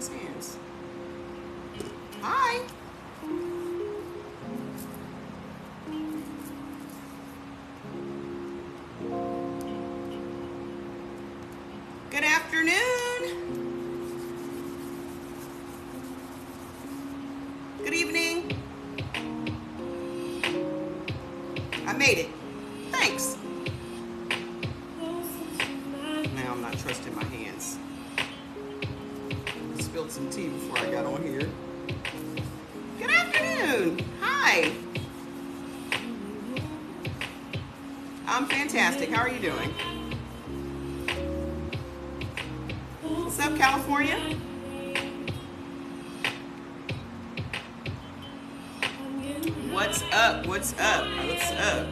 nice hands. Hi. Good afternoon. Good evening. I made it. Thanks. Now I'm not trusting my hands. I spilled some tea before I got on here. Good afternoon. Hi. I'm fantastic. How are you doing? What's up, California? What's up? What's up? What's up?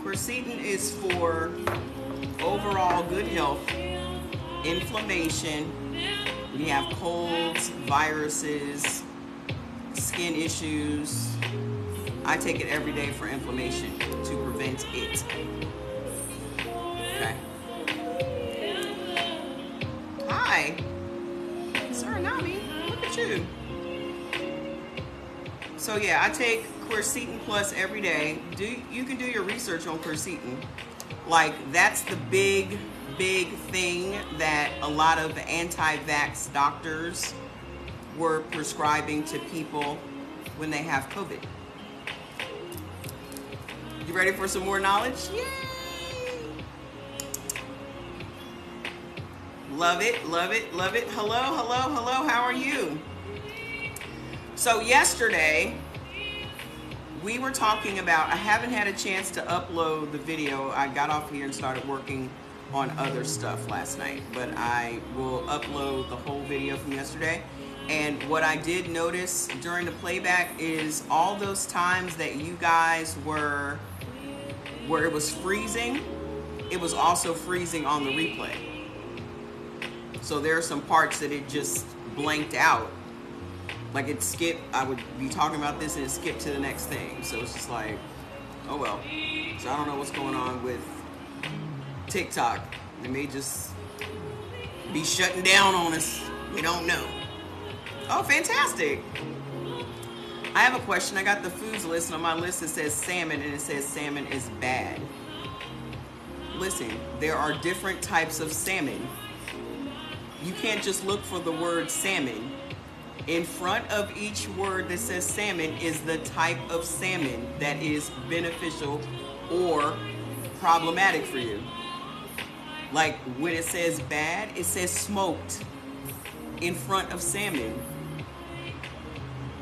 Quercetin is for overall good health, inflammation. We have colds, viruses, skin issues. I take it every day for inflammation to prevent it. Okay. Hi. Suriname, look at you. So yeah, I take Quercetin Plus every day. You can do your research on quercetin. Like, that's the big thing that a lot of anti-vax doctors were prescribing to people when they have COVID. You ready for some more knowledge? Yay! Love it, love it, love it. Hello, hello, hello, how are you? So yesterday, we were talking about, I haven't had a chance to upload the video. I got off here and started working on other stuff last night, but I will upload the whole video from yesterday. And what I did notice during the playback is all those times that you guys were, where it was freezing, it was also freezing on the replay. So there are some parts that it just blanked out. Like it skipped, I would be talking about this and it skipped to the next thing. So it's just like, oh well. So I don't know what's going on with TikTok. They may just be shutting down on us. We don't know. Oh, fantastic. I have a question. I got the foods list, and on my list it says salmon, and it says salmon is bad. Listen, there are different types of salmon. You can't just look for the word salmon. In front of each word that says salmon is the type of salmon that is beneficial or problematic for you. Like when it says bad, it says smoked in front of salmon.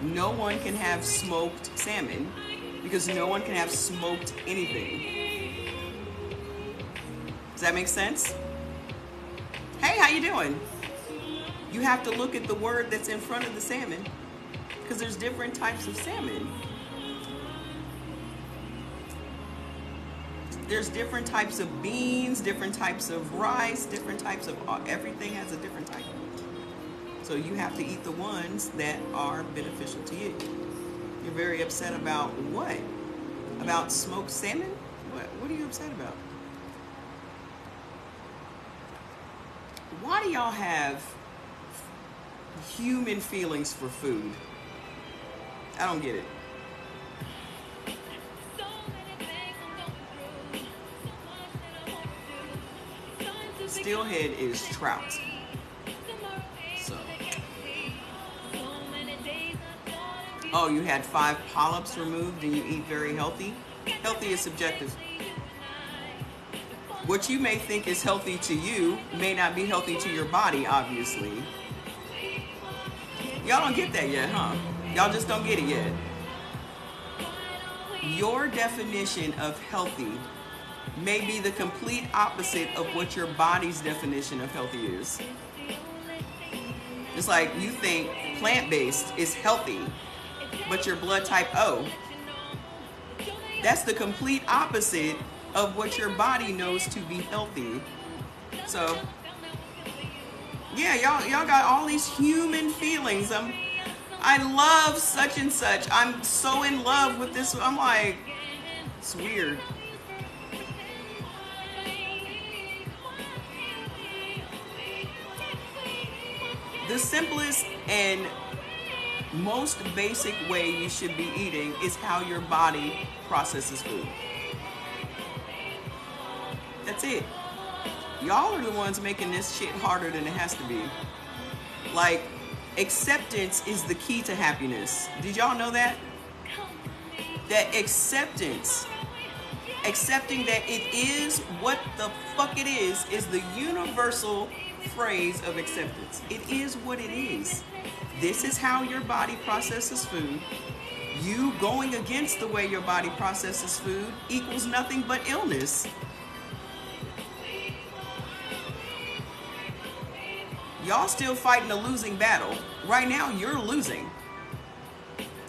No one can have smoked salmon because no one can have smoked anything. Does that make sense? Hey, how you doing? You have to look at the word that's in front of the salmon because there's different types of salmon. There's different types of beans, different types of rice, different types of, everything has a different type. So you have to eat the ones that are beneficial to you. You're very upset about what? About smoked salmon? What are you upset about? Why do y'all have human feelings for food? I don't get it. Steelhead is trout. So. Oh, you had 5 polyps removed and you eat very healthy? Healthy is subjective. What you may think is healthy to you may not be healthy to your body, obviously. Y'all don't get that yet, huh? Y'all just don't get it yet. Your definition of healthy may be the complete opposite of what your body's definition of healthy is. It's like you think plant-based is healthy, but you're blood type O. That's the complete opposite of what your body knows to be healthy. So, yeah, y'all got all these human feelings. I love such and such. I'm so in love with this. I'm like, it's weird. The simplest and most basic way you should be eating is how your body processes food. That's it. Y'all are the ones making this shit harder than it has to be. Like, acceptance is the key to happiness. Did y'all know that? That acceptance, accepting that it is what the fuck it is the universal phrase of acceptance. It is what it is. This is how your body processes food. You going against the way your body processes food equals nothing but illness. Y'all still fighting a losing battle. Right now, you're losing.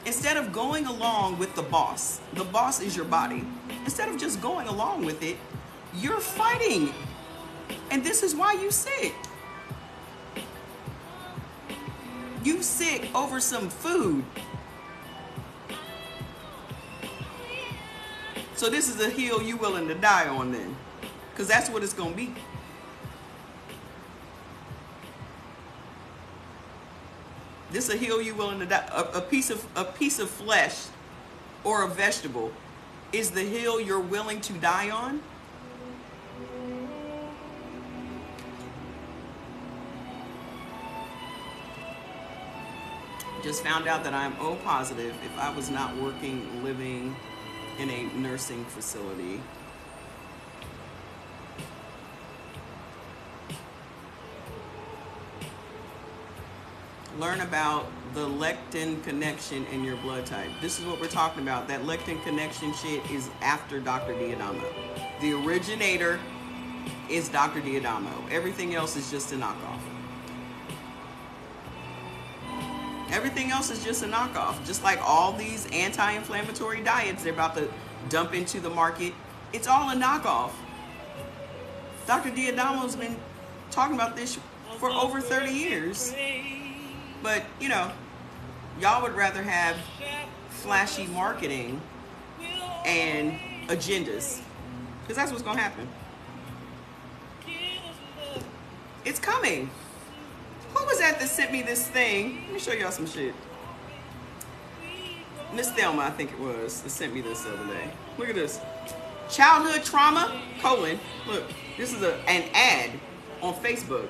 Instead of going along with the boss is your body. Instead of just going along with it, you're fighting. And this is why you sick. You sick over some food. So this is a hill you willing to die on then. Because that's what it's going to be. This is a hill you willing to die. A piece of flesh or a vegetable is the hill you're willing to die on. Just found out that I'm O positive if I was not working, living in a nursing facility. Learn about the lectin connection in your blood type. This is what we're talking about. That lectin connection shit is after Dr. D'Adamo. The originator is Dr. D'Adamo. Everything else is just a knockoff. Everything else is just a knockoff. Just like all these anti-inflammatory diets they're about to dump into the market. It's all a knockoff. Dr. D'Adamo's been talking about this for over 30 years. But, you know, y'all would rather have flashy marketing and agendas. Because that's what's going to happen. It's coming. Who was that sent me this thing? Let me show y'all some shit. Miss Thelma, I think it was, that sent me this the other day. Look at this. Childhood trauma, : Look, this is an ad on Facebook.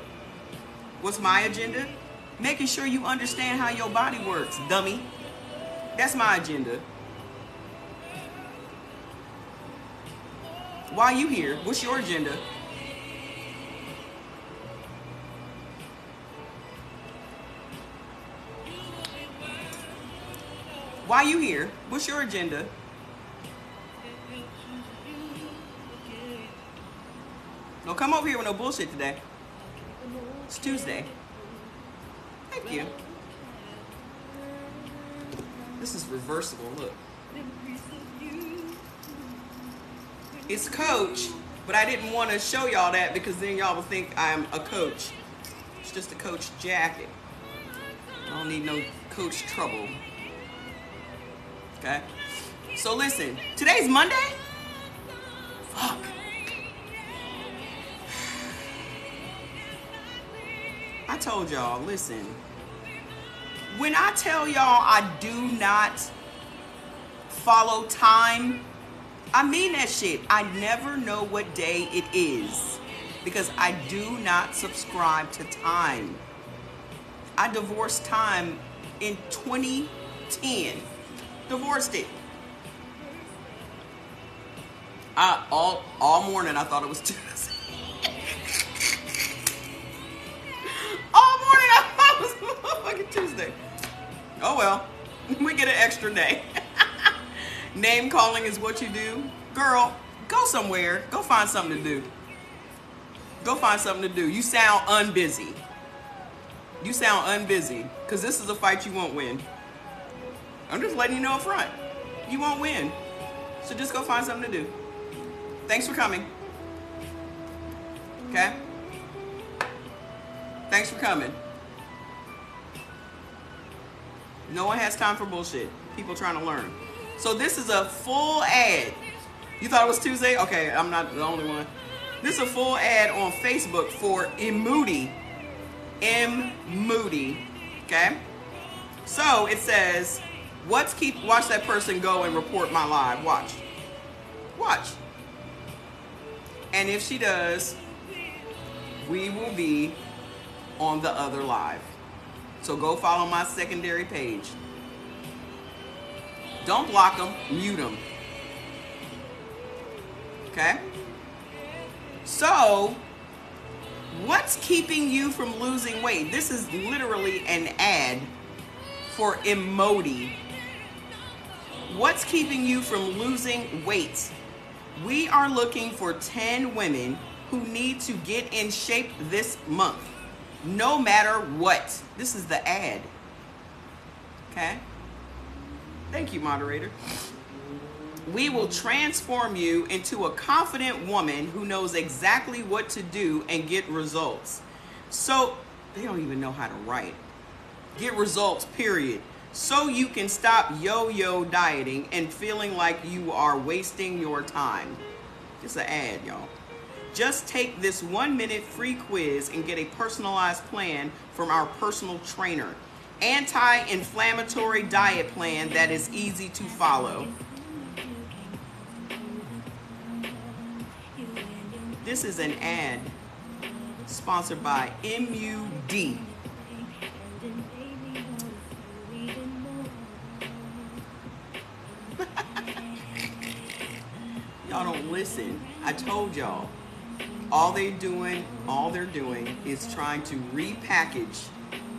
What's my agenda? Making sure you understand how your body works, dummy. That's my agenda. Why you here? What's your agenda? Why you here? What's your agenda? Don't come over here with no bullshit today. It's Tuesday. Thank you. This is reversible, look. It's Coach, but I didn't want to show y'all that because then y'all will think I'm a Coach. It's just a Coach jacket. I don't need no Coach trouble. Okay? So listen, today's Monday? Fuck. I told y'all, listen. When I tell y'all I do not follow time, I mean that shit. I never know what day it is because I do not subscribe to time. I divorced time in 2010. Divorced it. All morning I thought it was Tuesday. All morning I thought it was motherfucking Tuesday. Oh well, we get an extra day. Name calling is what you do. Girl, go somewhere. Go find something to do. Go find something to do. You sound unbusy. You sound unbusy. Because this is a fight you won't win. I'm just letting you know up front. You won't win. So just go find something to do. Thanks for coming. Okay? Thanks for coming. No one has time for bullshit. People trying to learn. So this is a full ad. You thought it was Tuesday? Okay, I'm not the only one. This is a full ad on Facebook for Imudi. M. Moody. Okay? So it says, watch that person go and report my live. Watch. And if she does, we will be on the other live. So go follow my secondary page. Don't block them, mute them. Okay? So, what's keeping you from losing weight? This is literally an ad for Emoti. What's keeping you from losing weight? We are looking for 10 women who need to get in shape this month, no matter what. This is the ad. Okay? Thank you, moderator. We will transform you into a confident woman who knows exactly what to do and get results. So, they don't even know how to write. Get results, period. So you can stop yo-yo dieting and feeling like you are wasting your time. It's an ad, y'all. Just take this 1-minute free quiz and get a personalized plan from our personal trainer. Anti-inflammatory diet plan that is easy to follow. This is an ad sponsored by MUD. Y'all don't listen. I told y'all. All they're doing is trying to repackage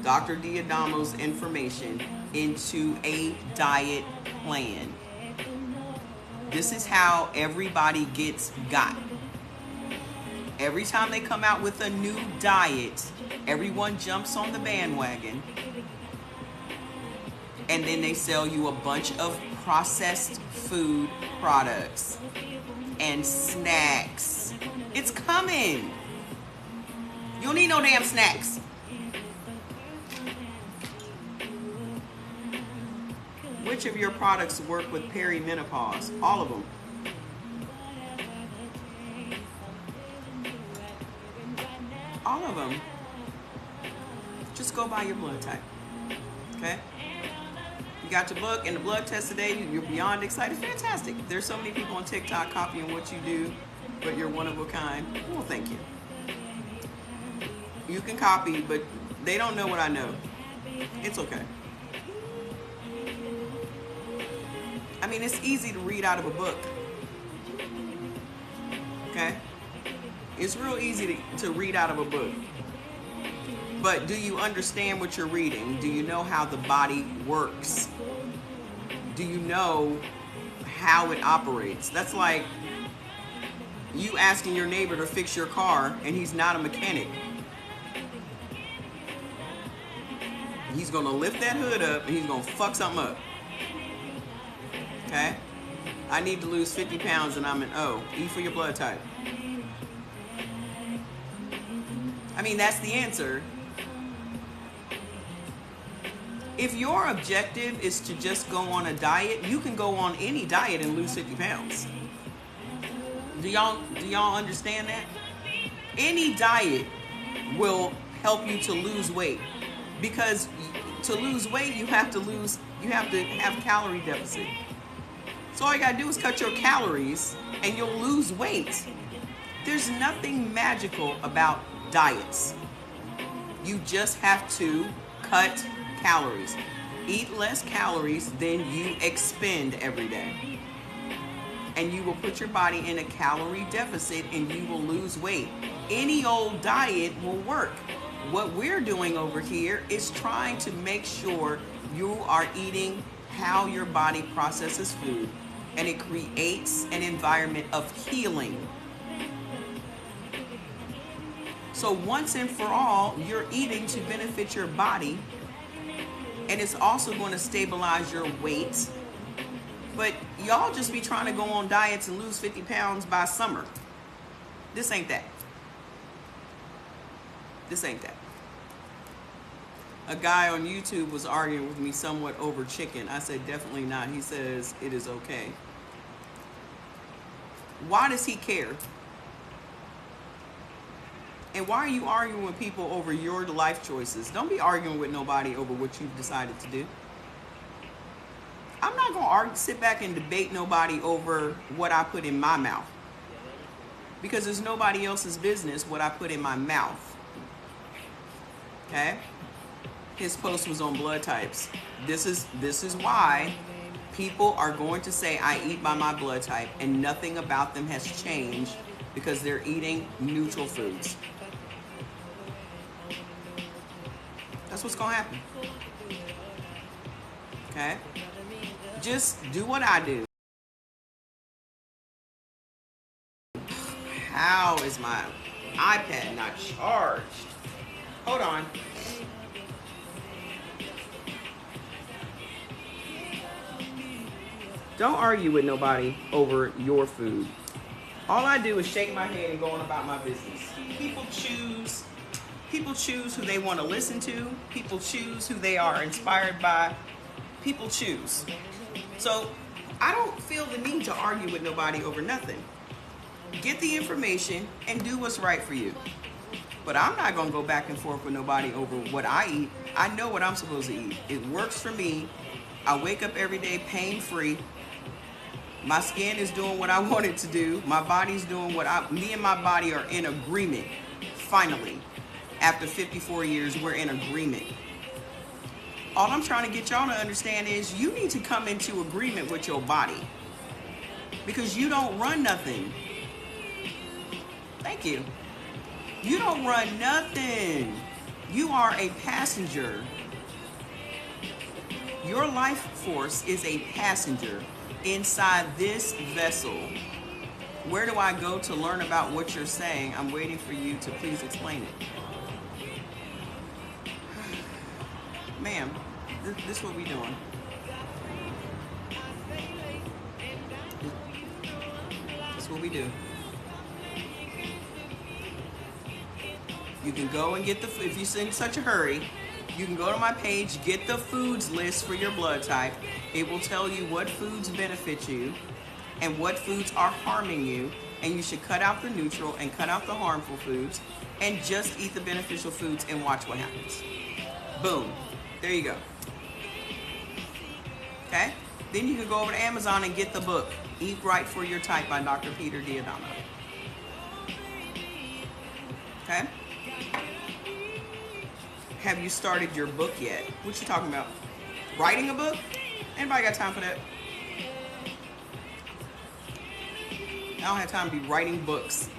Dr. D'Adamo's information into a diet plan. This is how everybody gets got. Every time they come out with a new diet, everyone jumps on the bandwagon, and then they sell you a bunch of processed food products and snacks. It's coming. You don't need no damn snacks. Which of your products work with perimenopause? All of them. All of them. Just go by your blood type. Okay? You got your book and the blood test today. You're beyond excited. Fantastic. There's so many people on TikTok copying what you do, but you're one of a kind. Well, thank you. You can copy, but they don't know what I know. It's okay. I mean, it's easy to read out of a book. Okay? It's real easy to read out of a book. But do you understand what you're reading? Do you know how the body works? Do you know how it operates? That's like you asking your neighbor to fix your car and he's not a mechanic. He's gonna lift that hood up and he's gonna fuck something up. Okay? I need to lose 50 pounds and I'm an O. E for your blood type. I mean, that's the answer. If your objective is to just go on a diet, you can go on any diet and lose 50 pounds. Do y'all understand that? Any diet will help you to lose weight, because to lose weight you have to have calorie deficit. So all you gotta do is cut your calories and you'll lose weight. There's nothing magical about diets. You just have to cut calories. Eat less calories than you expend every day. And you will put your body in a calorie deficit and you will lose weight. Any old diet will work. What we're doing over here is trying to make sure you are eating how your body processes food, and it creates an environment of healing. So once and for all, you're eating to benefit your body, and it's also going to stabilize your weight. But y'all just be trying to go on diets and lose 50 pounds by summer. This ain't that. This ain't that. A guy on YouTube was arguing with me somewhat over chicken. I said, definitely not. He says, it is okay. Why does he care? And why are you arguing with people over your life choices? Don't be arguing with nobody over what you've decided to do. I'm not going to sit back and debate nobody over what I put in my mouth, because it's nobody else's business what I put in my mouth. Okay? His post was on blood types. This is why people are going to say I eat by my blood type, and nothing about them has changed because they're eating neutral foods. That's what's going to happen. Okay? Just do what I do. How is my iPad not charged? Hold on. Don't argue with nobody over your food. All I do is shake my head and go on about my business. People choose who they want to listen to. People choose who they are inspired by. People choose. So I don't feel the need to argue with nobody over nothing. Get the information and do what's right for you. But I'm not going to go back and forth with nobody over what I eat. I know what I'm supposed to eat. It works for me. I wake up every day pain-free. My skin is doing what I want it to do. My body's doing me and my body are in agreement. Finally, after 54 years, we're in agreement. All I'm trying to get y'all to understand is you need to come into agreement with your body, because you don't run nothing. Thank you. You don't run nothing. You are a passenger. Your life force is a passenger inside this vessel. Where do I go to learn about what you're saying? I'm waiting for you to please explain it. Ma'am, this is what we doing. That's what we do. You can go and get if you're in such a hurry, you can go to my page, get the foods list for your blood type. It will tell you what foods benefit you and what foods are harming you, and you should cut out the neutral and cut out the harmful foods and just eat the beneficial foods and watch what happens. Boom. There you go. Okay? Then you can go over to Amazon and get the book, Eat Right for Your Type by Dr. Peter D'Adamo. Okay? Have you started your book yet? What you talking about? Writing a book? Anybody got time for that? I don't have time to be writing books.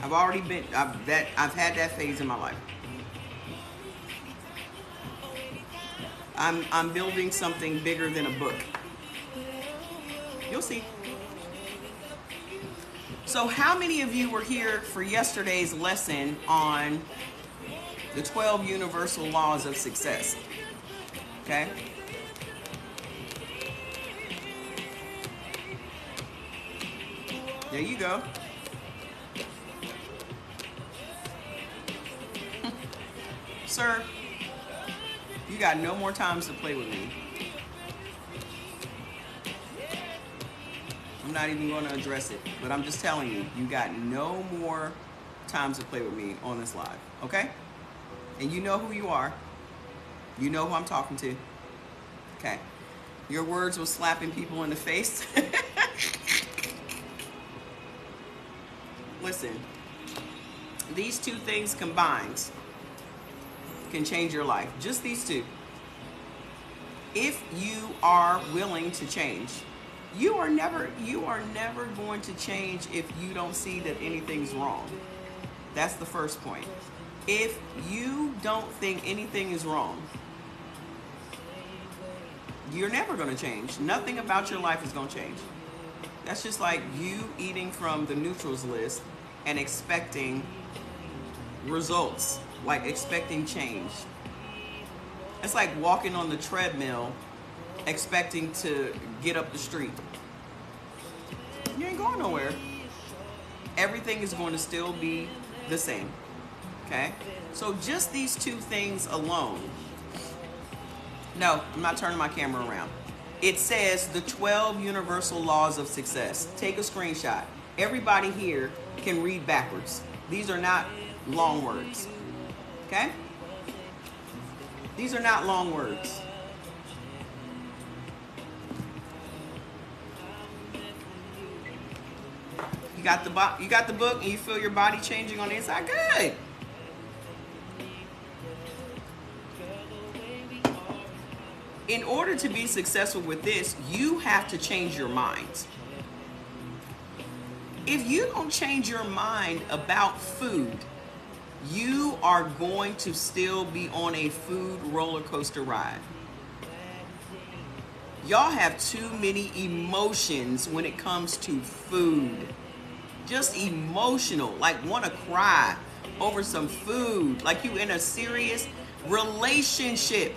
I've had that phase in my life. I'm building something bigger than a book. You'll see. So how many of you were here for yesterday's lesson on the 12 universal laws of success? Okay. There you go. Sir, you got no more times to play with me. I'm not even going to address it, but I'm just telling you, you got no more times to play with me on this live, okay? And you know who you are. You know who I'm talking to. Okay. Your words was slapping people in the face. Listen, these two things combined can change your life. Just these two. If you are willing to change, you are never going to change if you don't see that anything's wrong. That's the first point. If you don't think anything is wrong, you're never going to change. Nothing about your life is going to change. That's just like you eating from the neutrals list and expecting results, like expecting change. It's like walking on the treadmill expecting to get up the street. You ain't going nowhere. Everything is going to still be the same. Okay? So just these two things alone. No, I'm not turning my camera around. It says the 12 universal laws of success. Take a screenshot. Everybody here can read backwards. These are not long words. Okay? These are not long words. You got the book and you feel your body changing on the inside? Good. In order to be successful with this, you have to change your mind. If you don't change your mind about food, you are going to still be on a food roller coaster ride. Y'all have too many emotions when it comes to food. Just emotional, like want to cry over some food, like you in a serious relationship.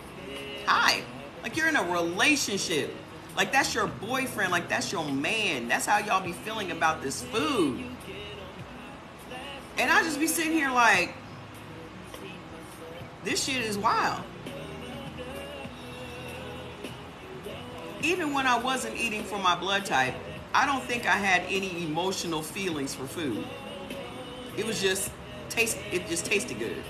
Hi, like you're in a relationship, like that's your boyfriend, like that's your man. That's how y'all be feeling about this food. And I just be sitting here like, this shit is wild. Even when I wasn't eating for my blood type, I don't think I had any emotional feelings for food. It was just it just tasted good.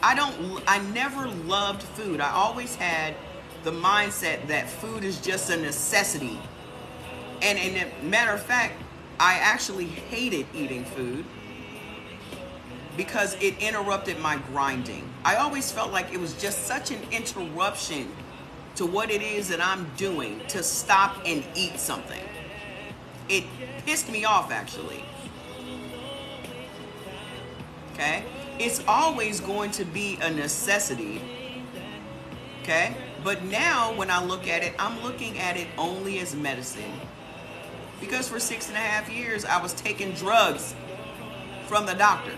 I never loved food. I always had the mindset that food is just a necessity. And in a matter of fact, I actually hated eating food because it interrupted my grinding. I always felt like it was just such an interruption to what it is that I'm doing to stop and eat something. It pissed me off, actually. Okay? It's always going to be a necessity. Okay? But now when I look at it, I'm looking at it only as medicine. Because for 6.5 years, I was taking drugs from the doctor.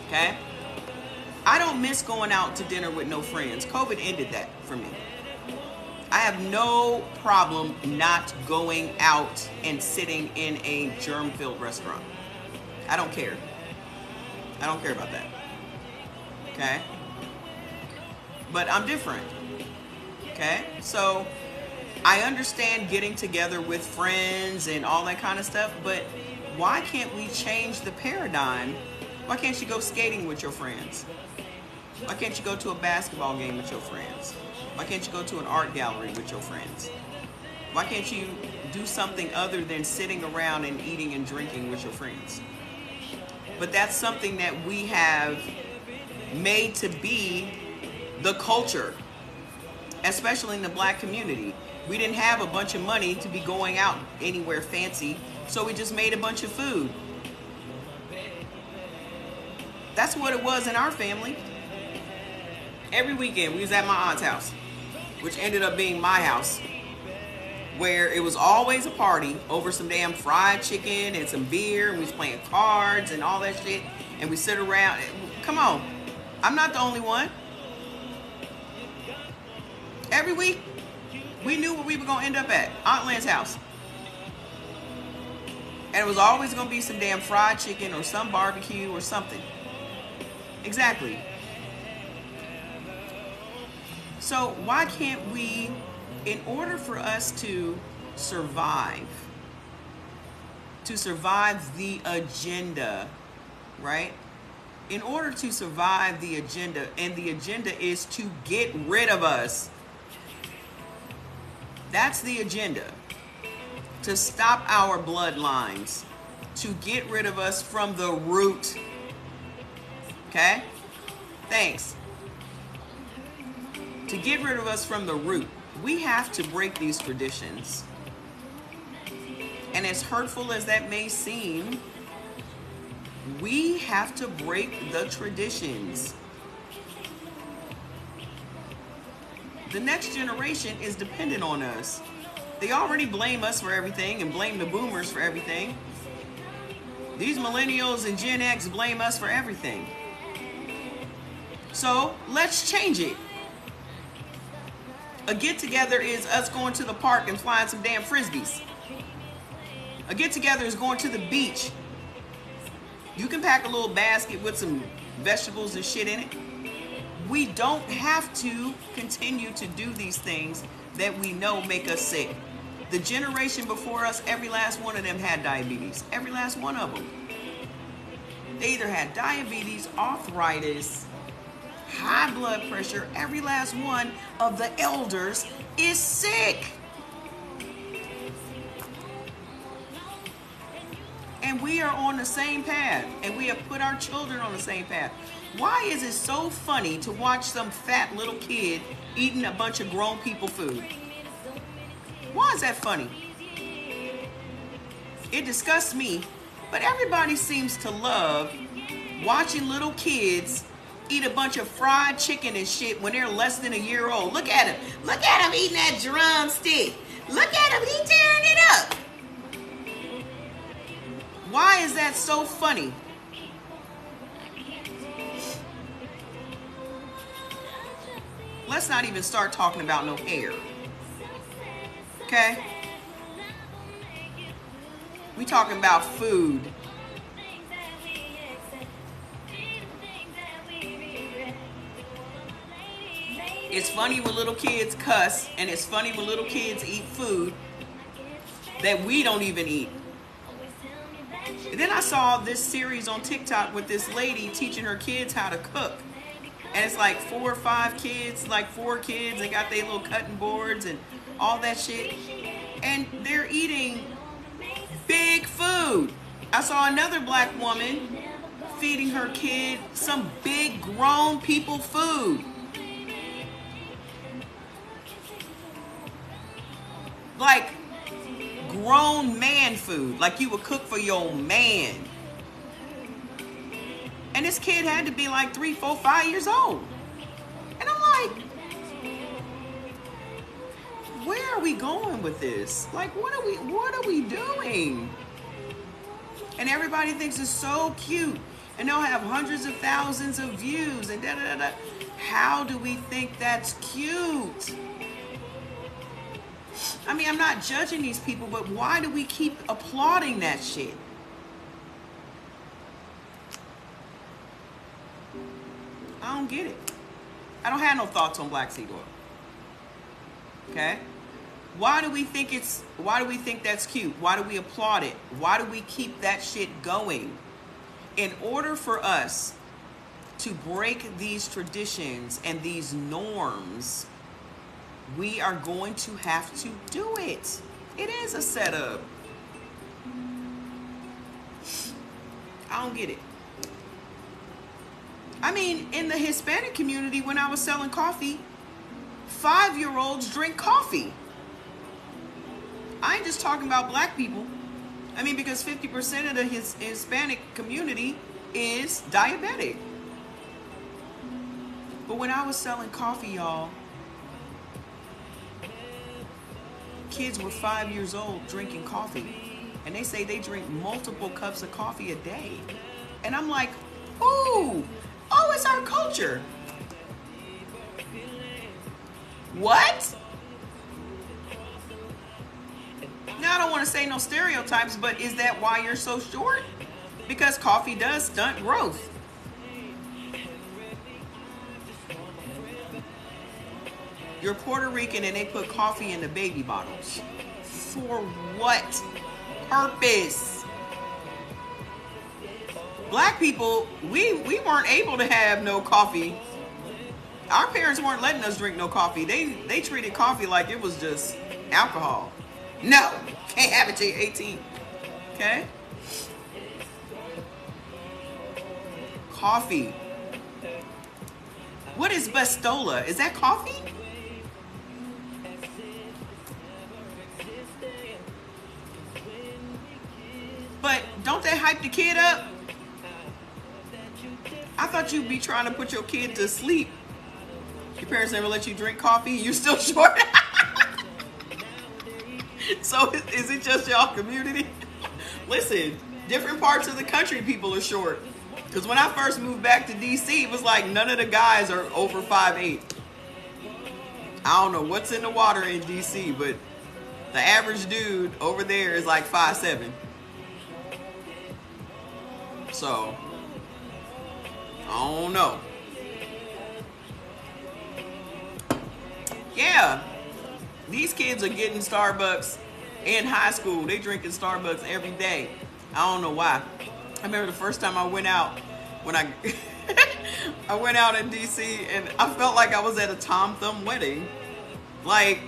Okay? I don't miss going out to dinner with no friends. COVID ended that for me. I have no problem not going out and sitting in a germ-filled restaurant. I don't care. I don't care about that. Okay? But I'm different. Okay? So I understand getting together with friends and all that kind of stuff, but why can't we change the paradigm? Why can't you go skating with your friends? Why can't you go to a basketball game with your friends? Why can't you go to an art gallery with your friends? Why can't you do something other than sitting around and eating and drinking with your friends? But that's something that we have made to be the culture, especially in the black community. We didn't have a bunch of money to be going out anywhere fancy, so we just made a bunch of food. That's what it was in our family. Every weekend we was at my aunt's house, which ended up being my house, where it was always a party over some damn fried chicken and some beer, and we was playing cards and all that shit, and we sit around. Come on, I'm not the only one. Every week, we knew where we were gonna end up at, Aunt Lynn's house. And it was always gonna be some damn fried chicken or some barbecue or something. Exactly. So why can't we, in order for us to survive the agenda, right? In order to survive the agenda, and the agenda is to get rid of us. That's the agenda. To stop our bloodlines, to get rid of us from the root. Okay? Thanks. To get rid of us from the root, we have to break these traditions. And as hurtful as that may seem, we have to break the traditions. The next generation is dependent on us. They already blame us for everything and blame the boomers for everything. These millennials and Gen X blame us for everything. So let's change it. A get-together is us going to the park and flying some damn frisbees. A get-together is going to the beach. You can pack a little basket with some vegetables and shit in it. We don't have to continue to do these things that we know make us sick. The generation before us, every last one of them had diabetes. Every last one of them. They either had diabetes, arthritis, high blood pressure. Every last one of the elders is sick. And we are on the same path. And we have put our children on the same path. Why is it so funny to watch some fat little kid eating a bunch of grown people food? Why is that funny? It disgusts me, but everybody seems to love watching little kids eat a bunch of fried chicken and shit when they're less than a year old. Look at him. Look at him eating that drumstick. Look at him, he tearing it up. Why is that so funny? Let's not even start talking about no hair. Okay? We talking about food. It's funny when little kids cuss, and it's funny when little kids eat food that we don't even eat. And then I saw this series on TikTok with this lady teaching her kids how to cook. And it's like 4 or 5 kids, like 4 kids, they got their little cutting boards and all that shit. And they're eating big food. I saw another black woman feeding her kid some big grown people food. Like grown man food, like you would cook for your man. And this kid had to be like 3, 4, 5 years old. And I'm like, where are we going with this? Like, what are we doing? And everybody thinks it's so cute. And they'll have hundreds of thousands of views and da da da da. How do we think that's cute? I mean, I'm not judging these people, but why do we keep applauding that shit? I don't get it. I don't have no thoughts on black seed oil. Okay? Why do we think that's cute? Why do we applaud it? Why do we keep that shit going? In order for us to break these traditions and these norms, we are going to have to do it. It is a setup. I don't get it. I mean, in the Hispanic community, when I was selling coffee, 5-year-olds drink coffee. I ain't just talking about black people. I mean, because 50% of the Hispanic community is diabetic. But when I was selling coffee, y'all, kids were 5 years old drinking coffee. And they say they drink multiple cups of coffee a day. And I'm like, ooh, oh, it's our culture. What? Now, I don't want to say no stereotypes, but is that why you're so short? Because coffee does stunt growth. You're Puerto Rican and they put coffee in the baby bottles. For what purpose? Black people, we weren't able to have no coffee. Our parents weren't letting us drink no coffee. They treated coffee like it was just alcohol. No, can't have it till you're 18. Okay? Coffee. What is Bastola? Is that coffee? But don't they hype the kid up? I thought you'd be trying to put your kid to sleep. Your parents never let you drink coffee. You're still short. So is it just y'all community? Listen, different parts of the country people are short. Because when I first moved back to DC, it was like none of the guys are over 5'8". I don't know what's in the water in DC, but the average dude over there is like 5'7". So, I don't know. Yeah, these kids are getting Starbucks In high school, they drinking Starbucks every day. I don't know why. I remember the first time I went out, when I I went out in DC, and I felt like I was at a Tom Thumb wedding. Like,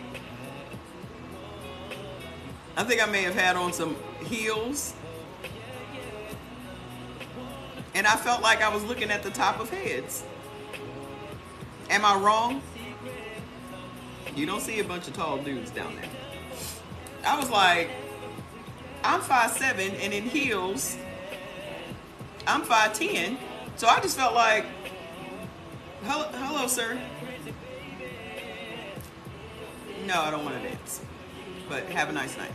I think I may have had on some heels, and I felt like I was looking at the top of heads. Am I wrong? You don't see a bunch of tall dudes down there. I was like, I'm 5'7", and in heels, I'm 5'10", so I just felt like, hello, sir. No, I don't want to dance, but have a nice night.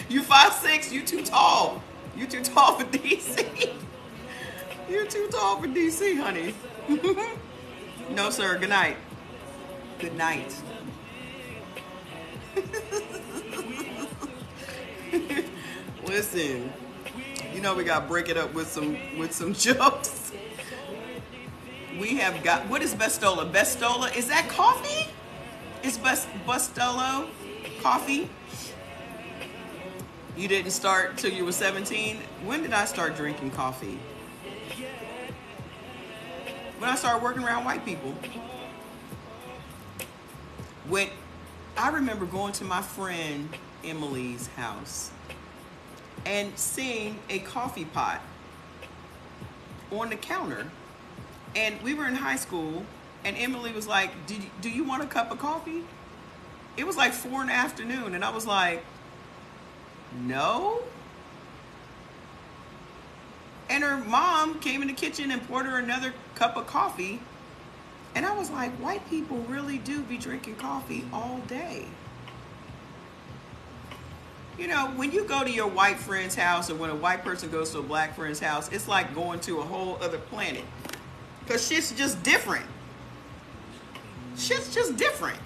You 5'6", you too tall. You too tall for DC. You're too tall for DC, honey. No, sir. Good night. Good night. Listen, you know we got to break it up with some jokes. We have got, what is Bestola? Bestola, is that coffee? Is Bustelo coffee? You didn't start till you were 17? When did I start drinking coffee? When I started working around white people. When I remember going to my friend Emily's house and seeing a coffee pot on the counter. And we were in high school, and Emily was like, do you want a cup of coffee? It was like 4 in the afternoon, and I was like, no. And her mom came in the kitchen and poured her another cup of coffee. And I was like, white people really do be drinking coffee all day. You know, when you go to your white friend's house, or when a white person goes to a black friend's house, it's like going to a whole other planet. Because shit's just different. Shit's just different.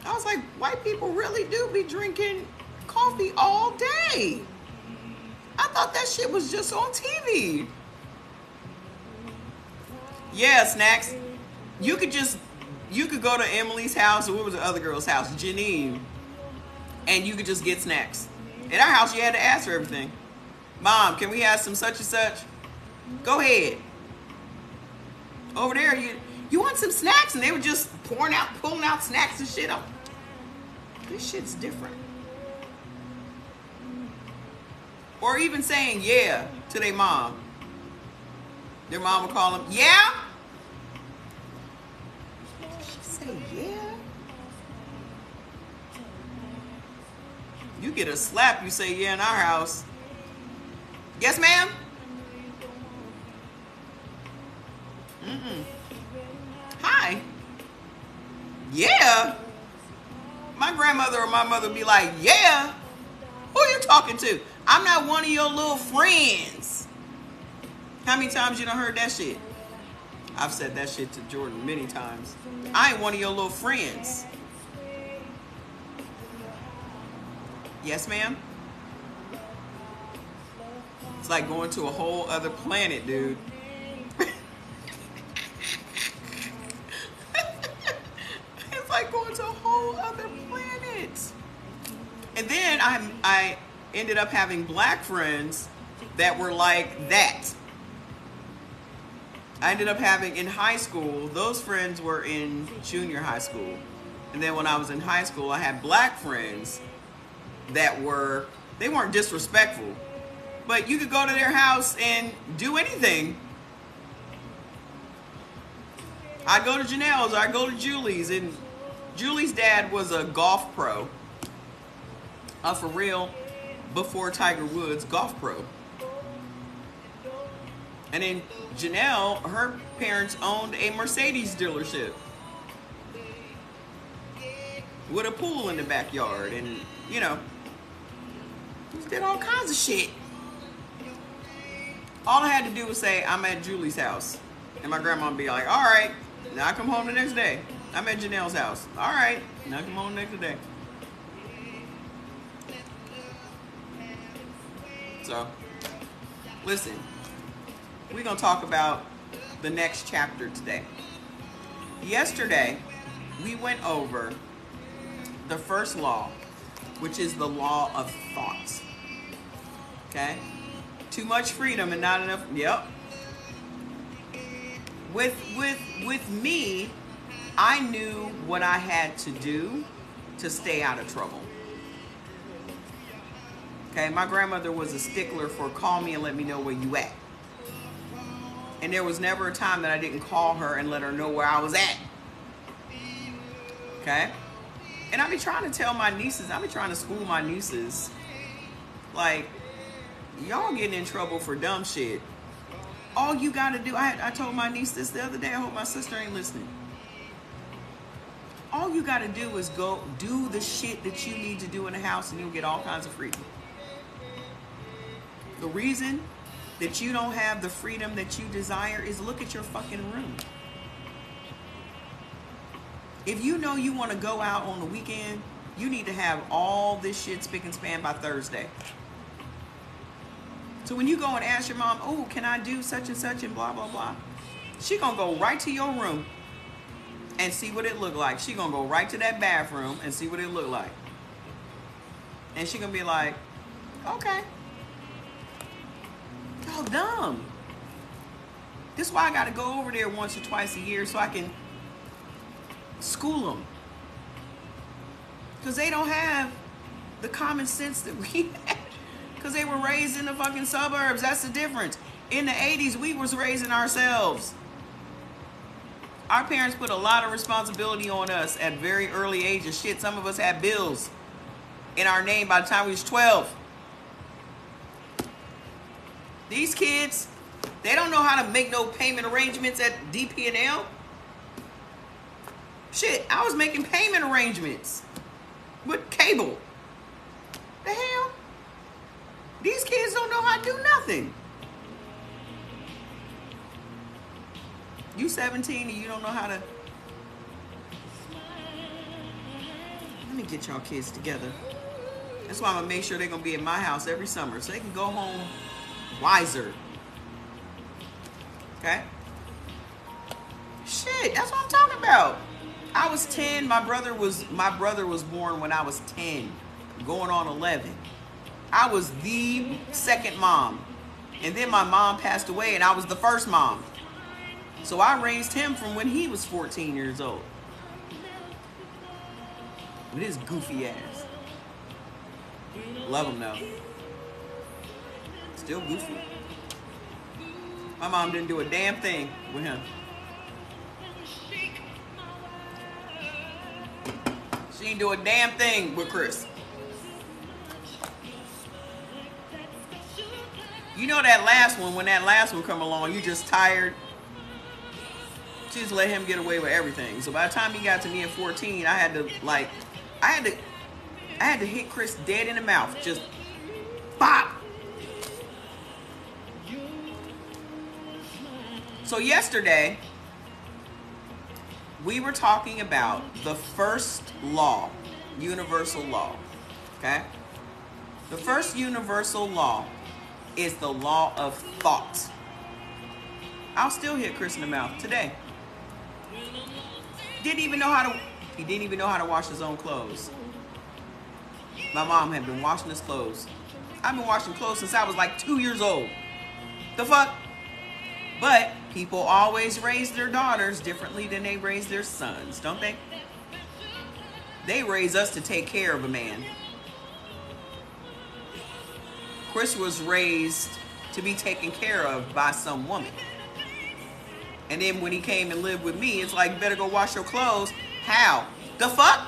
I was like, white people really do be drinking coffee all day. I thought that shit was just on TV. Yeah, Snacks. You could go to Emily's house, or what was the other girl's house? Janine. And you could just get snacks. In our house, you had to ask for everything. Mom, can we have some such and such? Go ahead. Over there, you want some snacks? And they were just pulling out snacks and shit. This shit's different. Or even saying yeah to their mom. Their mom would call them, yeah? Did she say yeah? You get a slap, you say yeah in our house. Yes, ma'am? Hi. Yeah? My grandmother or my mother would be like, yeah? Who are you talking to? I'm not one of your little friends. How many times you done heard that shit? I've said that shit to Jordan many times. I ain't one of your little friends. Yes, ma'am? It's like going to a whole other planet, dude. It's like going to a whole other planet. And then I ended up having black friends that were like that. I ended up having in high school, those friends were in junior high school. And then when I was in high school, I had black friends that they weren't disrespectful, but you could go to their house and do anything. I'd go to Janelle's, or I'd go to Julie's, and Julie's dad was a golf pro. For real, before Tiger Woods, golf pro. And then Janelle, her parents owned a Mercedes dealership with a pool in the backyard, and you know, just did all kinds of shit. All I had to do was say, I'm at Julie's house. And my grandma would be like, all right, now I come home the next day. I'm at Janelle's house. All right, now I come home the next day. So, listen, we're going to talk about the next chapter today. Yesterday, we went over the first law, which is the law of thoughts. Okay? Too much freedom and not enough. Yep. With me, I knew what I had to do to stay out of trouble. Okay, my grandmother was a stickler for call me and let me know where you at. And there was never a time that I didn't call her and let her know where I was at. Okay? And I be trying to tell my nieces, I be trying to school my nieces, like, y'all getting in trouble for dumb shit. All you gotta do, I told my niece this the other day, I hope my sister ain't listening. All you gotta do is go do the shit that you need to do in the house and you'll get all kinds of freedom. The reason that you don't have the freedom that you desire is look at your fucking room. If you know you want to go out on the weekend, you need to have all this shit spick and span by Thursday. So when you go and ask your mom, oh, can I do such and such and blah, blah, blah, she gonna go right to your room and see what it look like. She gonna go right to that bathroom and see what it look like. And she gonna be like, okay. Y'all dumb. This is why I gotta go over there once or twice a year so I can school them. Because they don't have the common sense that we had. Because they were raised in the fucking suburbs. That's the difference. In the 80s, we was raising ourselves. Our parents put a lot of responsibility on us at very early ages. Shit, some of us had bills in our name by the time we was 12. These kids, they don't know how to make no payment arrangements at DP&L. Shit, I was making payment arrangements with cable. The hell? These kids don't know how to do nothing. You 17 and you don't know how to. Let me get y'all kids together. That's why I'm gonna make sure they're gonna be at my house every summer so they can go home wiser. Okay? Shit, that's what I'm talking about. I was 10. My brother was born when I was 10, going on 11. I was the second mom. And then my mom passed away and I was the first mom. So I raised him from when he was 14 years old. With his goofy ass. Love him though. Still goofy. My mom didn't do a damn thing with him. She didn't do a damn thing with Chris. You know that last one, when that last one come along, you just tired. She just let him get away with everything. So by the time he got to me at 14, I had to hit Chris dead in the mouth. Just bop. So yesterday, we were talking about the first law, universal law, okay? The first universal law is the law of thought. I'll still hit Chris in the mouth today. He didn't even know how to wash his own clothes. My mom had been washing his clothes. I've been washing clothes since I was like 2 years old. The fuck? But people always raise their daughters differently than they raise their sons, don't they? They raise us to take care of a man. Chris was raised to be taken care of by some woman. And then when he came and lived with me, it's like, better go wash your clothes. How? The fuck?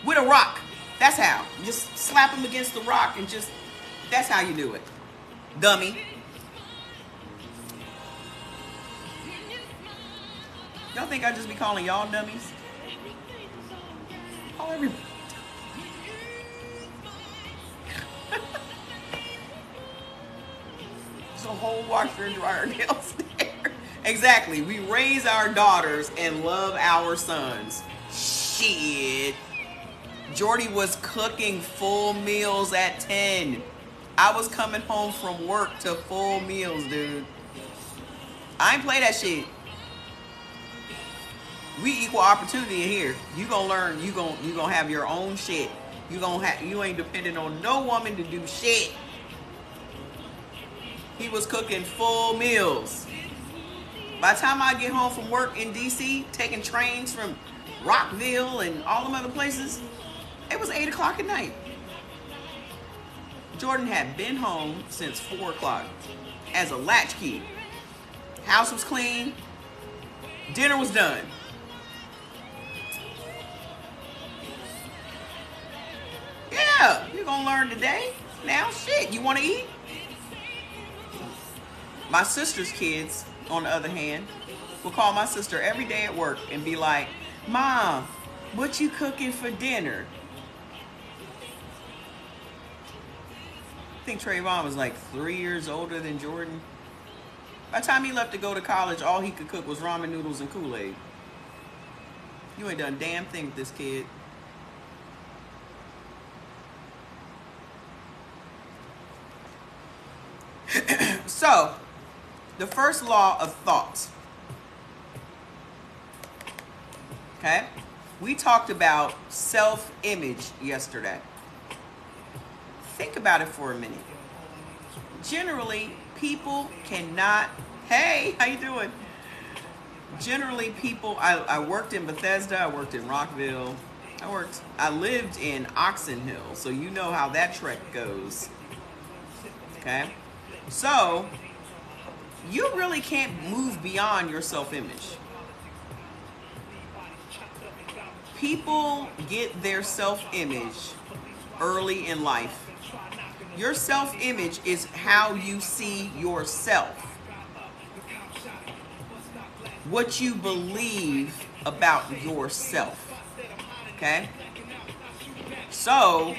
With a rock. That's how. Just slap him against the rock and just, that's how you do it. Dummy. Y'all think I just be calling y'all dummies? Call everybody. There's a whole washer and dryer downstairs. Exactly. We raise our daughters and love our sons. Shit. Jordy was cooking full meals at 10. I was coming home from work to full meals, dude. I ain't play that shit. We equal opportunity in here. You gonna learn. You gonna have your own shit. You ain't dependent on no woman to do shit. He was cooking full meals. By the time I get home from work in DC, taking trains from Rockville and all them other places, it was 8 o'clock at night. Jordan had been home since 4 o'clock as a latchkey. House was clean. Dinner was done. Yeah, you're gonna learn today. Now, shit, you wanna eat? My sister's kids, on the other hand, will call my sister every day at work and be like, Mom, what you cooking for dinner? I think Trayvon was like 3 years older than Jordan. By the time he left to go to college, all he could cook was ramen noodles and Kool-Aid. You ain't done a damn thing with this kid. So, the first law of thought. Okay? We talked about self-image yesterday. Think about it for a minute. Generally, people cannot, hey, how you doing? Generally, people, I worked in Bethesda, I worked in Rockville, I lived in Oxon Hill, so you know how that trek goes. Okay? So, you really can't move beyond your self-image. People get their self-image early in life. Your self-image is how you see yourself. What you believe about yourself. Okay? So,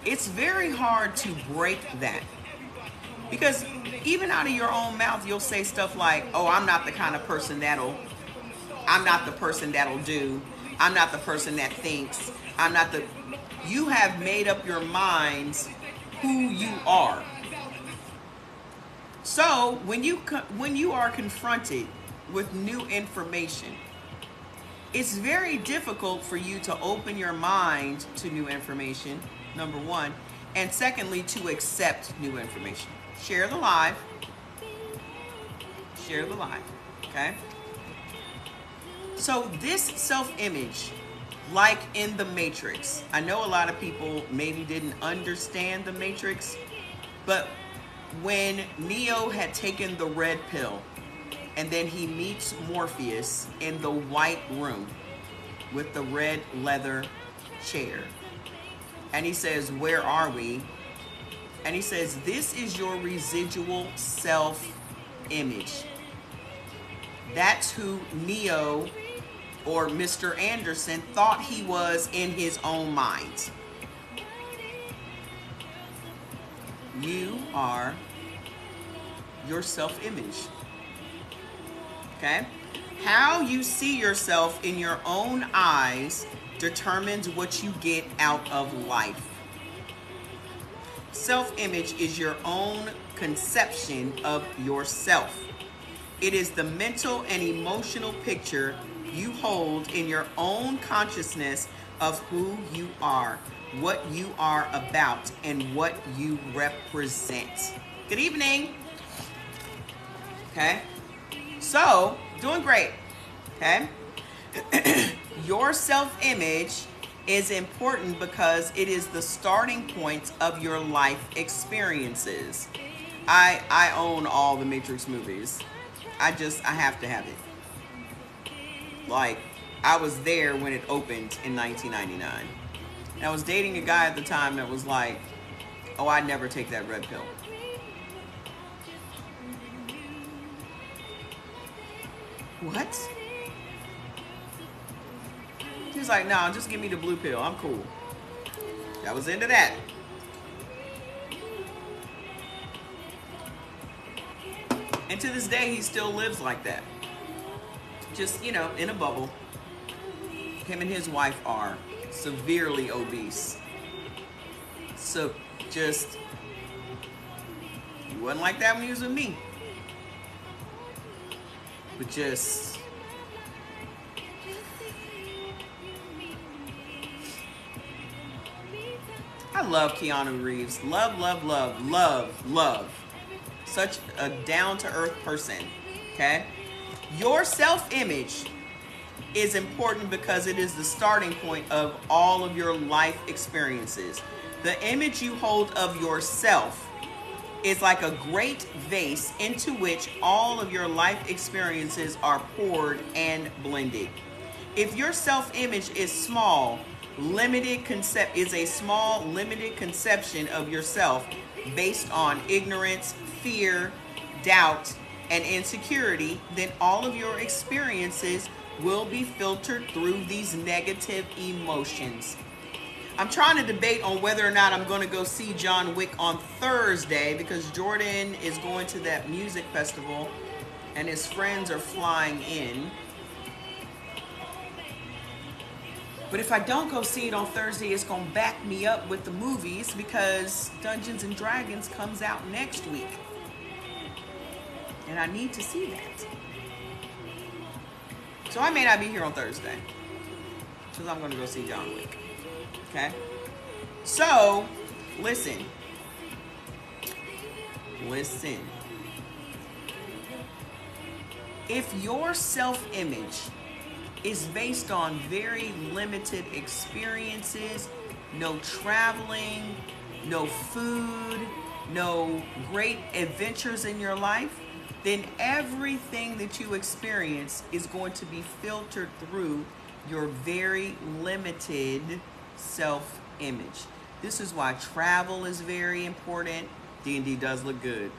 it's very hard to break that. Because even out of your own mouth, you'll say stuff like, oh, I'm not the kind of person I'm not the person that'll do. I'm not the person that thinks. You have made up your minds who you are. So when you are confronted with new information, it's very difficult for you to open your mind to new information, number one, and secondly, to accept new information. Share the live. Share the live. Okay? So this self-image, like in The Matrix, I know a lot of people maybe didn't understand The Matrix, but when Neo had taken the red pill and then he meets Morpheus in the white room with the red leather chair, and he says, where are we? And he says, this is your residual self-image. That's who Neo, or Mr. Anderson, thought he was in his own mind. You are your self-image. Okay? How you see yourself in your own eyes determines what you get out of life. Self-image is your own conception of yourself. It is the mental and emotional picture you hold in your own consciousness of who you are, what you are about, and what you represent. Good evening. Okay? So, doing great. Okay? Your self-image is important because it is the starting point of your life experiences. I own all the Matrix movies. I have to have it. Like, I was there when it opened in 1999. And I was dating a guy at the time that was like, oh, I'd never take that red pill. What? He was like, no, just give me the blue pill. I'm cool. I was into that. And to this day, he still lives like that. Just, in a bubble. Him and his wife are severely obese. So, just You wasn't like that when you was with me. But just I love Keanu Reeves. Love, love, love, love, love. Such a down-to-earth person. Okay? Your self-image is important because it is the starting point of all of your life experiences. The image you hold of yourself is like a great vase into which all of your life experiences are poured and blended. If your self-image is small, limited conception of yourself based on ignorance, fear, doubt, and insecurity, then all of your experiences will be filtered through these negative emotions. I'm trying to debate on whether or not I'm going to go see John Wick on Thursday because Jordan is going to that music festival and his friends are flying in. But if I don't go see it on Thursday, it's going to back me up with the movies because Dungeons and Dragons comes out next week. And I need to see that. So I may not be here on Thursday because I'm going to go see John Wick. Okay? So, listen. If your self-image is based on very limited experiences, no traveling, no food, no great adventures in your life, then everything that you experience is going to be filtered through your very limited self-image. This is why travel is very important. D&D does look good.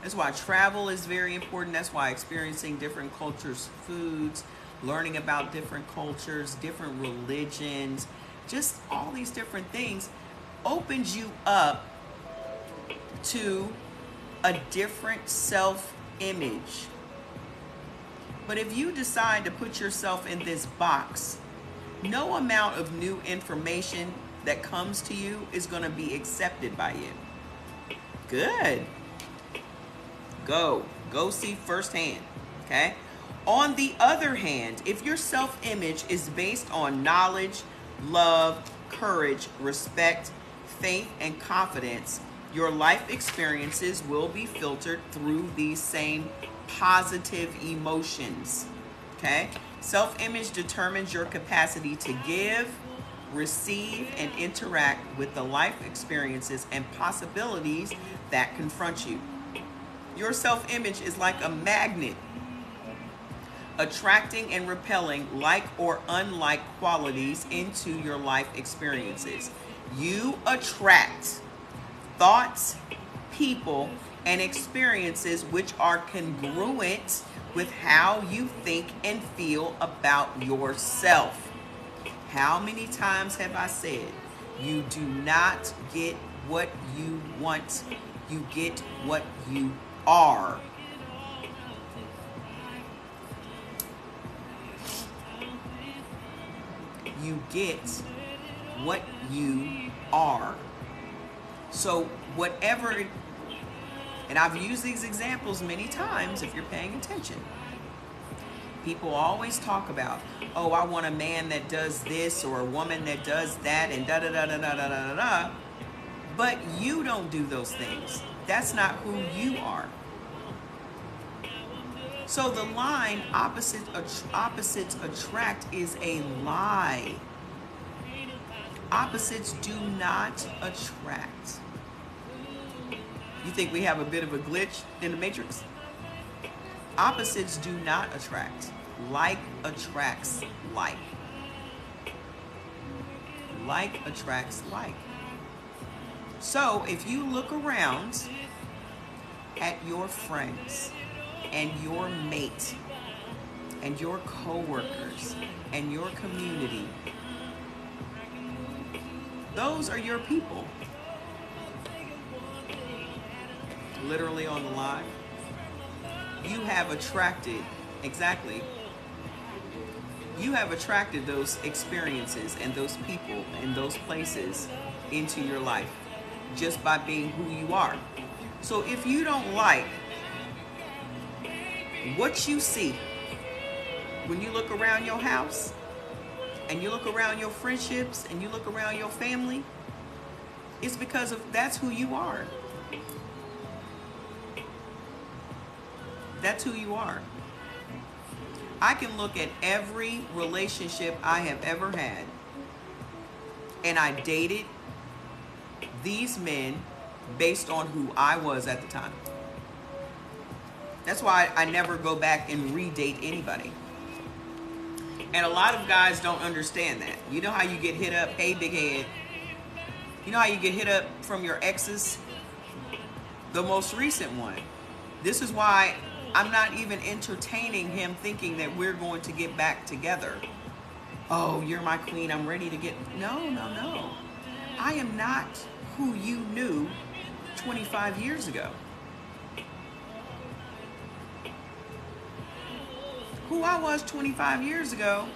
That's why travel is very important. That's why experiencing different cultures, foods, learning about different cultures, different religions, just all these different things opens you up to a different self-image. But if you decide to put yourself in this box, no amount of new information that comes to you is going to be accepted by you. Good. Go see firsthand. Okay? On the other hand, if your self-image is based on knowledge, love, courage, respect, faith, and confidence, your life experiences will be filtered through these same positive emotions. Okay? Self-image determines your capacity to give, receive, and interact with the life experiences and possibilities that confront you. Your self-image is like a magnet, attracting and repelling like or unlike qualities into your life experiences. You attract thoughts, people, and experiences which are congruent with how you think and feel about yourself. How many times have I said, you do not get what you want, you get what you are. You get what you are. So whatever, and I've used these examples many times if you're paying attention. People always talk about, oh, I want a man that does this or a woman that does that and da da da da da da da da. But you don't do those things. That's not who you are. So the line opposites attract is a lie. Opposites do not attract. You think we have a bit of a glitch in the matrix? Opposites do not attract. Like attracts like. Like attracts like. So if you look around at your friends and your mate and your coworkers and your community, those are your people. Literally on the live. You have attracted, exactly, you have attracted those experiences and those people and those places into your life just by being who you are. So if you don't like what you see when you look around your house and you look around your friendships and you look around your family, it's because of that's who you are. That's who you are. I can look at every relationship I have ever had, and I dated these men based on who I was at the time. That's why I never go back and re-date anybody. And a lot of guys don't understand that. You know how you get hit up, hey big head. You know how you get hit up from your exes? The most recent one. This is why I'm not even entertaining him thinking that we're going to get back together. Oh, you're my queen, I'm ready to get... No, no, no. I am not who you knew 25 years ago. Who I was 25 years ago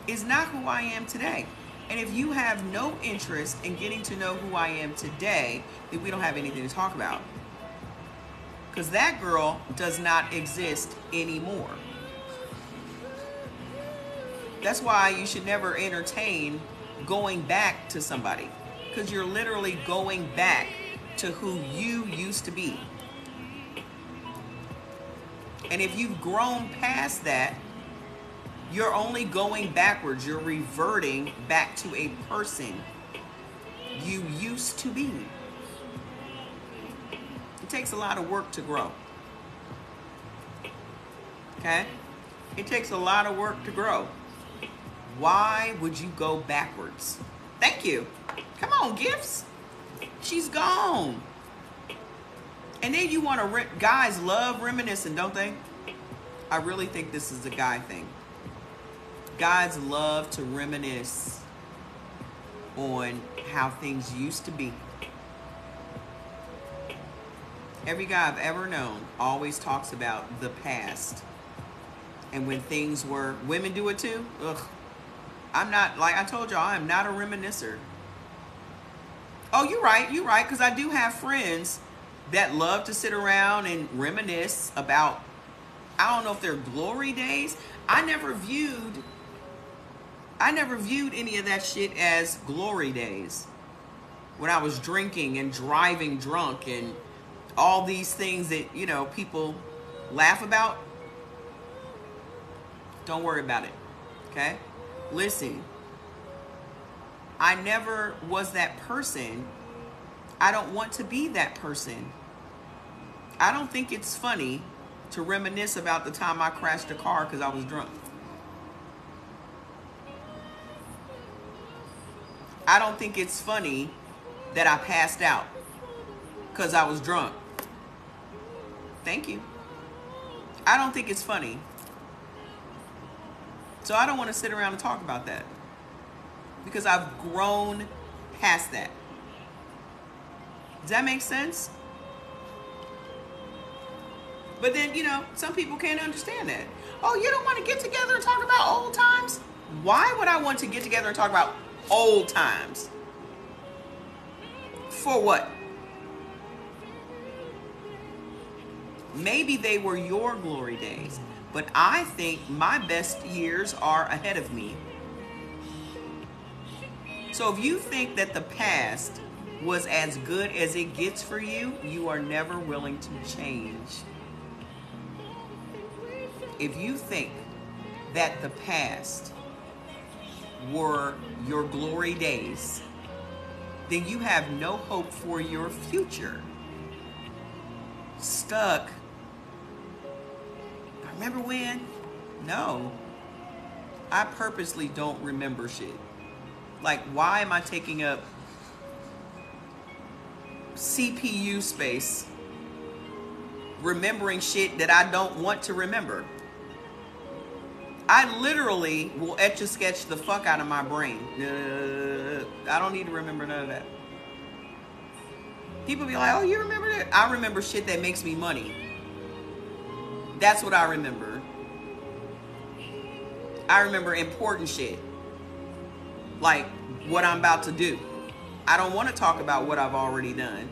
is not who I am today. And if you have no interest in getting to know who I am today, then we don't have anything to talk about. Because that girl does not exist anymore. That's why you should never entertain going back to somebody. Because you're literally going back to who you used to be. And if you've grown past that, you're only going backwards. You're reverting back to a person you used to be. It takes a lot of work to grow. Okay? It takes a lot of work to grow. Why would you go backwards? Thank you. Come on, gifts. She's gone. And then you want to... Guys love reminiscing, don't they? I really think this is a guy thing. Guys love to reminisce on how things used to be. Every guy I've ever known always talks about the past. And when things were... Women do it too? Ugh. I'm not... Like I told y'all, I'm not a reminiscer. Oh, you're right. You're right. Because I do have friends that love to sit around and reminisce about... I don't know if they're glory days. I never viewed any of that shit as glory days. When I was drinking and driving drunk and all these things that, you know, people laugh about. Don't worry about it. Okay? Listen. I never was that person. I don't want to be that person. I don't think it's funny to reminisce about the time I crashed a car because I was drunk. I don't think it's funny that I passed out because I was drunk. Thank you. I don't think it's funny. So I don't want to sit around and talk about that because I've grown past that. Does that make sense? But then, you know, some people can't understand that. Oh, you don't want to get together and talk about old times? Why would I want to get together and talk about old times? For what? Maybe they were your glory days, but I think my best years are ahead of me. So if you think that the past was as good as it gets for you, you are never willing to change. If you think that the past were your glory days, then you have no hope for your future. Stuck. Remember when? No. I purposely don't remember shit. Like, why am I taking up CPU space remembering shit that I don't want to remember? I literally will etch a sketch the fuck out of my brain. I don't need to remember none of that. People be like, oh, you remember that? I remember shit that makes me money. That's what I remember. I remember important shit. Like what I'm about to do. I don't want to talk about what I've already done.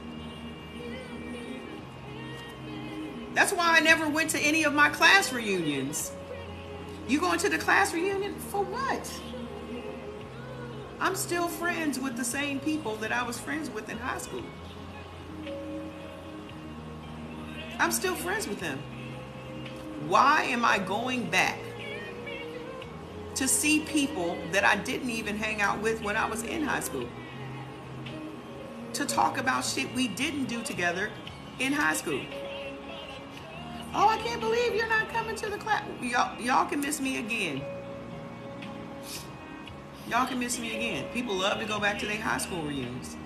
That's why I never went to any of my class reunions. You going to the class reunion for what? I'm still friends with the same people that I was friends with in high school. I'm still friends with them. Why am I going back to see people that I didn't even hang out with when I was in high school? To talk about shit we didn't do together in high school. Oh, I can't believe you're not coming to the class. Y'all can miss me again. Y'all can miss me again. People love to go back to their high school reunions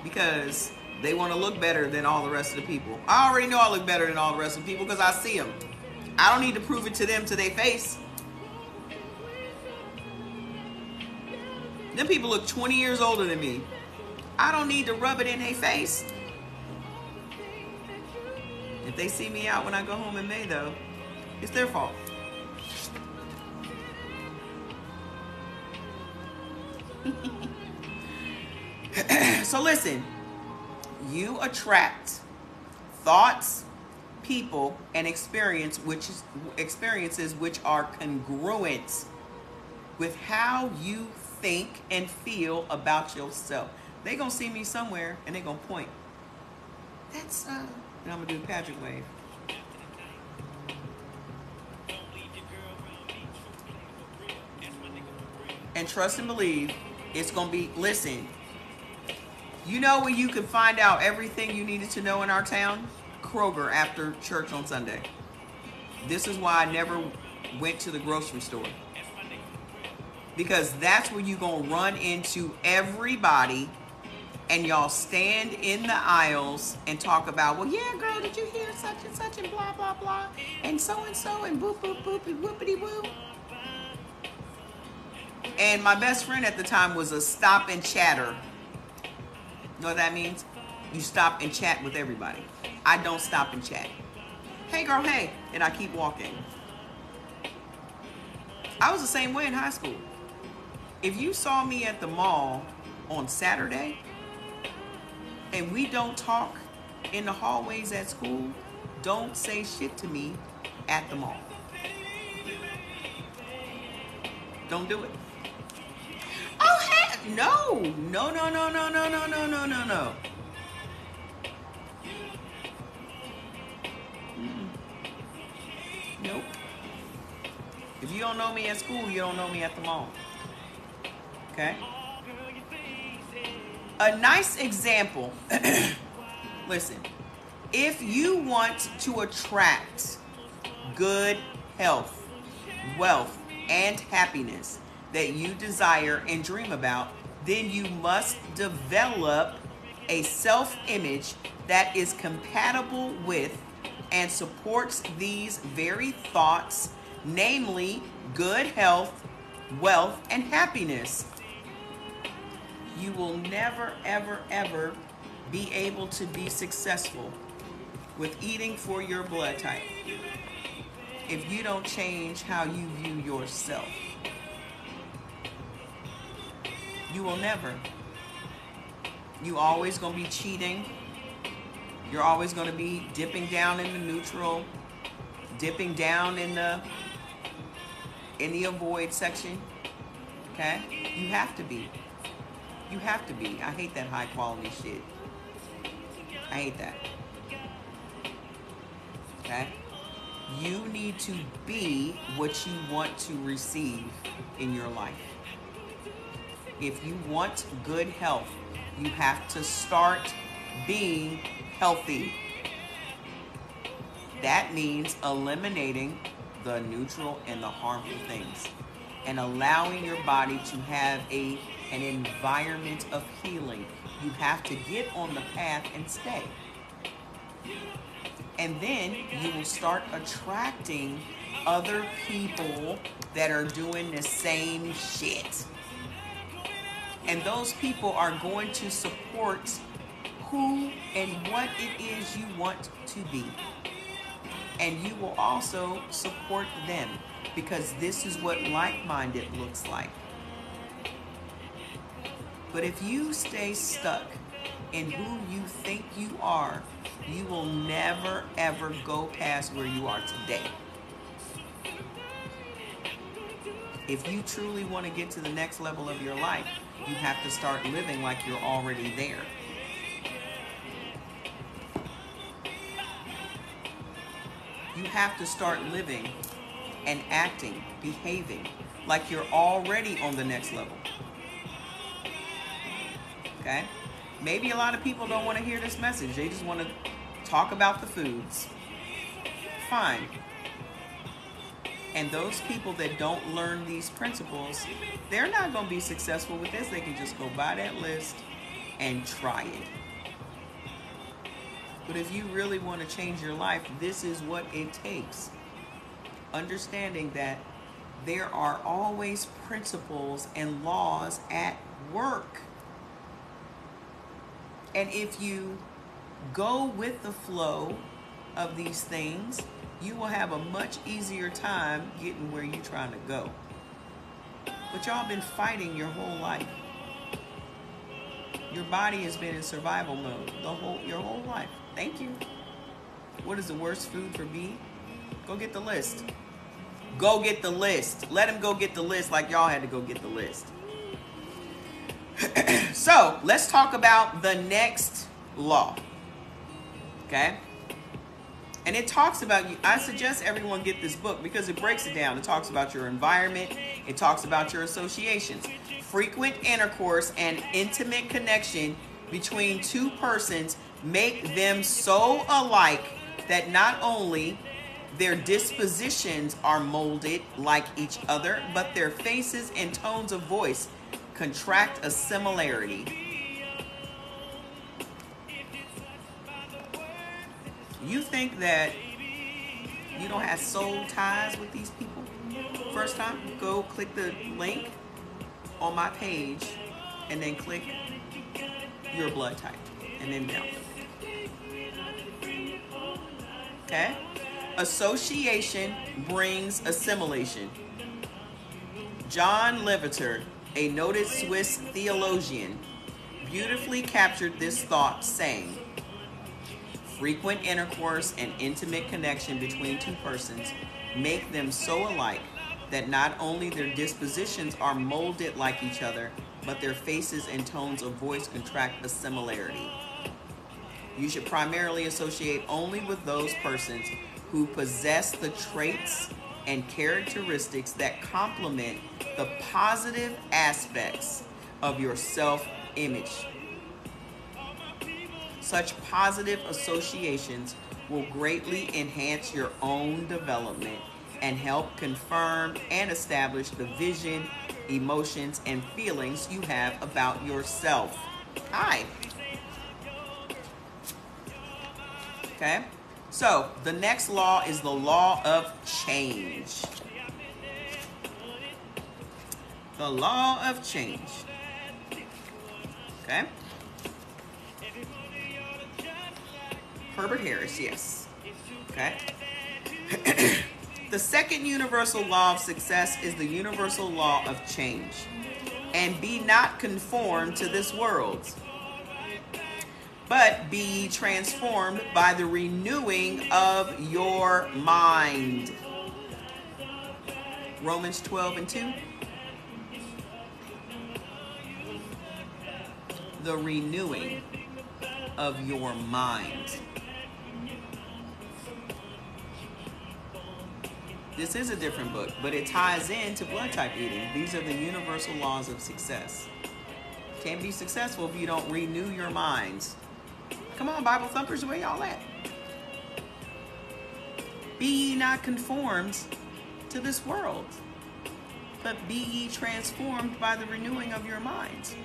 because they want to look better than all the rest of the people. I already know I look better than all the rest of the people because I see them. I don't need to prove it to them to their face. Them people look 20 years older than me. I don't need to rub it in their face. If they see me out when I go home in May, though, it's their fault. So listen, you attract thoughts, people, and experiences which are congruent with how you think and feel about yourself. They gonna see me somewhere and they gonna point. That's and I'm gonna do the Patrick wave. And trust and believe, it's gonna be, listen, you know where you can find out everything you needed to know in our town? Kroger after church on Sunday. This is why I never went to the grocery store. Because that's where you're gonna run into everybody and y'all stand in the aisles and talk about, well, yeah, girl, did you hear such and blah, blah, blah, and so and boop, boop, boop, and whoopity woo. And my best friend at the time was a stop and chatter. You know what that means? You stop and chat with everybody. I don't stop and chat. Hey, girl, hey, and I keep walking. I was the same way in high school. If you saw me at the mall on Saturday, and we don't talk in the hallways at school, don't say shit to me at the mall. Don't do it. Oh, hey, no. Nope. If you don't know me at school, you don't know me at the mall. Okay? A nice example. Listen, if you want to attract good health, wealth, and happiness that you desire and dream about, then you must develop a self-image that is compatible with and supports these very thoughts, namely good health, wealth, and happiness. You will never, ever, ever be able to be successful with eating for your blood type if you don't change how you view yourself. You will never. You always going to be cheating. You're always going to be dipping down in the neutral, dipping down in the avoid section. Okay? You have to be. You have to be. I hate that high quality shit. I hate that. Okay? You need to be what you want to receive in your life. If you want good health, you have to start being healthy. That means eliminating the neutral and the harmful things and allowing your body to have an environment of healing. You have to get on the path and stay. And then you will start attracting other people that are doing the same shit. And those people are going to support who and what it is you want to be. And you will also support them because this is what like-minded looks like. But if you stay stuck in who you think you are, you will never ever go past where you are today. If you truly want to get to the next level of your life, you have to start living like you're already there. You have to start living and acting, behaving like you're already on the next level. Okay? Maybe a lot of people don't want to hear this message. They just want to talk about the foods. Fine. And those people that don't learn these principles, they're not going to be successful with this. They can just go buy that list and try it. But if you really want to change your life, this is what it takes. Understanding that there are always principles and laws at work. And if you go with the flow of these things, you will have a much easier time getting where you're trying to go. But y'all been fighting your whole life. Your body has been in survival mode your whole life. Thank you. What is the worst food for B? Go get the list. Go get the list. Let him go get the list like y'all had to go get the list. So, let's talk about the next law. Okay? And it talks about you. I suggest everyone get this book because it breaks it down. It talks about your environment. It talks about your associations. Frequent intercourse and intimate connection between two persons make them so alike that not only their dispositions are molded like each other, but their faces and tones of voice contract a similarity. You think that you don't have soul ties with these people? First time, go click the link on my page and then click your blood type and then download it. Okay? Association brings assimilation. John Lavater, a noted Swiss theologian, beautifully captured this thought, saying, frequent intercourse and intimate connection between two persons make them so alike that not only their dispositions are molded like each other, but their faces and tones of voice contract a similarity. You should primarily associate only with those persons who possess the traits and characteristics that complement the positive aspects of your self-image. Such positive associations will greatly enhance your own development and help confirm and establish the vision, emotions, and feelings you have about yourself. Hi. Okay? So, the next law is the law of change. The law of change. Okay? Herbert Harris, yes. Okay? The second universal law of success is the universal law of change. And be not conformed to this world, but be transformed by the renewing of your mind. Romans 12:2. The renewing of your mind. This is a different book, but it ties into blood type eating. These are the universal laws of success. Can't be successful if you don't renew your minds. Come on, Bible thumpers, where y'all at? Be ye not conformed to this world, but be ye transformed by the renewing of your minds.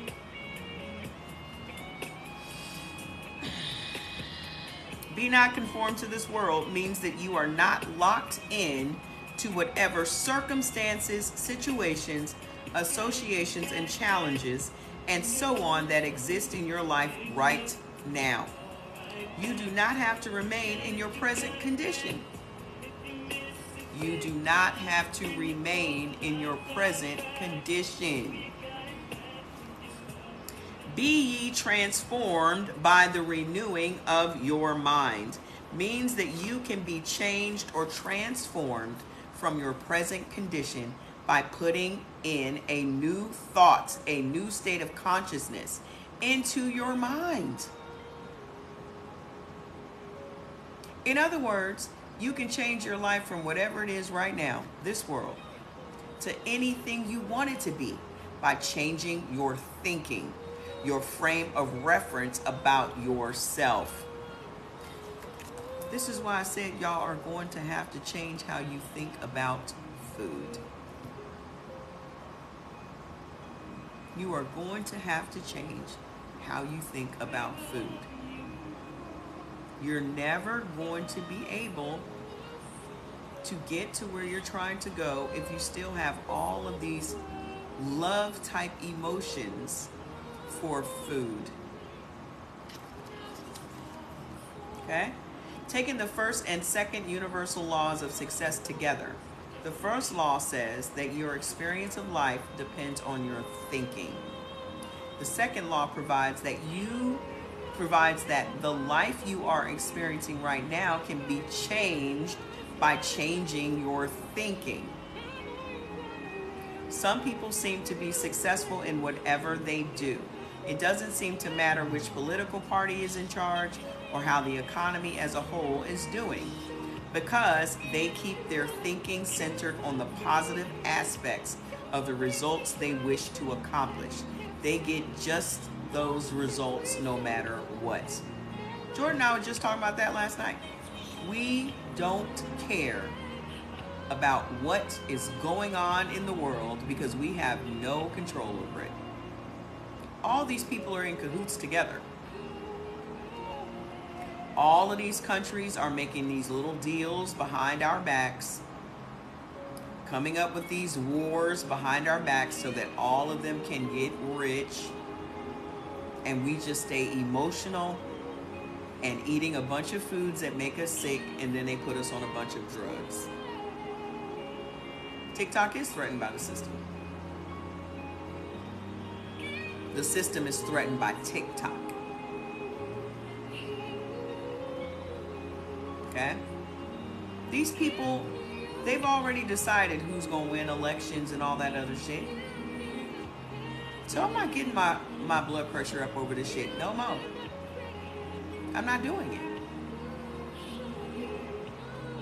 Be not conformed to this world means that you are not locked in to whatever circumstances, situations, associations, and challenges, and so on that exist in your life right now. You do not have to remain in your present condition. You do not have to remain in your present condition. Be ye transformed by the renewing of your mind. Means that you can be changed or transformed from your present condition by putting in a new thought, a new state of consciousness into your mind. In other words, you can change your life from whatever it is right now, this world, to anything you want it to be by changing your thinking, your frame of reference about yourself. This is why I said y'all are going to have to change how you think about food. You are going to have to change how you think about food. You're never going to be able to get to where you're trying to go if you still have all of these love type emotions for food. Okay? Taking the first and second universal laws of success together. The first law says that your experience of life depends on your thinking. The second law provides that the life you are experiencing right now can be changed by changing your thinking. Some people seem to be successful in whatever they do. It doesn't seem to matter which political party is in charge or how the economy as a whole is doing, because they keep their thinking centered on the positive aspects of the results they wish to accomplish. They get just those results no matter what. Jordan and I were just talking about that last night. We don't care about what is going on in the world because we have no control over it. All these people are in cahoots together. All of these countries are making these little deals behind our backs, coming up with these wars behind our backs so that all of them can get rich, and we just stay emotional and eating a bunch of foods that make us sick, and then they put us on a bunch of drugs. TikTok is threatened by the system. The system is threatened by TikTok. Okay? These people, they've already decided who's going to win elections and all that other shit. So I'm not getting my blood pressure up over this shit no more. I'm not doing it.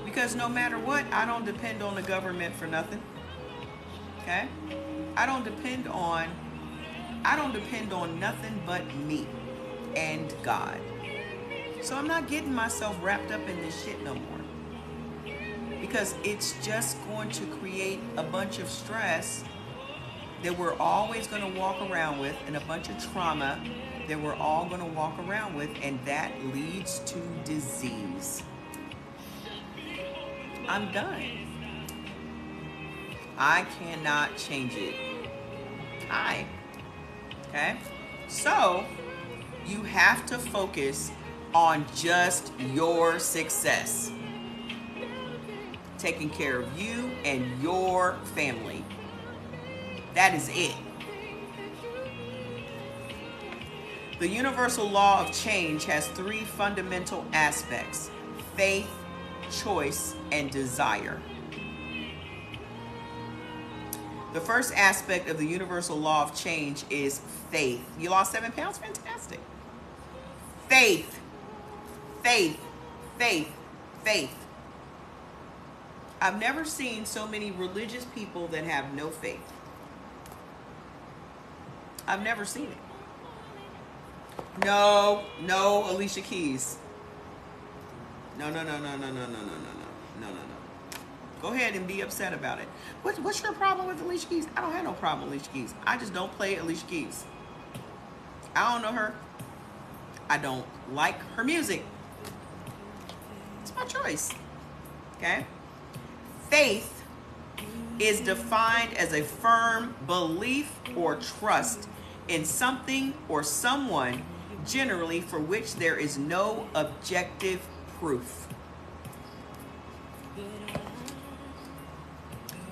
Because no matter what, I don't depend on the government for nothing. Okay? I don't depend on nothing but me and God. So I'm not getting myself wrapped up in this shit no more. Because it's just going to create a bunch of stress that we're always going to walk around with, and a bunch of trauma that we're all going to walk around with, and that leads to disease. I'm done. I cannot change it. Okay? So, you have to focus on just your success. Taking care of you and your family. That is it. The universal law of change has three fundamental aspects: faith, choice, and desire. The first aspect of the universal law of change is faith. You lost 7 pounds? Fantastic. Faith. Faith. Faith. Faith. I've never seen so many religious people that have no faith. I've never seen it. No, Alicia Keys. No. Go ahead and be upset about it. What's your problem with Alicia Keys? I don't have no problem with Alicia Keys. I just don't play Alicia Keys. I don't know her. I don't like her music. It's my choice. Okay? Faith is defined as a firm belief or trust in something or someone, generally for which there is no objective proof.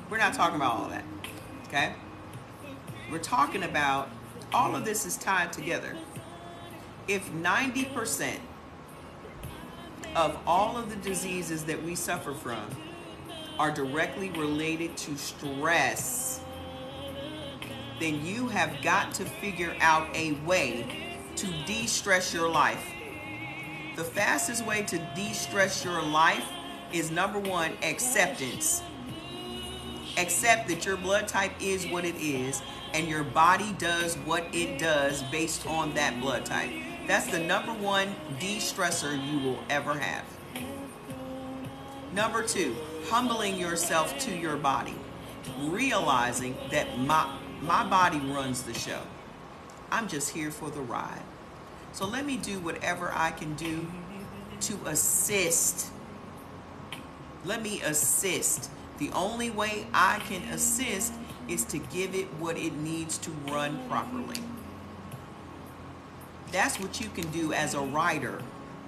We're not talking about all that, okay? We're talking about All of this is tied together. If 90% of all of the diseases that we suffer from are directly related to stress, then you have got to figure out a way to de-stress your life. The fastest way to de-stress your life is, number one, acceptance. Accept that your blood type is what it is and your body does what it does based on that blood type. That's the number one de-stressor you will ever have. Number two, humbling yourself to your body. Realizing that my body runs the show. I'm just here for the ride. So let me do whatever I can do to assist. Let me assist. The only way I can assist is to give it what it needs to run properly. That's what you can do as a rider.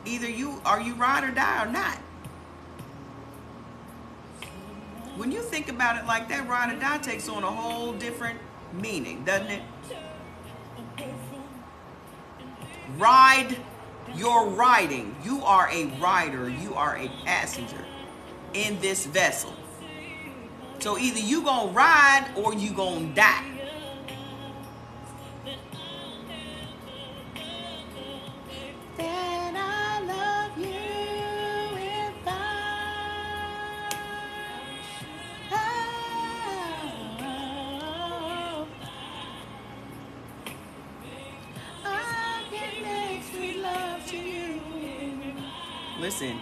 Either you ride or die or not. When you think about it like that, ride or die takes on a whole different meaning, doesn't it? Ride, you're riding. You are a rider. You are a passenger in this vessel. So either you gonna ride or you gonna die. Then I love you if I can make sweet love to you. Listen,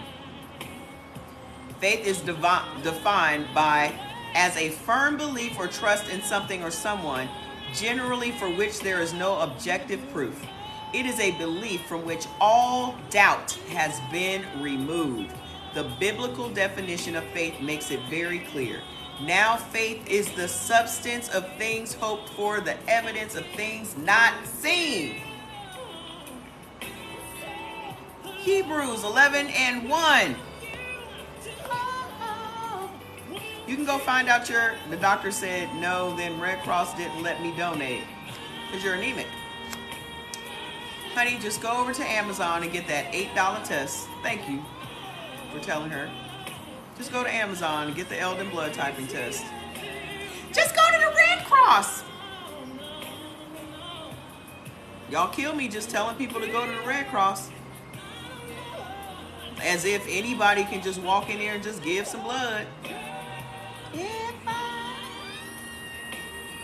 faith is defined as a firm belief or trust in something or someone, generally for which there is no objective proof. It is a belief from which all doubt has been removed. The biblical definition of faith makes it very clear. Now faith is the substance of things hoped for, the evidence of things not seen. Hebrews 11:1. You can go find out the doctor said no, then Red Cross didn't let me donate because you're anemic. Honey, just go over to Amazon and get that $8 test. Thank you for telling her. Just go to Amazon and get the Eldon blood typing test. Just go to the Red Cross. Y'all kill me just telling people to go to the Red Cross. As if anybody can just walk in there and just give some blood.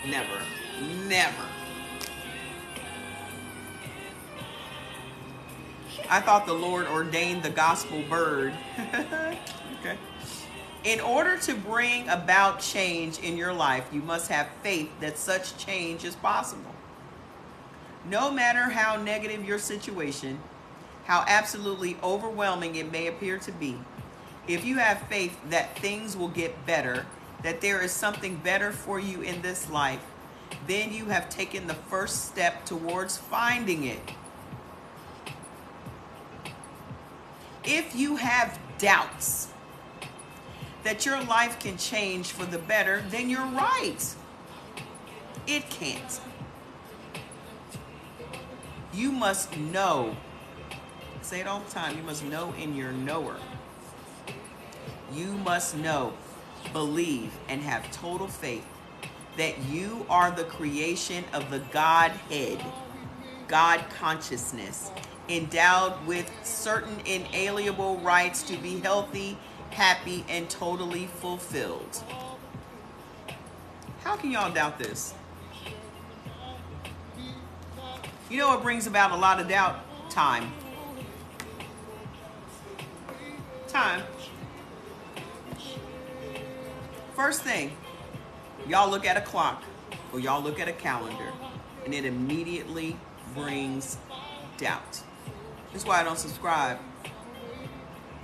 Never. I thought the Lord ordained the gospel bird. Okay. In order to bring about change in your life, you must have faith that such change is possible. No matter how negative your situation, how absolutely overwhelming it may appear to be, if you have faith that things will get better, that there is something better for you in this life, then you have taken the first step towards finding it. If you have doubts that your life can change for the better, then you're right. It can't. You must know. I say it all the time. You must know in your knower. You must know, believe, and have total faith that you are the creation of the Godhead, God consciousness, endowed with certain inalienable rights to be healthy, happy, and totally fulfilled. How can y'all doubt this? You know what brings about a lot of doubt? Time. First thing, y'all look at a clock or y'all look at a calendar and it immediately brings doubt. That's why I don't subscribe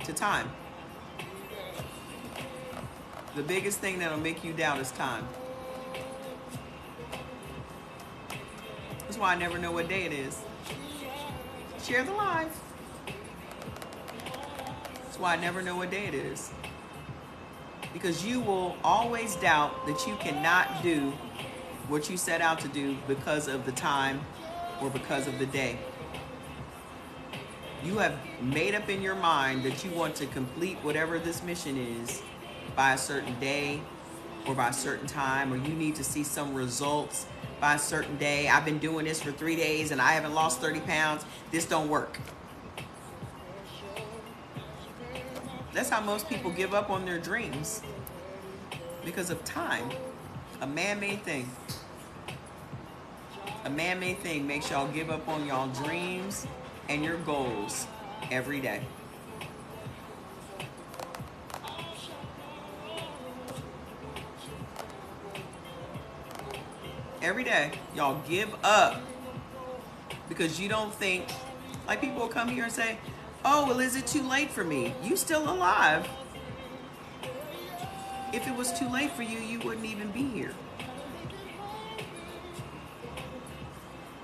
to time. The biggest thing that'll make you doubt is time. That's why I never know what day it is. Share the live. That's why I never know what day it is. Because you will always doubt that you cannot do what you set out to do because of the time or because of the day. You have made up in your mind that you want to complete whatever this mission is by a certain day or by a certain time, or you need to see some results by a certain day. I've been doing this for 3 days and I haven't lost 30 pounds. This don't work. That's how most people give up on their dreams, because of time. A man-made thing. A man-made thing makes y'all give up on y'all dreams and your goals every day. Every day, y'all give up because you don't think, like people will come here and say, oh, well, is it too late for me? You still alive. If it was too late for you, you wouldn't even be here.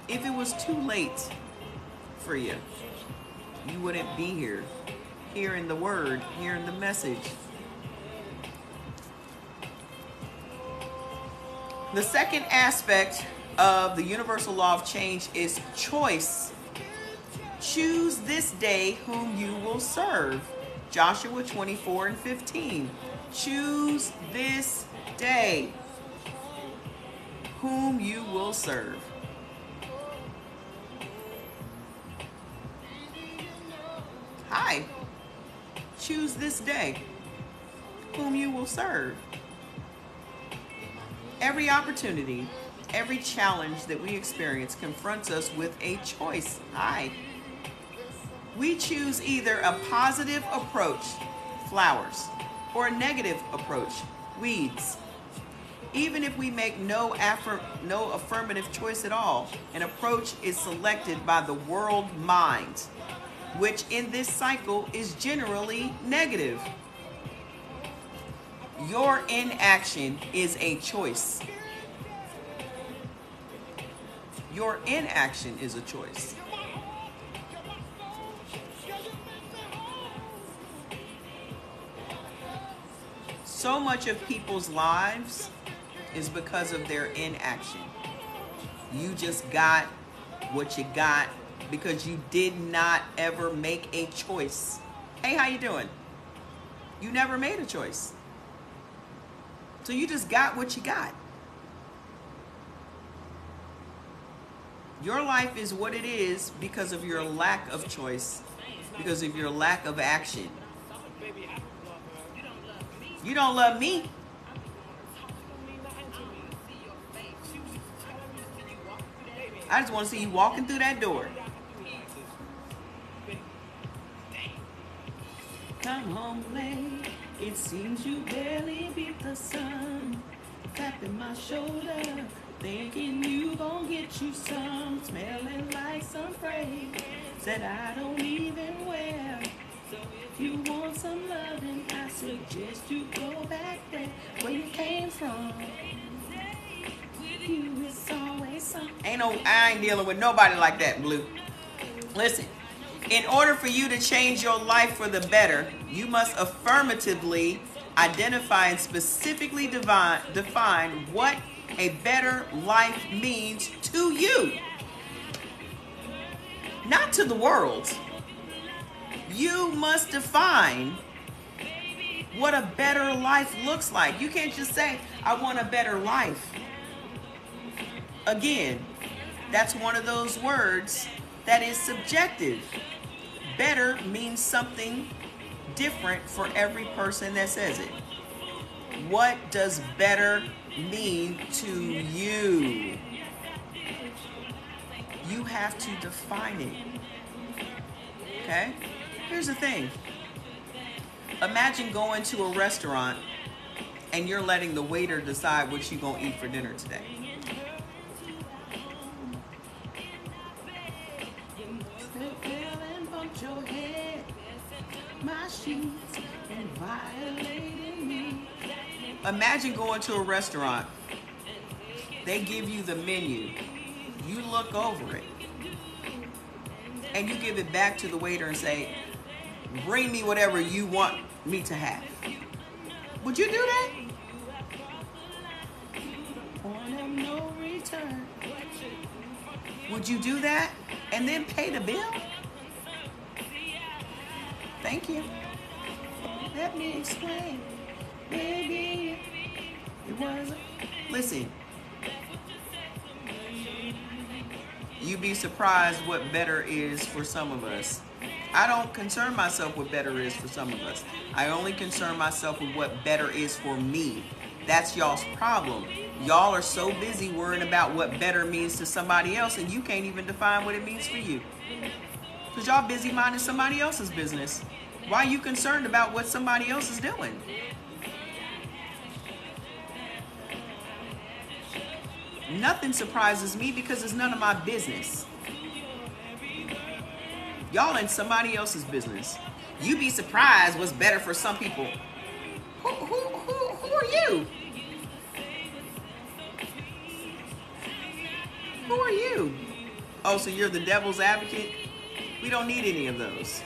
If it was too late for you, you wouldn't be here, hearing the word, hearing the message. The second aspect of the universal law of change is choice. Choose this day whom you will serve. Joshua 24:15. Choose this day whom you will serve. Hi. Choose this day whom you will serve. Every opportunity, every challenge that we experience confronts us with a choice. Hi. We choose either a positive approach, flowers, or a negative approach, weeds. Even if we make no affirmative choice at all, an approach is selected by the world mind, which in this cycle is generally negative. Your inaction is a choice. Your inaction is a choice. So much of people's lives is because of their inaction. You just got what you got because you did not ever make a choice. Hey, how you doing? You never made a choice. So you just got what you got. Your life is what it is because of your lack of choice, because of your lack of action. You don't love me. I just want to see you walking through that door. Come home late. It seems you barely beat the sun. Tapping my shoulder, thinking you gon' get you some. Smelling like some fragrance that I don't even wear. So if you want some loving, I suggest you go back there where you came from. With you, it's always something. I ain't dealing with nobody like that, Blue. Listen. In order for you to change your life for the better, you must affirmatively identify and specifically define what a better life means to you. Not to the world. You must define what a better life looks like. You can't just say, I want a better life. Again, that's one of those words that is subjective. Better means something different for every person that says it. What does better mean to you? You have to define it. Okay? Here's the thing. Imagine going to a restaurant and you're letting the waiter decide what you're going to eat for dinner today. Imagine going to a restaurant. They give you the menu. You look over it. And you give it back to the waiter and say, bring me whatever you want me to have. Would you do that? turn. Would you do that and then pay the bill? Thank you. Let me explain. Baby, it wasn't. Listen, you'd be surprised what better is for some of us. I don't concern myself with better is for some of us. I only concern myself with what better is for me. That's y'all's problem. Y'all are so busy worrying about what better means to somebody else, and you can't even define what it means for you. Because y'all busy minding somebody else's business. Why are you concerned about what somebody else is doing? Nothing surprises me because it's none of my business. Y'all in somebody else's business. You be surprised what's better for some people. Who are you? Who are you? Oh, so you're the devil's advocate? We don't need any of those.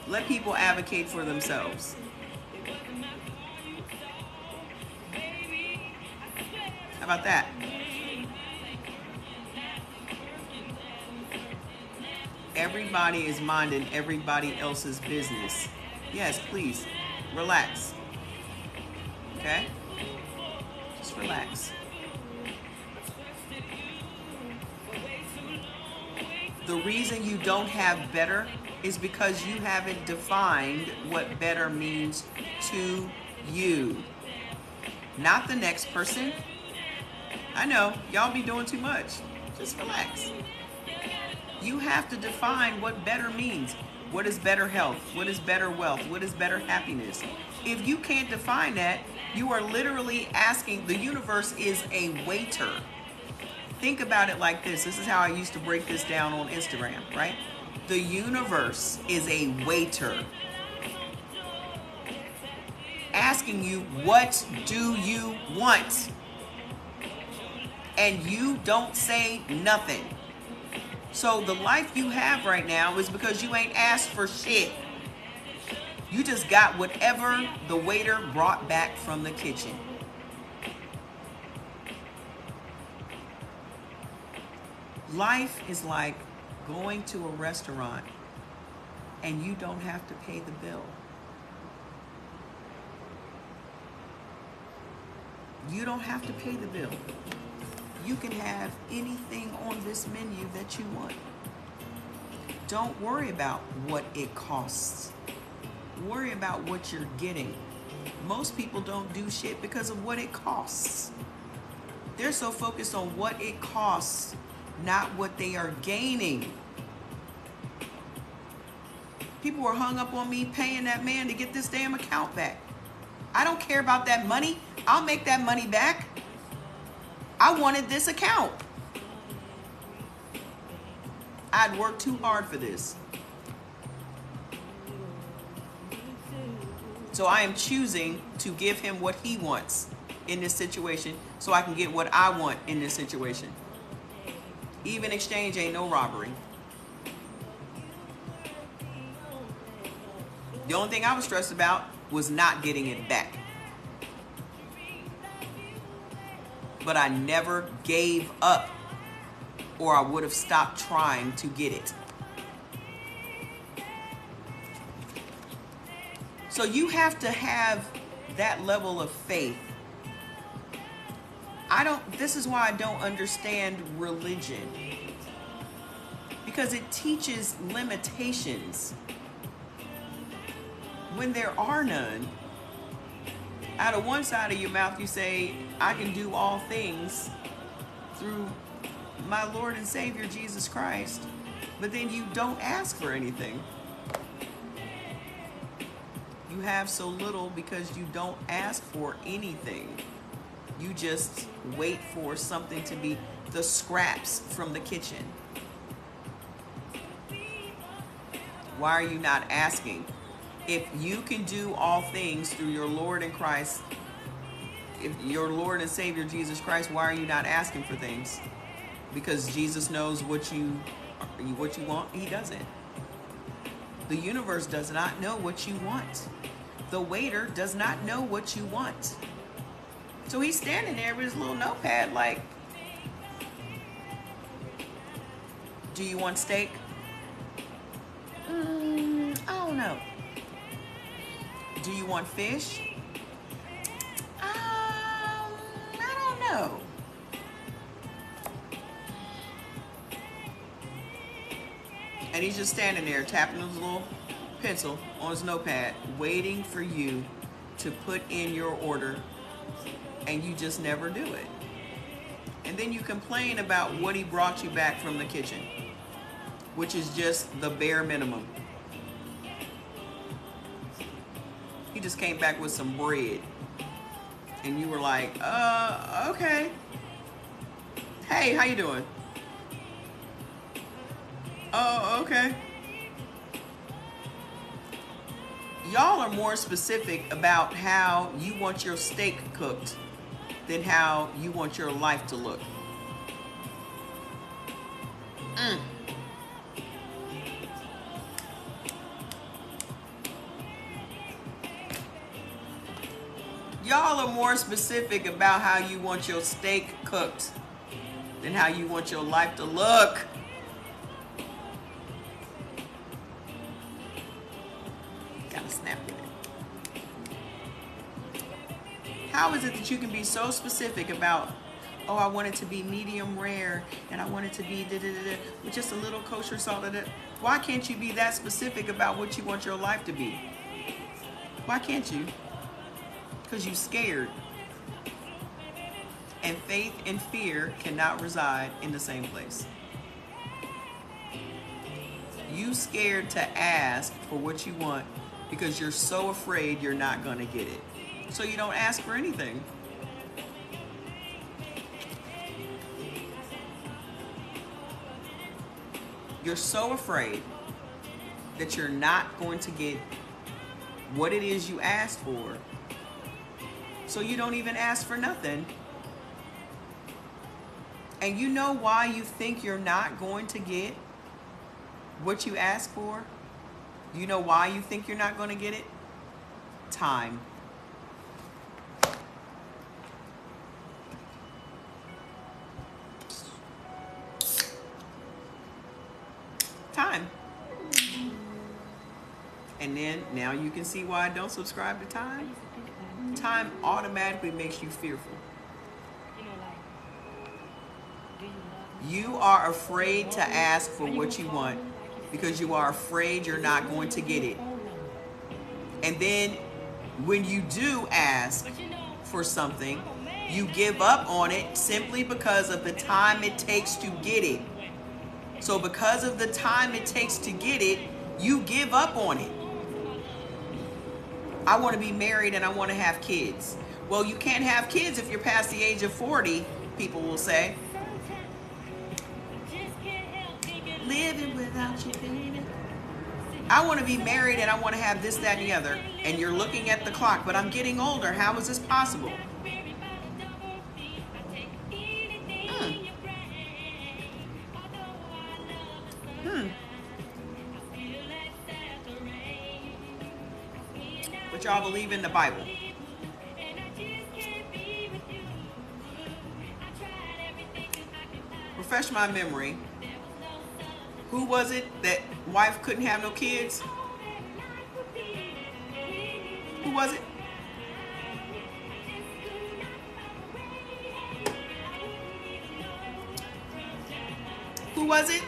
Let people advocate for themselves. How about that? Everybody is minding everybody else's business. Yes, please, relax. Okay? Just relax. The reason you don't have better is because you haven't defined what better means to you. Not the next person. I know, y'all be doing too much. Just relax. You have to define what better means. What is better health? What is better wealth? What is better happiness? If you can't define that, you are literally asking, the universe is a waiter. Think about it like this. This is how I used to break this down on Instagram, right? The universe is a waiter. Asking you, what do you want? And you don't say nothing. So the life you have right now is because you ain't asked for shit. You just got whatever the waiter brought back from the kitchen. Life is like going to a restaurant and you don't have to pay the bill. You don't have to pay the bill. You can have anything on this menu that you want. Don't worry about what it costs. Worry about what you're getting. Most people don't do shit because of what it costs. They're so focused on what it costs, not what they are gaining. People were hung up on me paying that man to get this damn account back. I don't care about that money. I'll make that money back. I wanted this account. I'd worked too hard for this. So I am choosing to give him what he wants in this situation so I can get what I want in this situation. Even exchange ain't no robbery. The only thing I was stressed about was not getting it back. But I never gave up, or I would have stopped trying to get it. So you have to have that level of faith. This is why I don't understand religion. Because it teaches limitations when there are none. Out of one side of your mouth you say, I can do all things through my Lord and Savior Jesus Christ, but then you don't ask for anything. You have so little because you don't ask for anything. You just wait for something to be the scraps from the kitchen. Why are you not asking? If you can do all things through your Lord and Christ, if your Lord and Savior Jesus Christ, why are you not asking for things? Because Jesus knows what you want. He doesn't. The universe does not know what you want. The waiter does not know what you want. So he's standing there with his little notepad like, Do you want steak? I don't know. Do you want fish? I don't know. And he's just standing there tapping his little pencil on his notepad, waiting for you to put in your order, and you just never do it. And then you complain about what he brought you back from the kitchen, which is just the bare minimum. He just came back with some bread, and you were like, okay. Hey, how you doing? Oh, okay. Y'all are more specific about how you want your steak cooked than how you want your life to look. Y'all are more specific about how you want your steak cooked than how you want your life to look. Gotta snap with it. How is it that you can be so specific about, oh, I want it to be medium rare and I want it to be with just a little kosher salt? Why can't you be that specific about what you want your life to be? Why can't you? Because you're scared. And faith and fear cannot reside in the same place. You scared to ask for what you want because you're so afraid you're not going to get it. So you don't ask for anything. You're so afraid that you're not going to get what it is you asked for. So you don't even ask for nothing. And you know why you think you're not going to get what you asked for? You know why you think you're not going to get it? Time. Time. And then now you can see why I don't subscribe to Time. Time automatically makes you fearful. You are afraid to ask for what you want because you are afraid you're not going to get it. And then when you do ask for something, you give up on it simply because of the time it takes to get it. So because of the time it takes to get it, you give up on it. I want to be married and I want to have kids. Well, you can't have kids if you're past the age of 40, people will say. Living without you, baby. I want to be married and I want to have this, that, and the other. And you're looking at the clock, but I'm getting older. How is this possible? But y'all believe in the Bible. Refresh my memory. Who was it that wife couldn't have no kids? Who was it? Who was it?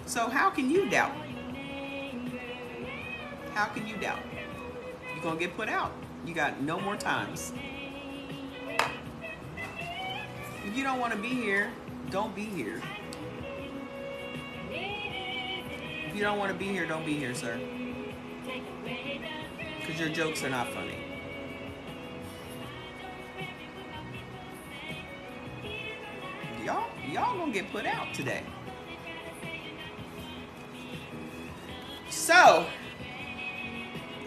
So how can you doubt? How can you doubt? You're going to get put out. You got no more times. If you don't want to be here, don't be here. If you don't want to be here, don't be here, sir. Because your jokes are not funny. Y'all gonna get put out today. So,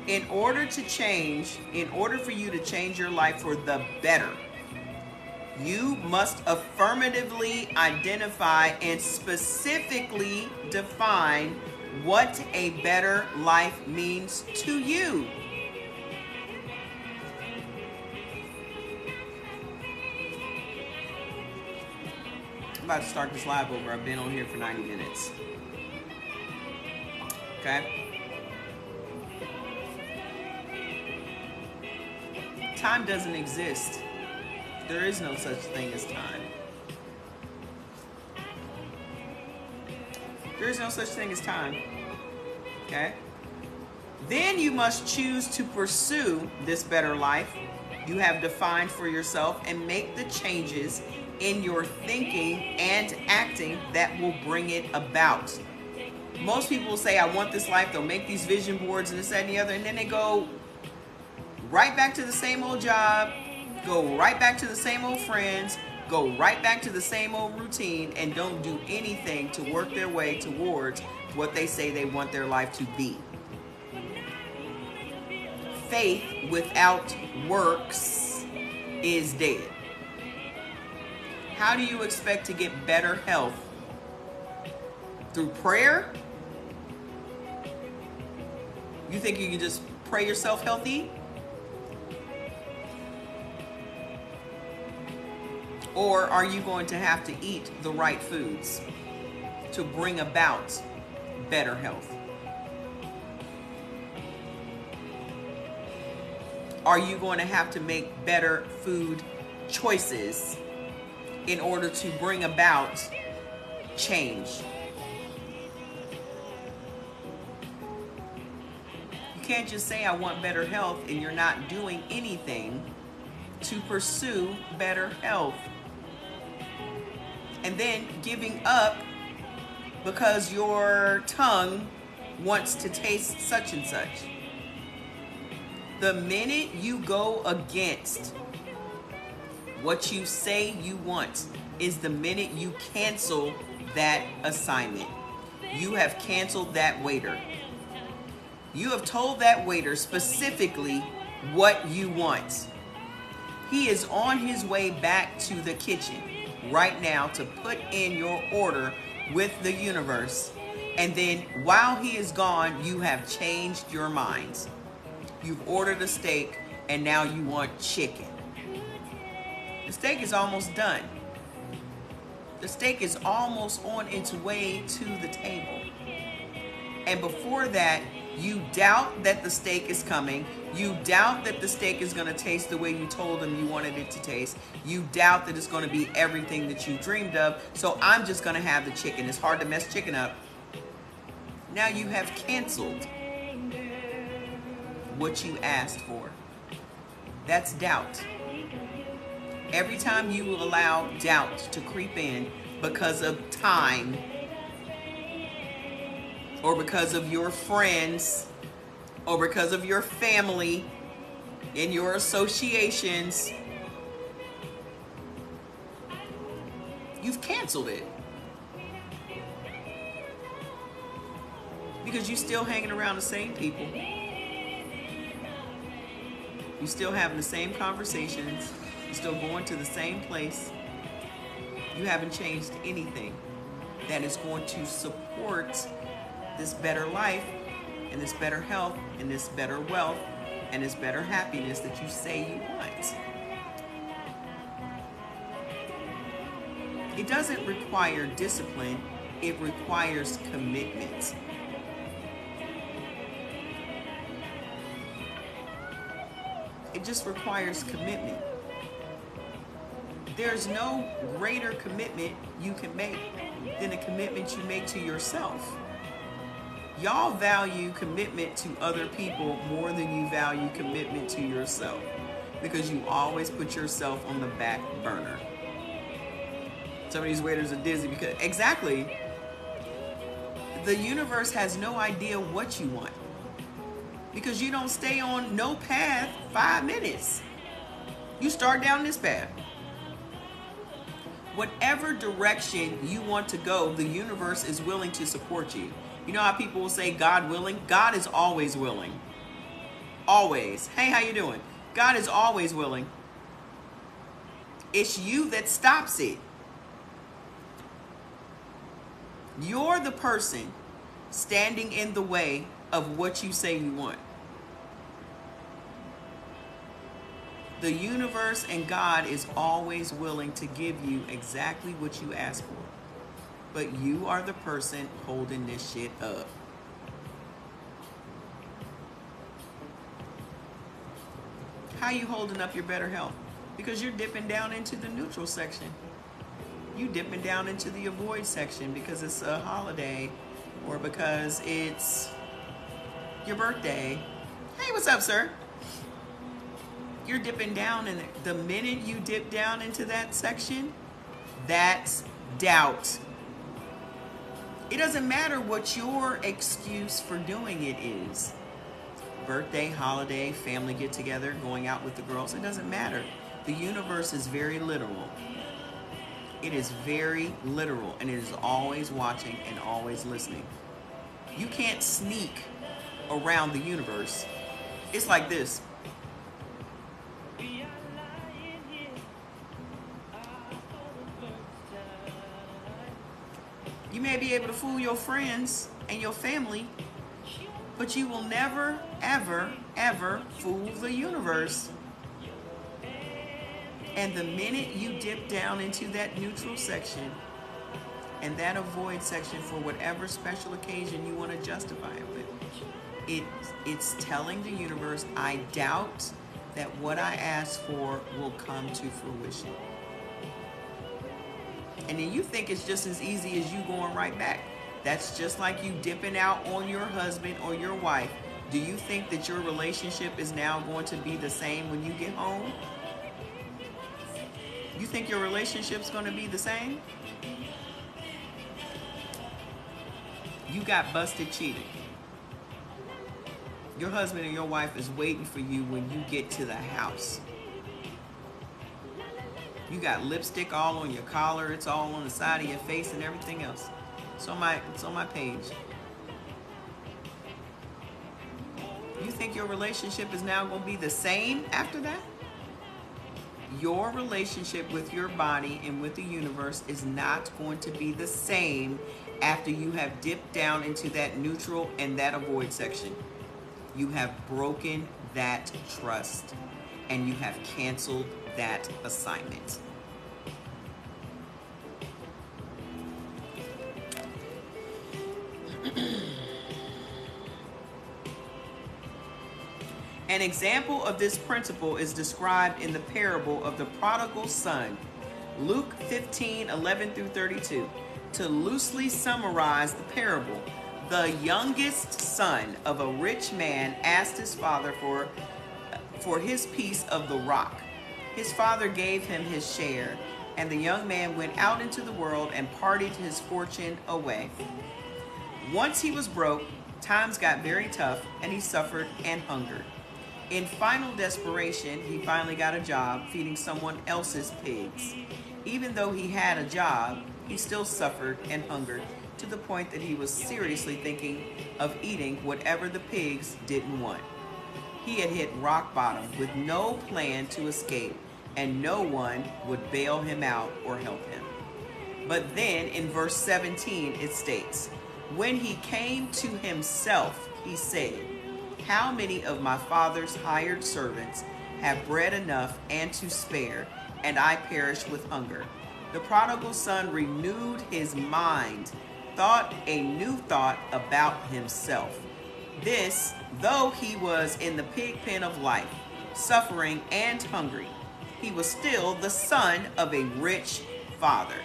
in order for you to change your life for the better, you must affirmatively identify and specifically define what a better life means to you. I'm about to start this live over. I've been on here for 90 minutes. Okay? Time doesn't exist. There is no such thing as time. There is no such thing as time. Okay? Then you must choose to pursue this better life you have defined for yourself and make the changes in your thinking and acting that will bring it about. Most people will say, I want this life. They'll make these vision boards and this, that, and the other, and then they go right back to the same old job, go right back to the same old friends, go right back to the same old routine, and don't do anything to work their way towards what they say they want their life to be. Faith without works is dead. How do you expect to get better health? Through prayer? You think you can just pray yourself healthy? Or are you going to have to eat the right foods to bring about better health? Are you going to have to make better food choices in order to bring about change? You can't just say, I want better health, and you're not doing anything to pursue better health. And then giving up because your tongue wants to taste such and such. The minute you go against what you say you want is the minute you cancel that assignment. You have canceled that waiter. You have told that waiter specifically what you want. He is on his way back to the kitchen right now to put in your order with the universe. And then while he is gone, you have changed your minds. You've ordered a steak and now you want chicken. The steak is almost done. The steak is almost on its way to the table. And before that, you doubt that the steak is coming. You doubt that the steak is going to taste the way you told him you wanted it to taste. You doubt that it's going to be everything that you dreamed of. So I'm just going to have the chicken. It's hard to mess chicken up. Now you have canceled what you asked for. That's doubt. Every time you allow doubt to creep in because of time, or because of your friends, or because of your family and your associations, you've canceled it. Because you're still hanging around the same people. You're still having the same conversations. You're still going to the same place. You haven't changed anything that is going to support this better life and this better health and this better wealth and this better happiness that you say you want. It doesn't require discipline, it requires commitment. It just requires commitment. There's no greater commitment you can make than a commitment you make to yourself. Y'all value commitment to other people more than you value commitment to yourself, because you always put yourself on the back burner. Some of these waiters are dizzy because, exactly, the universe has no idea what you want, because you don't stay on no path 5 minutes. You start down this path. Whatever direction you want to go, the universe is willing to support you. You know how people will say God willing? God is always willing. Always. Hey, how you doing? God is always willing. It's you that stops it. You're the person standing in the way of what you say you want. The universe and God is always willing to give you exactly what you ask for. But you are the person holding this shit up. How you holding up your better health? Because you're dipping down into the neutral section. You dipping down into the avoid section because it's a holiday or because it's your birthday. Hey, what's up, sir? You're dipping down, and the minute you dip down into that section, that's doubt. It doesn't matter what your excuse for doing it is. Birthday, holiday, family get together, going out with the girls, it doesn't matter. The universe is very literal. It is very literal, and it is always watching and always listening. You can't sneak around the universe. It's like this. You may be able to fool your friends and your family, but you will never, ever, ever fool the universe. And the minute you dip down into that neutral section and that avoid section for whatever special occasion you want to justify it with, it's telling the universe, I doubt that what I asked for will come to fruition. And then you think it's just as easy as you going right back. That's just like you dipping out on your husband or your wife. Do you think that your relationship is now going to be the same when you get home? You think your relationship's going to be the same? You got busted cheating. Your husband and your wife is waiting for you when you get to the house. You got lipstick all on your collar. It's all on the side of your face and everything else. It's on my page. You think your relationship is now going to be the same after that? Your relationship with your body and with the universe is not going to be the same after you have dipped down into that neutral and that avoid section. You have broken that trust and you have canceled that assignment. An example of this principle is described in the parable of the prodigal son, Luke 15:11-32. To loosely summarize the parable, the youngest son of a rich man asked his father for his piece of the rock. His father gave him his share, and the young man went out into the world and partied his fortune away. Once he was broke, times got very tough, and he suffered and hungered. In final desperation, he finally got a job feeding someone else's pigs. Even though he had a job, he still suffered and hungered to the point that he was seriously thinking of eating whatever the pigs didn't want. He had hit rock bottom with no plan to escape, and no one would bail him out or help him. But then in verse 17 it states, when he came to himself, he said, how many of my father's hired servants have bread enough and to spare, and I perish with hunger? The prodigal son renewed his mind, thought a new thought about himself. This, though he was in the pig pen of life, suffering and hungry, he was still the son of a rich father.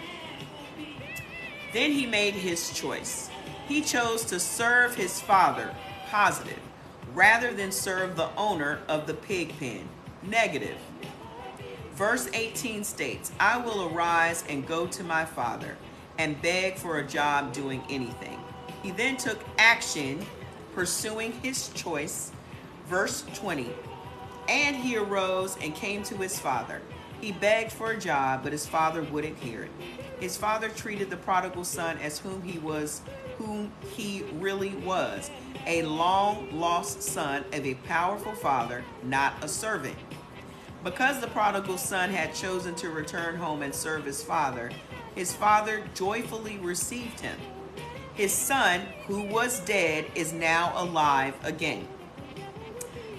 Then he made his choice. He chose to serve his father, positive, rather than serve the owner of the pig pen, negative. Verse 18 states, I will arise and go to my father and beg for a job doing anything. He then took action, pursuing his choice. Verse 20, and he arose and came to his father. He begged for a job, but his father wouldn't hear it. His father treated the prodigal son as whom he really was, a long-lost son of a powerful father, not a servant. Because the prodigal son had chosen to return home and serve his father joyfully received him. His son, who was dead, is now alive again.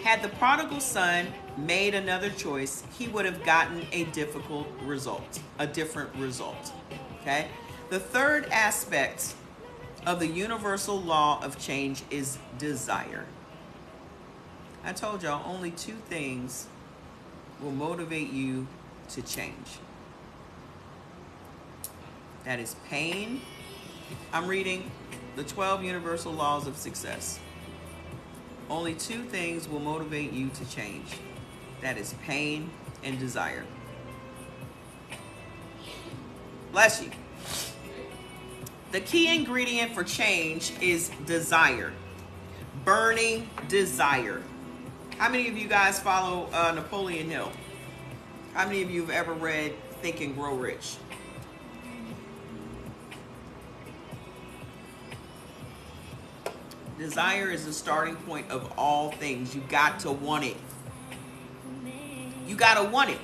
Had the prodigal son made another choice, he would have gotten a different result. Okay? The third aspect of the universal law of change is desire. I told y'all only two things will motivate you to change. That is pain. I'm reading the 12 universal laws of success. Only two things will motivate you to change. That is pain and desire. Bless you. The key ingredient for change is desire. Burning desire. How many of you guys follow Napoleon Hill? How many of you have ever read Think and Grow Rich? Desire is the starting point of all things. You got to want it. You got to want it.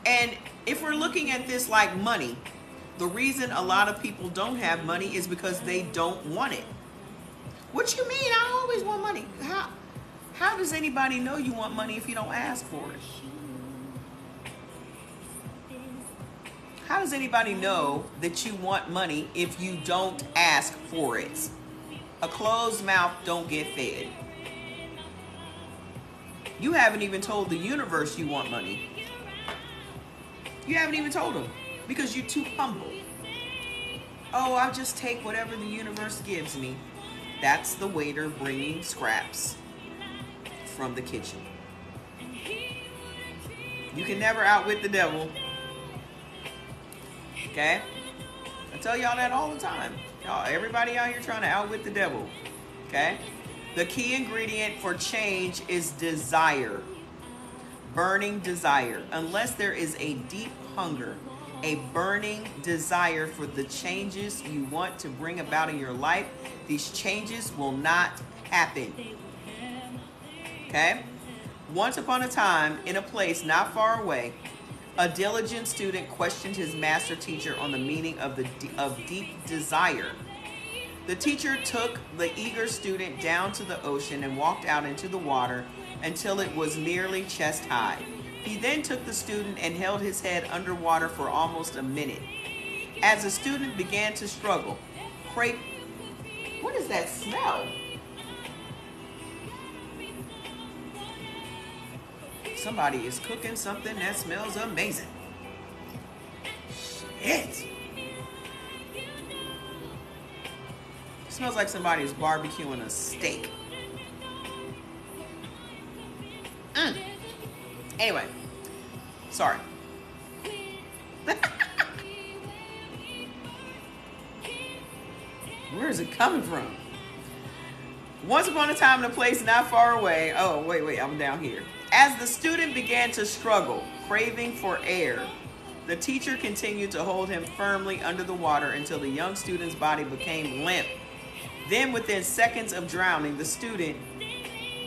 And if we're looking at this like money, the reason a lot of people don't have money is because they don't want it. What you mean? I always want money. How does anybody know you want money if you don't ask for it? How does anybody know that you want money if you don't ask for it? A closed mouth don't get fed. You haven't even told the universe you want money. You haven't even told them because you're too humble. Oh, I'll just take whatever the universe gives me. That's the waiter bringing scraps from the kitchen. You can never outwit the devil. Okay? I tell y'all that all the time. Y'all, everybody out here trying to outwit the devil. Okay? The key ingredient for change is desire. Burning desire. Unless there is a deep hunger, a burning desire for the changes you want to bring about in your life, these changes will not happen. Okay? Once upon a time, in a place not far away, a diligent student questioned his master teacher on the meaning of deep desire. The teacher took the eager student down to the ocean and walked out into the water until it was nearly chest high. He then took the student and held his head underwater for almost a minute. As the student began to struggle, what is that smell? Somebody is cooking something that smells amazing. Shit. It smells like somebody is barbecuing a steak. Anyway, sorry. Where is it coming from? Once upon a time in a place not far away. Oh, wait, I'm down here. As the student began to struggle, craving for air, the teacher continued to hold him firmly under the water until the young student's body became limp. Then, within seconds of drowning, the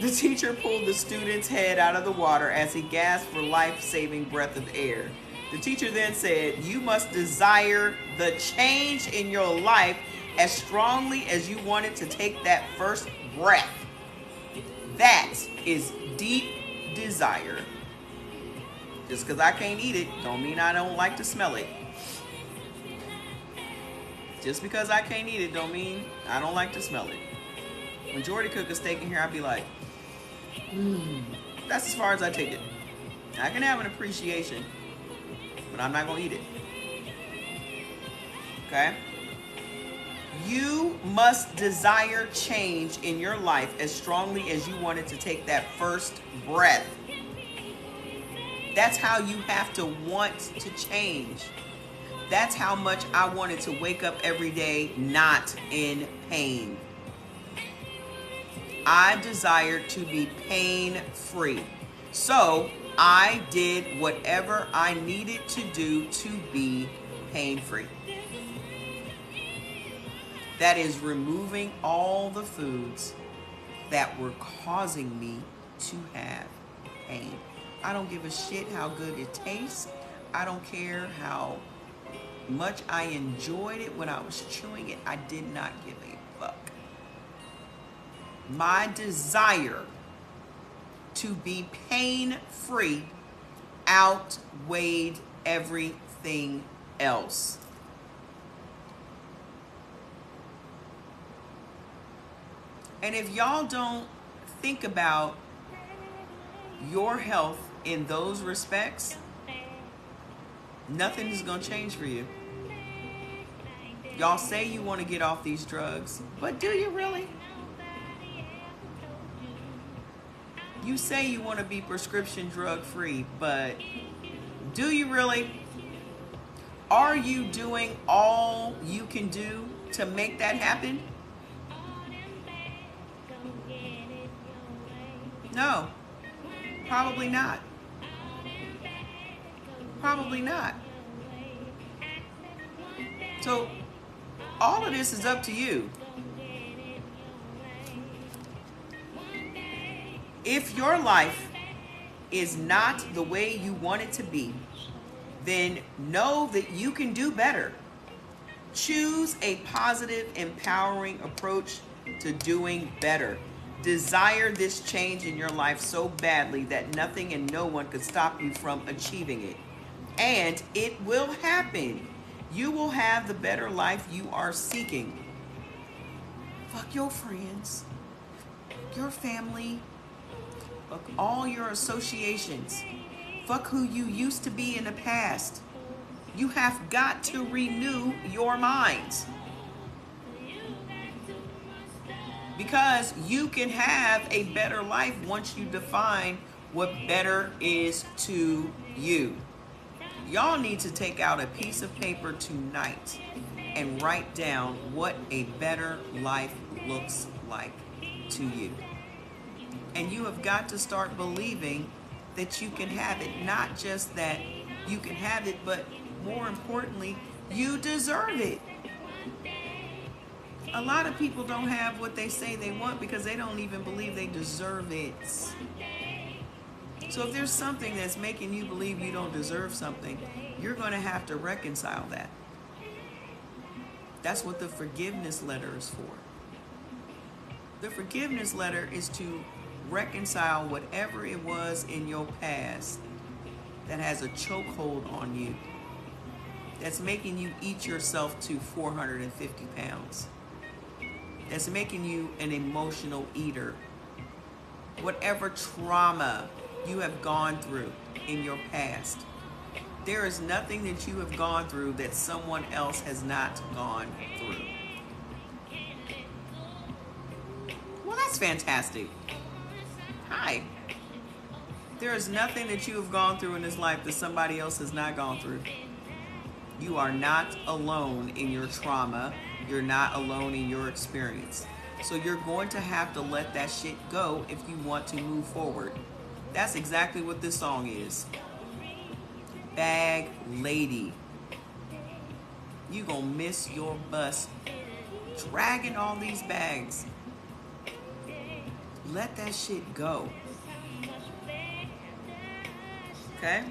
teacher pulled the student's head out of the water as he gasped for life-saving breath of air. The teacher then said, "You must desire the change in your life as strongly as you wanted to take that first breath. That is deep desire. Just because I can't eat it don't mean I don't like to smell it. Just because I can't eat it don't mean I don't like to smell it. When Jordy cook a steak in here, I'd be like, that's as far as I take it. I can have an appreciation, but I'm not going to eat it. Okay? You must desire change in your life as strongly as you wanted to take that first breath. That's how you have to want to change. That's how much I wanted to wake up every day not in pain. I desired to be pain-free. So I did whatever I needed to do to be pain-free. That is removing all the foods that were causing me to have pain. I don't give a shit how good it tastes. I don't care how much I enjoyed it when I was chewing it, I did not give a fuck. My desire to be pain-free outweighed everything else. And if y'all don't think about your health in those respects, nothing is going to change for you. Y'all say you want to get off these drugs, but do you really? You say you want to be prescription drug free, but do you really? Are you doing all you can do to make that happen? No, probably not. Probably not. So all of this is up to you. If your life is not the way you want it to be, then know that you can do better. Choose a positive, empowering approach to doing better. Desire this change in your life so badly that nothing and no one could stop you from achieving it. And it will happen. You will have the better life you are seeking. Fuck your friends, your family, fuck all your associations. Fuck who you used to be in the past. You have got to renew your minds. Because you can have a better life once you define what better is to you. Y'all need to take out a piece of paper tonight and write down what a better life looks like to you. And you have got to start believing that you can have it. Not just that you can have it, but more importantly, you deserve it. A lot of people don't have what they say they want because they don't even believe they deserve it. So if there's something that's making you believe you don't deserve something, you're going to have to reconcile that. That's what the forgiveness letter is for. The forgiveness letter is to reconcile whatever it was in your past that has a chokehold on you, that's making you eat yourself to 450 pounds, that's making you an emotional eater. Whatever trauma you have gone through in your past, there is nothing that you have gone through that someone else has not gone through. Well, that's fantastic. Hi. There is nothing that you have gone through in this life that somebody else has not gone through. You are not alone in your trauma. You're not alone in your experience. So you're going to have to let that shit go if you want to move forward. That's exactly what this song is. Bag lady. You gonna miss your bus dragging all these bags. Let that shit go. Okay?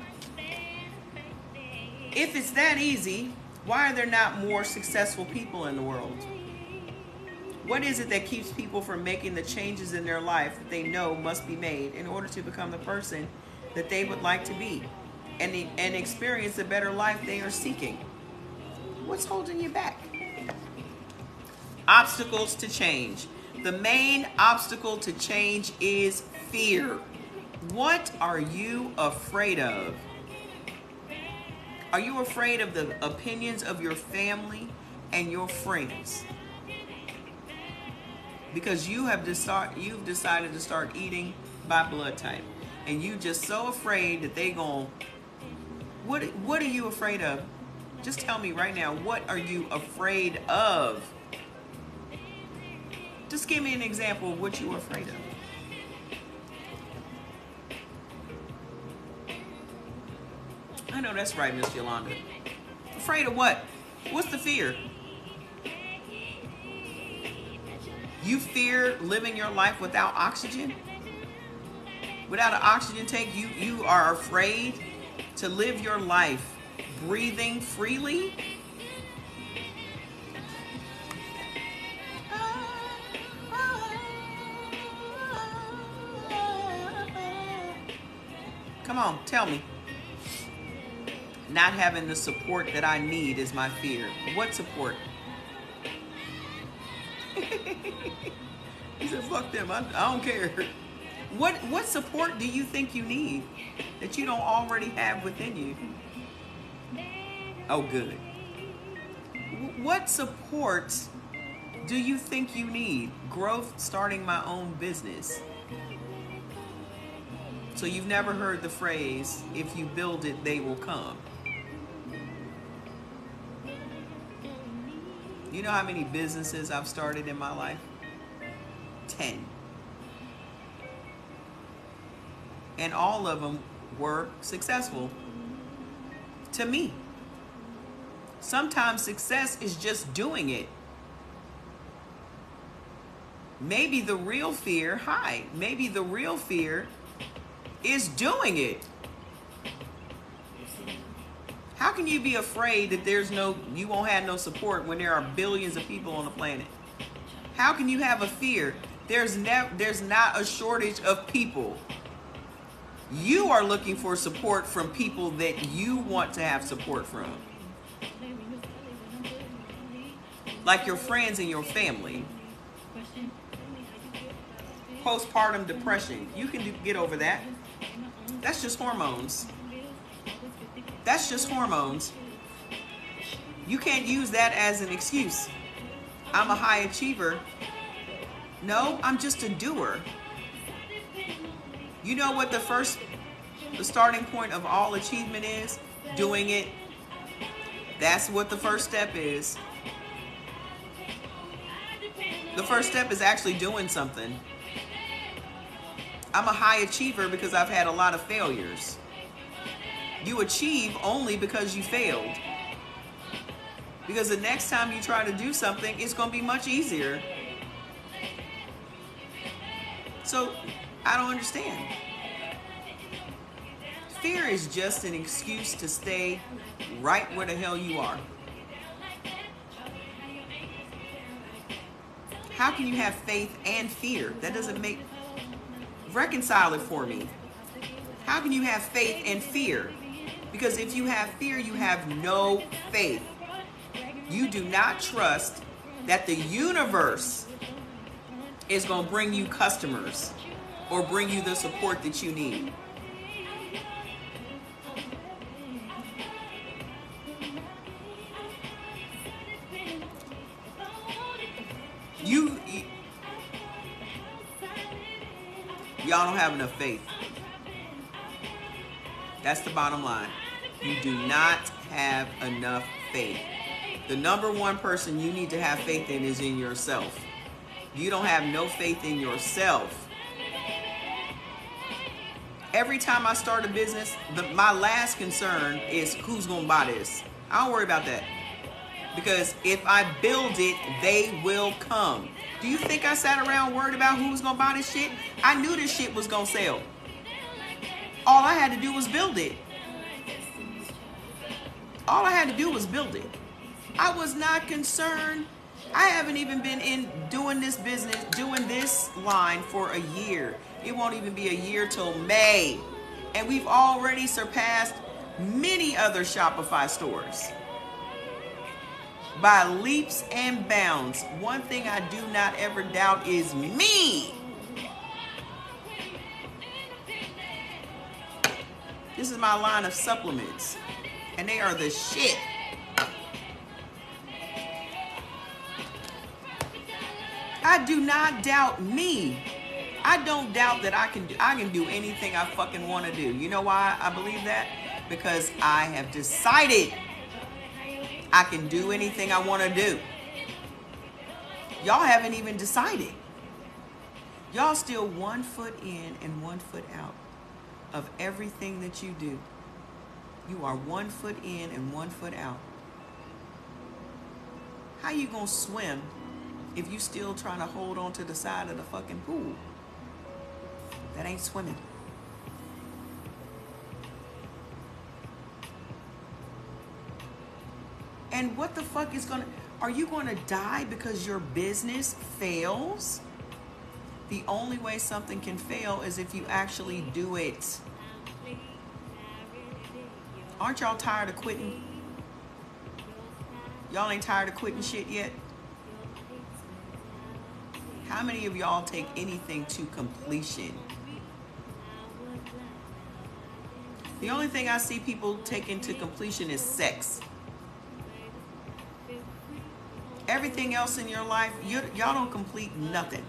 If it's that easy, why are there not more successful people in the world? What is it that keeps people from making the changes in their life that they know must be made in order to become the person that they would like to be and experience the better life they are seeking? What's holding you back? Obstacles to change. The main obstacle to change is fear. What are you afraid of? Are you afraid of the opinions of your family and your friends? Because you've decided to start eating by blood type, and you just so afraid that they gon' what are you afraid of? Just tell me right now, what are you afraid of? Just give me an example of what you're afraid of. I know that's right, Miss Yolanda. Afraid of what? What's the fear? You fear living your life without oxygen? Without an oxygen tank, you are afraid to live your life breathing freely? Come on, tell me. Not having the support that I need is my fear. What support? He said, fuck them. I don't care. What support do you think you need that you don't already have within you? Oh, good. What support do you think you need? Growth, starting my own business. So you've never heard the phrase, if you build it, they will come. You know how many businesses I've started in my life? 10. And all of them were successful to me. Sometimes success is just doing it. Maybe the real fear, maybe the real fear is doing it. How can you be afraid that you won't have no support when there are billions of people on the planet? How can you have a fear? There's not a shortage of people. You are looking for support from people that you want to have support from. Like your friends and your family. Postpartum depression. You can get over that. That's just hormones. That's just hormones. You can't use that as an excuse. I'm a high achiever. No, I'm just a doer. You know what the starting point of all achievement is? Doing it. That's what the first step is. The first step is actually doing something. I'm a high achiever because I've had a lot of failures. You achieve only because you failed. Because the next time you try to do something, it's going to be much easier. So, I don't understand. Fear is just an excuse to stay right where the hell you are. How can you have faith and fear? That doesn't reconcile it for me. How can you have faith and fear? Because if you have fear, you have no faith. You do not trust that the universe is going to bring you customers or bring you the support that you need. Y'all don't have enough faith. That's the bottom line. You do not have enough faith. The number one person you need to have faith in is in yourself. You don't have no faith in yourself. Every time I start a business, my last concern is who's going to buy this. I don't worry about that. Because if I build it, they will come. Do you think I sat around worried about who was going to buy this shit? I knew this shit was going to sell. All I had to do was build it. All I had to do was build it. I was not concerned. I haven't even been in doing this business, doing this line for a year. It won't even be a year till May. And we've already surpassed many other Shopify stores. By leaps and bounds. One thing I do not ever doubt is me. This is my line of supplements. And they are the shit. I do not doubt me. I don't doubt that I can do anything I fucking want to do. You know why I believe that? Because I have decided I can do anything I want to do. Y'all haven't even decided. Y'all still 1 foot in and 1 foot out of everything that you do. You are 1 foot in and 1 foot out. How you gonna swim if you still trying to hold on to the side of the fucking pool? That ain't swimming. And what the fuck are you gonna die because your business fails? The only way something can fail is if you actually do it. Aren't y'all tired of quitting? Y'all ain't tired of quitting shit yet? How many of y'all take anything to completion? The only thing I see people taking to completion is sex. Everything else in your life, y'all don't complete nothing.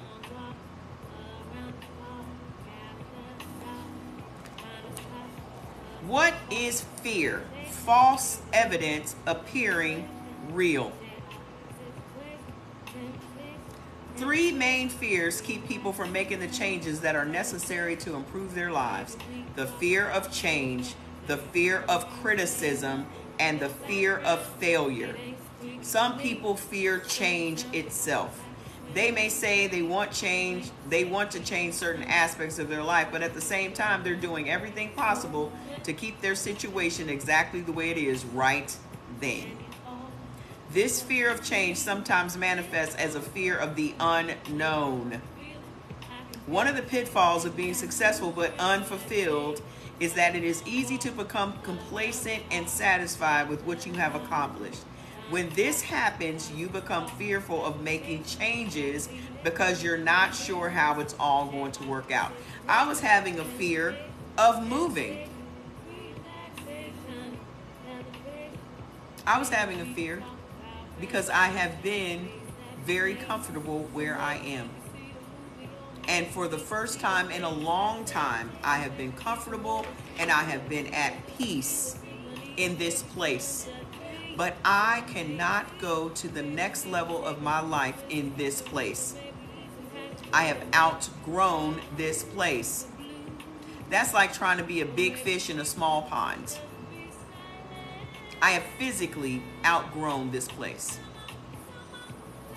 What is fear? False evidence appearing real. 3 main fears keep people from making the changes that are necessary to improve their lives: the fear of change, the fear of criticism, and the fear of failure. Some people fear change itself. They may say they want change, they want to change certain aspects of their life, but at the same time, they're doing everything possible to keep their situation exactly the way it is right then. This fear of change sometimes manifests as a fear of the unknown. One of the pitfalls of being successful but unfulfilled is that it is easy to become complacent and satisfied with what you have accomplished. When this happens, you become fearful of making changes because you're not sure how it's all going to work out. I was having a fear of moving. I was having a fear because I have been very comfortable where I am. And for the first time in a long time, I have been comfortable and I have been at peace in this place. But I cannot go to the next level of my life in this place. I have outgrown this place. That's like trying to be a big fish in a small pond. I have physically outgrown this place.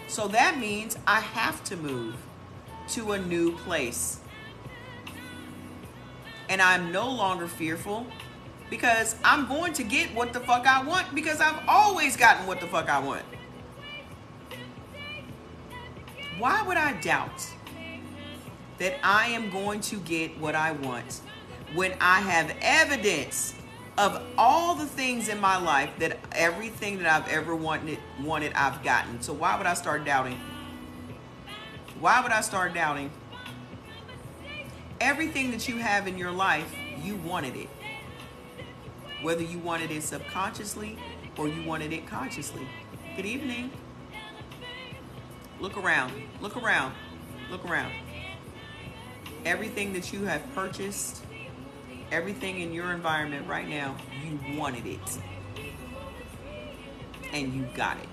So that means I have to move to a new place. And I'm no longer fearful because I'm going to get what the fuck I want because I've always gotten what the fuck I want. Why would I doubt that I am going to get what I want when I have evidence of all the things in my life that everything that I've ever wanted I've gotten? So why would I start doubting? Why would I start doubting? Everything that you have in your life, you wanted it. Whether you wanted it subconsciously or you wanted it consciously. Good evening. Look around. Look around. Look around. Everything that you have purchased, everything in your environment right now, you wanted it. And you got it.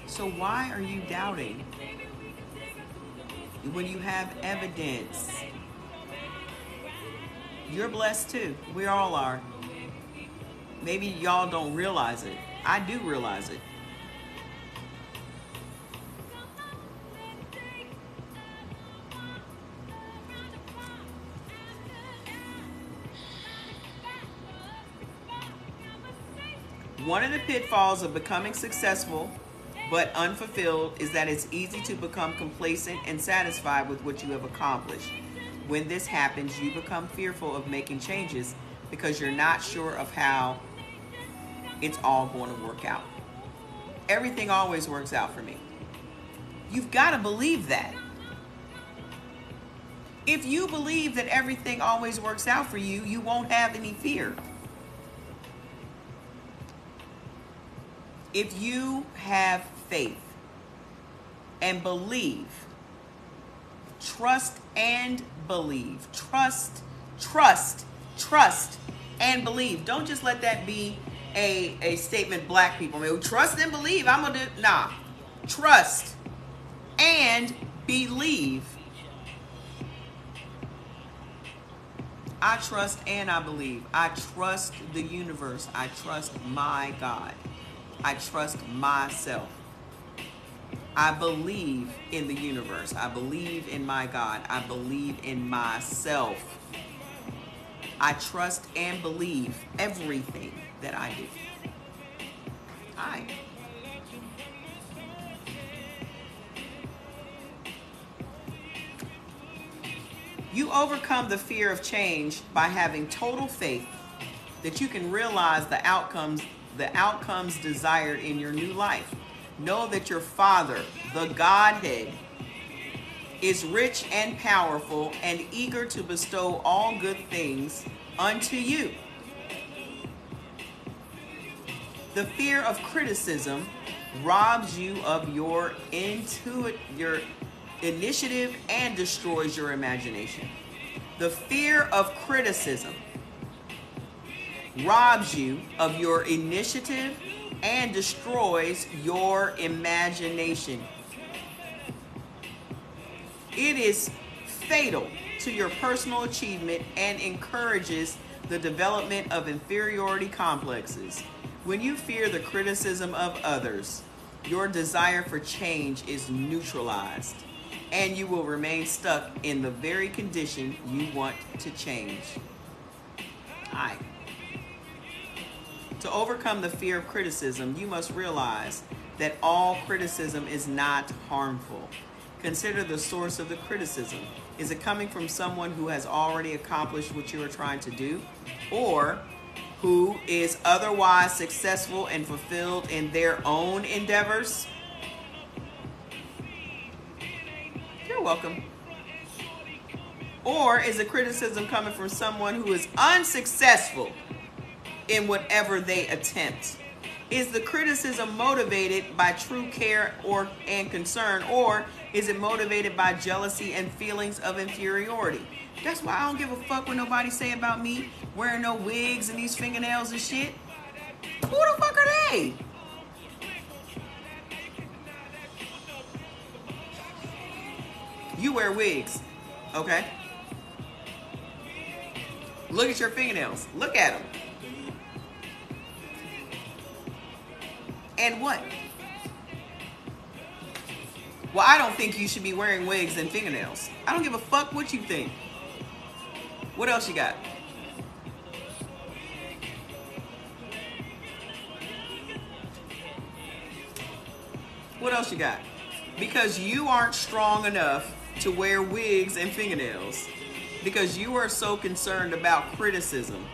So why are you doubting when you have evidence? You're blessed too. We all are. Maybe y'all don't realize it. I do realize it. One of the pitfalls of becoming successful but unfulfilled is that it's easy to become complacent and satisfied with what you have accomplished. When this happens, you become fearful of making changes because you're not sure of how it's all going to work out. Everything always works out for me. You've got to believe that. If you believe that everything always works out for you, you won't have any fear. If you have faith and believe, trust and believe, trust and believe. Don't just let that be a statement black people make. Trust and believe. I'm gonna do. Nah. Trust and believe. I trust and I believe. I trust the universe. I trust my God. I trust myself. I believe in the universe. I believe in my God. I believe in myself. I trust and believe everything that I do. Hi. You overcome the fear of change by having total faith that you can realize the outcomes desired in your new life. Know that your Father, the Godhead, is rich and powerful and eager to bestow all good things unto you. The fear of criticism robs you of your initiative and destroys your imagination. The fear of criticism robs you of your initiative and destroys your imagination. It is fatal to your personal achievement and encourages the development of inferiority complexes. When you fear the criticism of others, your desire for change is neutralized, and you will remain stuck in the very condition you want to change. Aye. To overcome the fear of criticism, you must realize that all criticism is not harmful. Consider the source of the criticism. Is it coming from someone who has already accomplished what you are trying to do, or who is otherwise successful and fulfilled in their own endeavors? You're welcome. Or is the criticism coming from someone who is unsuccessful in whatever they attempt? Is the criticism motivated by true care and concern, or is it motivated by jealousy and feelings of inferiority? That's why I don't give a fuck what nobody say about me wearing no wigs and these fingernails and shit. Who the fuck are they? You wear wigs, okay? Look at your fingernails. Look at them. And what? Well, I don't think you should be wearing wigs and fingernails. I don't give a fuck what you think. What else you got? What else you got? Because you aren't strong enough to wear wigs and fingernails, because you are so concerned about criticism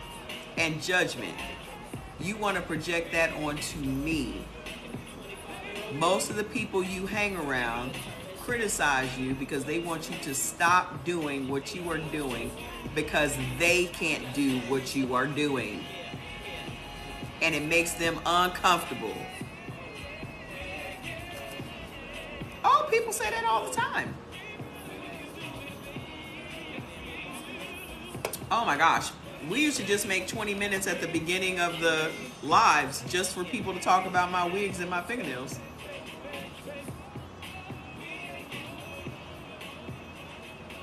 and judgment, you want to project that onto me. Most of the people you hang around criticize you because they want you to stop doing what you are doing, because they can't do what you are doing, and it makes them uncomfortable. Oh, people say that all the time. Oh my gosh. We used to just make 20 minutes at the beginning of the lives just for people to talk about my wigs and my fingernails.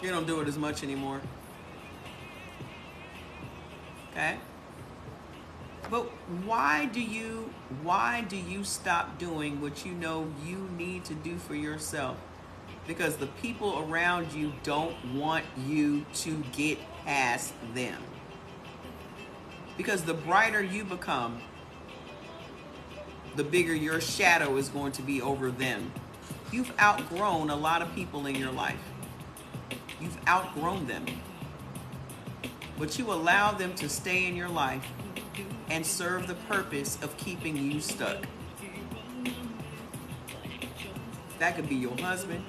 You don't do it as much anymore. Okay? But why do you stop doing what you know you need to do for yourself? Because the people around you don't want you to get past them. Because the brighter you become, the bigger your shadow is going to be over them. You've outgrown a lot of people in your life. You've outgrown them. But you allow them to stay in your life and serve the purpose of keeping you stuck. That could be your husband.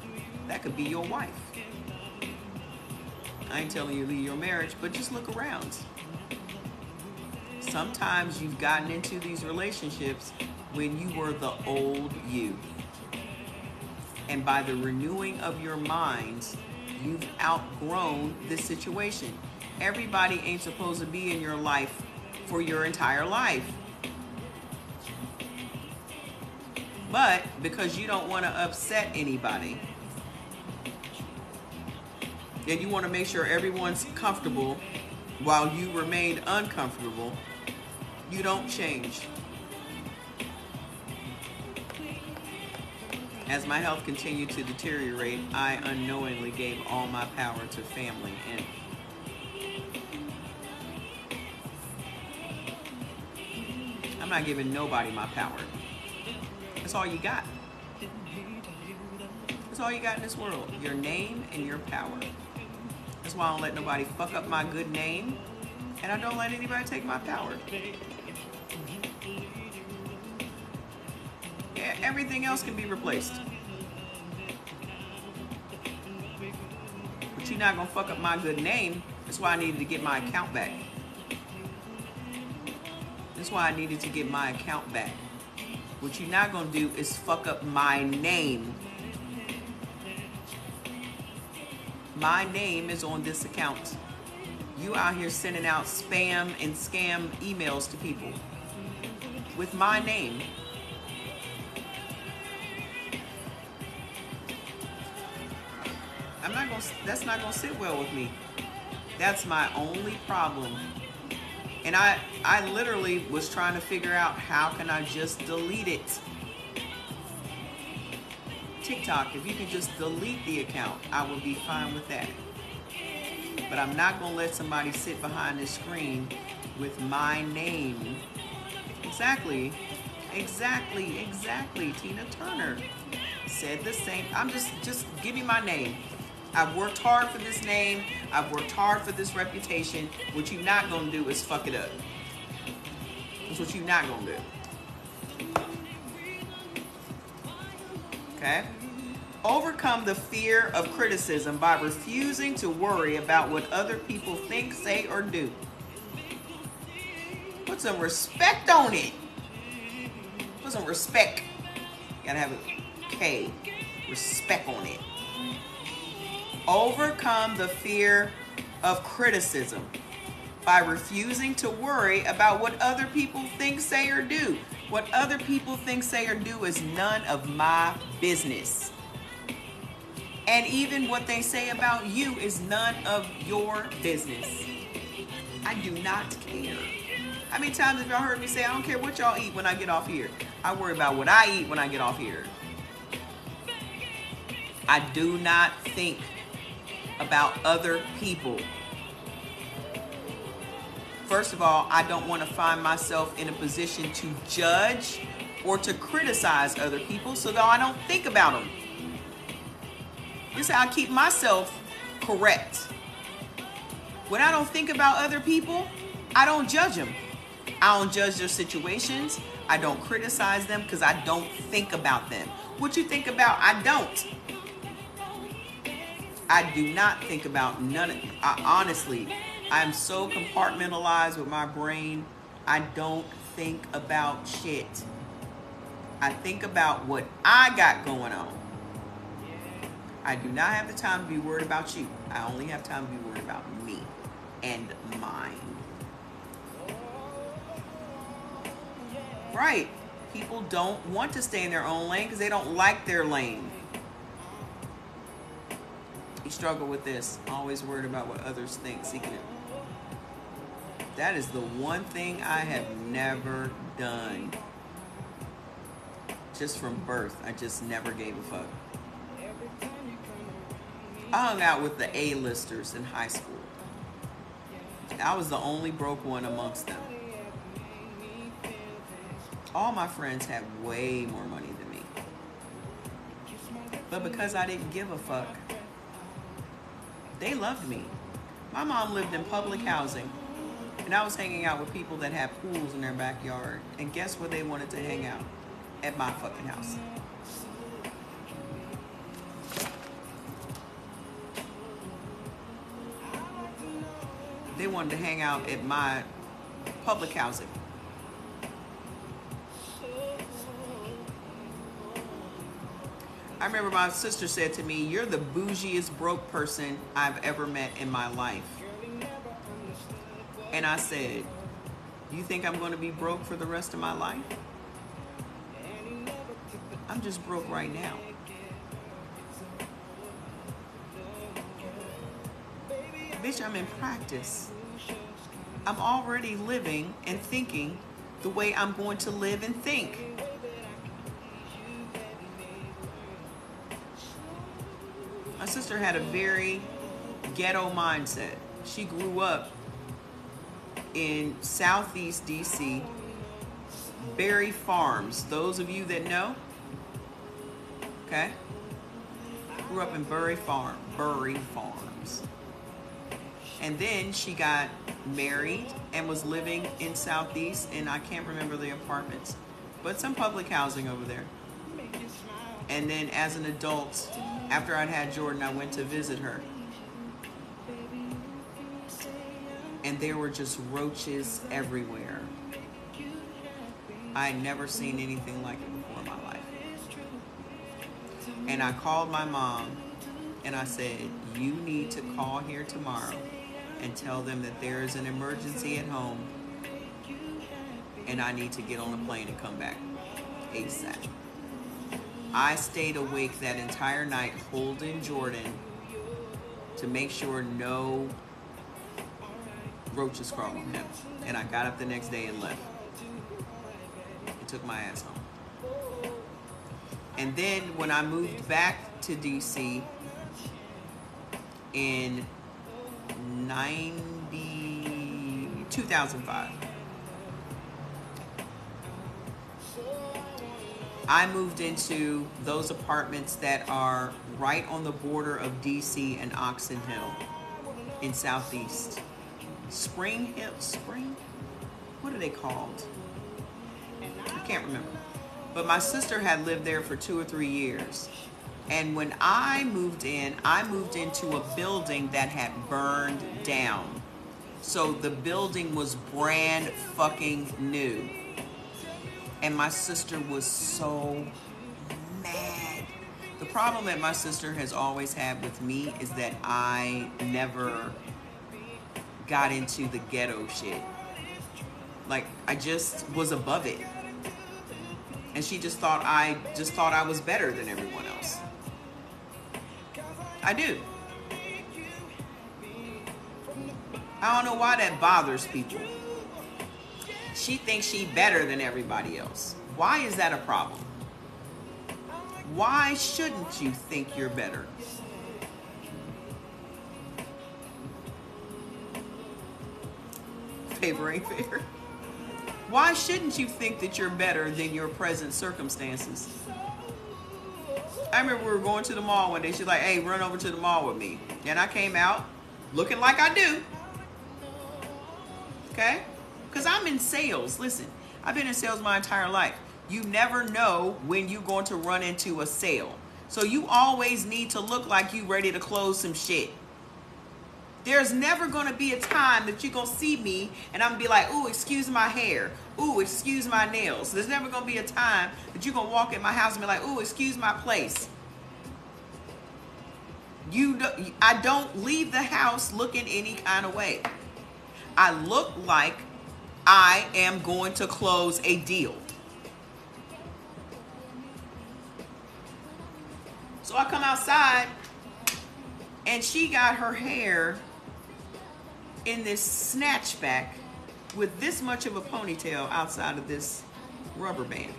That could be your wife. I ain't telling you to leave your marriage, but just look around. Sometimes you've gotten into these relationships when you were the old you. And by the renewing of your minds, you've outgrown this situation. Everybody ain't supposed to be in your life for your entire life. But because you don't want to upset anybody, and you want to make sure everyone's comfortable while you remain uncomfortable, you don't change. As my health continued to deteriorate, I unknowingly gave all my power to family, and I'm not giving nobody my power. That's all you got. That's all you got in this world. Your name and your power. That's why I don't let nobody fuck up my good name, and I don't let anybody take my power. Yeah, everything else can be replaced. But you're not gonna fuck up my good name. That's why I needed to get my account back. That's why I needed to get my account back. What you're not gonna do is fuck up my name. My name is on this account. You out here sending out spam and scam emails to people with my name. That's not gonna sit well with me. That's my only problem. And I literally was trying to figure out how can I just delete it. TikTok, if you could just delete the account, I would be fine with that. But I'm not gonna let somebody sit behind this screen with my name. Exactly. Tina Turner said the same. I'm just give me my name. I've worked hard for this name. I've worked hard for this reputation. What you're not gonna do is fuck it up. That's what you're not gonna do. Okay? Overcome the fear of criticism by refusing to worry about what other people think, say, or do. Put some respect on it. Put some respect. You gotta have a K. Respect on it. Overcome the fear of criticism by refusing to worry about what other people think, say, or do. What other people think, say, or do is none of my business. And even what they say about you is none of your business. I do not care. How many times have y'all heard me say, I don't care what y'all eat when I get off here. I worry about what I eat when I get off here. I do not think about other people. First of all, I don't want to find myself in a position to judge or to criticize other people, so that I don't think about them. This is how I keep myself correct. When I don't think about other people, I don't judge them. I don't judge their situations. I don't criticize them because I don't think about them. What you think about, I don't. I do not think about none of it. Honestly, I'm so compartmentalized with my brain, I don't think about shit. I think about what I got going on. I do not have the time to be worried about you. I only have time to be worried about me and mine. Right. People don't want to stay in their own lane because they don't like their lane. You struggle with this. Always worried about what others think, seeking it. That is the one thing I have never done. Just from birth, I just never gave a fuck. I hung out with the A-listers in high school. I was the only broke one amongst them. All my friends had way more money than me. But because I didn't give a fuck, they loved me. My mom lived in public housing, and I was hanging out with people that had pools in their backyard. And guess where they wanted to hang out? At my fucking house. They wanted to hang out at my public housing. I remember my sister said to me, "You're the bougiest broke person I've ever met in my life." And I said, "You think I'm going to be broke for the rest of my life? I'm just broke right now." Bitch, I'm in practice. I'm already living and thinking the way I'm going to live and think. My sister had a very ghetto mindset. She grew up in Southeast DC, Berry Farms. Those of you that know, okay? Grew up in Berry Farms. And then she got married and was living in Southeast, and I can't remember the apartments, but some public housing over there. And then as an adult, after I'd had Jordan, I went to visit her. And there were just roaches everywhere. I had never seen anything like it before in my life. And I called my mom and I said, you need to call here tomorrow and tell them that there is an emergency at home and I need to get on a plane and come back ASAP. I stayed awake that entire night holding Jordan to make sure no roaches crawled on him. And I got up the next day and left. And took my ass home. And then when I moved back to DC in 2005, I moved into those apartments that are right on the border of DC and Oxon Hill in Southeast. Spring Hill, what are they called? I can't remember. But my sister had lived there for 2 or 3 years. And when I moved into a building that had burned down. So the building was brand fucking new. And my sister was so mad. The problem that my sister has always had with me is that I never got into the ghetto shit. Like, I just was above it. And she just thought I was better than everyone else. I do. I don't know why that bothers people. She thinks she's better than everybody else. Why is that a problem? Why shouldn't you think you're better? Favor ain't fair. Why shouldn't you think that you're better than your present circumstances? I remember we were going to the mall one day. She's like, hey, run over to the mall with me. And I came out looking like I do. Okay? Because I'm in sales. Listen, I've been in sales my entire life. You never know when you're going to run into a sale. So you always need to look like you ready to close some shit. There's never going to be a time that you're going to see me and I'm going to be like, ooh, excuse my hair. Ooh, excuse my nails. There's never going to be a time that you're going to walk in my house and be like, ooh, excuse my place. I don't leave the house looking any kind of way. I look like I am going to close a deal. So I come outside and she got her hair in this snatchback with this much of a ponytail outside of this rubber band.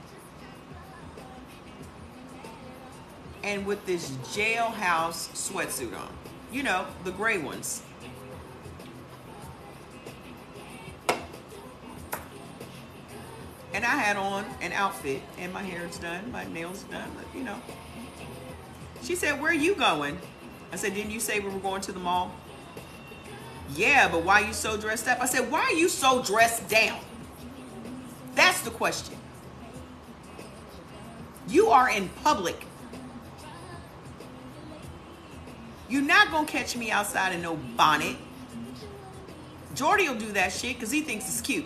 And with this jailhouse sweatsuit on. You know, the gray ones. And I had on an outfit and my hair's done, my nails done, you know. She said, where are you going? I said, didn't you say we were going to the mall? Yeah, but why are you so dressed up? I said, why are you so dressed down? That's the question. You are in public. You're not going to catch me outside in no bonnet. Jordy will do that shit because he thinks it's cute.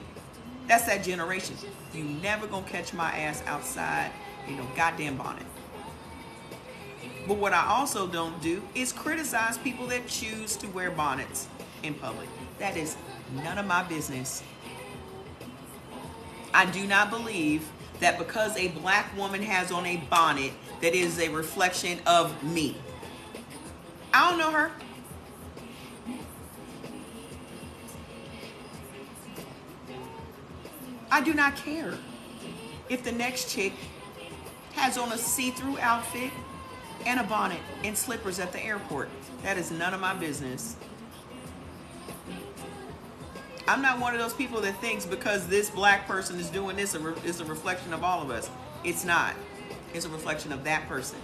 That's that generation. You never going to catch my ass outside in no goddamn bonnet. But what I also don't do is criticize people that choose to wear bonnets in public. That is none of my business. I do not believe that because a black woman has on a bonnet that is a reflection of me. I don't know her. I do not care if the next chick has on a see-through outfit and a bonnet and slippers at the airport. That is none of my business. I'm not one of those people that thinks because this black person is doing this is a reflection of all of us. It's not. It's a reflection of that person.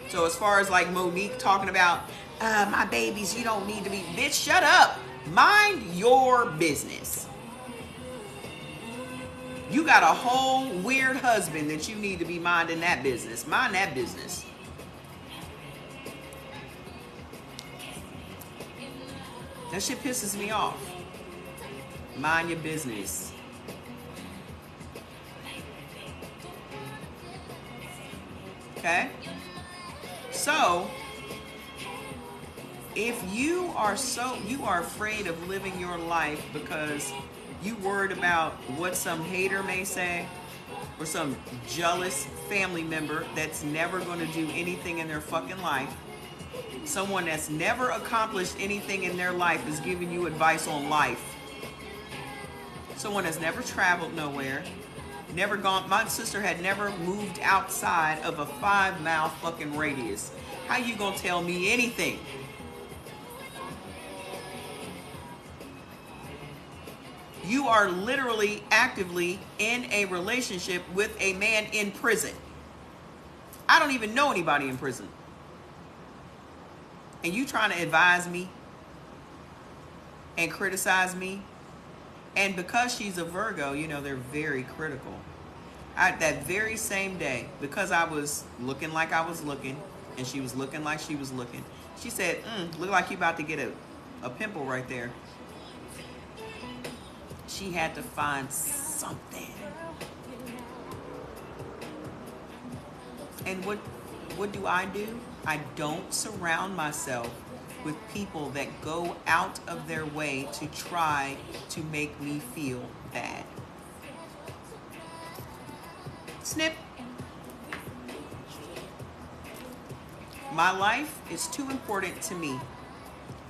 So as far as like Monique talking about My babies, you don't need to be. Bitch, shut up. Mind your business. You got a whole weird husband that you need to be minding that business. Mind that business. That shit pisses me off. Mind your business. Okay? So, if you are afraid of living your life because you worried about what some hater may say or some jealous family member that's never going to do anything in their fucking life, someone that's never accomplished anything in their life is giving you advice on life, someone that's never traveled nowhere, never gone, my sister had never moved outside of a 5-mile fucking radius. How you gonna tell me anything? You are literally actively in a relationship with a man in prison. I don't even know anybody in prison. And you trying to advise me and criticize me? And because she's a Virgo, you know, they're very critical. That very same day, because I was looking like I was looking and she was looking like she was looking, she said, look like you about to get a pimple right there. She had to find something. And what do? I don't surround myself with people that go out of their way to try to make me feel bad. Snip. My life is too important to me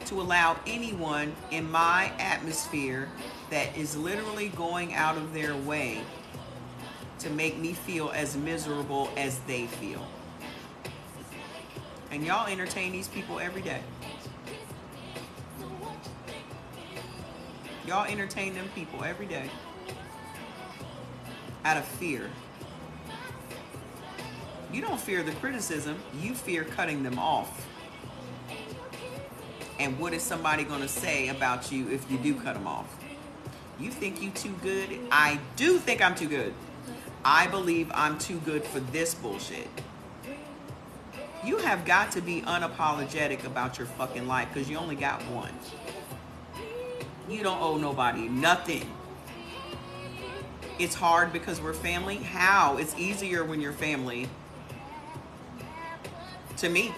to allow anyone in my atmosphere that is literally going out of their way to make me feel as miserable as they feel. And y'all entertain these people every day. Y'all entertain them people every day out of fear. You don't fear the criticism, you fear cutting them off. And what is somebody going to say about you if you do cut them off? You think you too good? I do think I'm too good. I believe I'm too good for this bullshit. You have got to be unapologetic about your fucking life because you only got one. You don't owe nobody nothing. It's hard because we're family. How? It's easier when you're family. To me.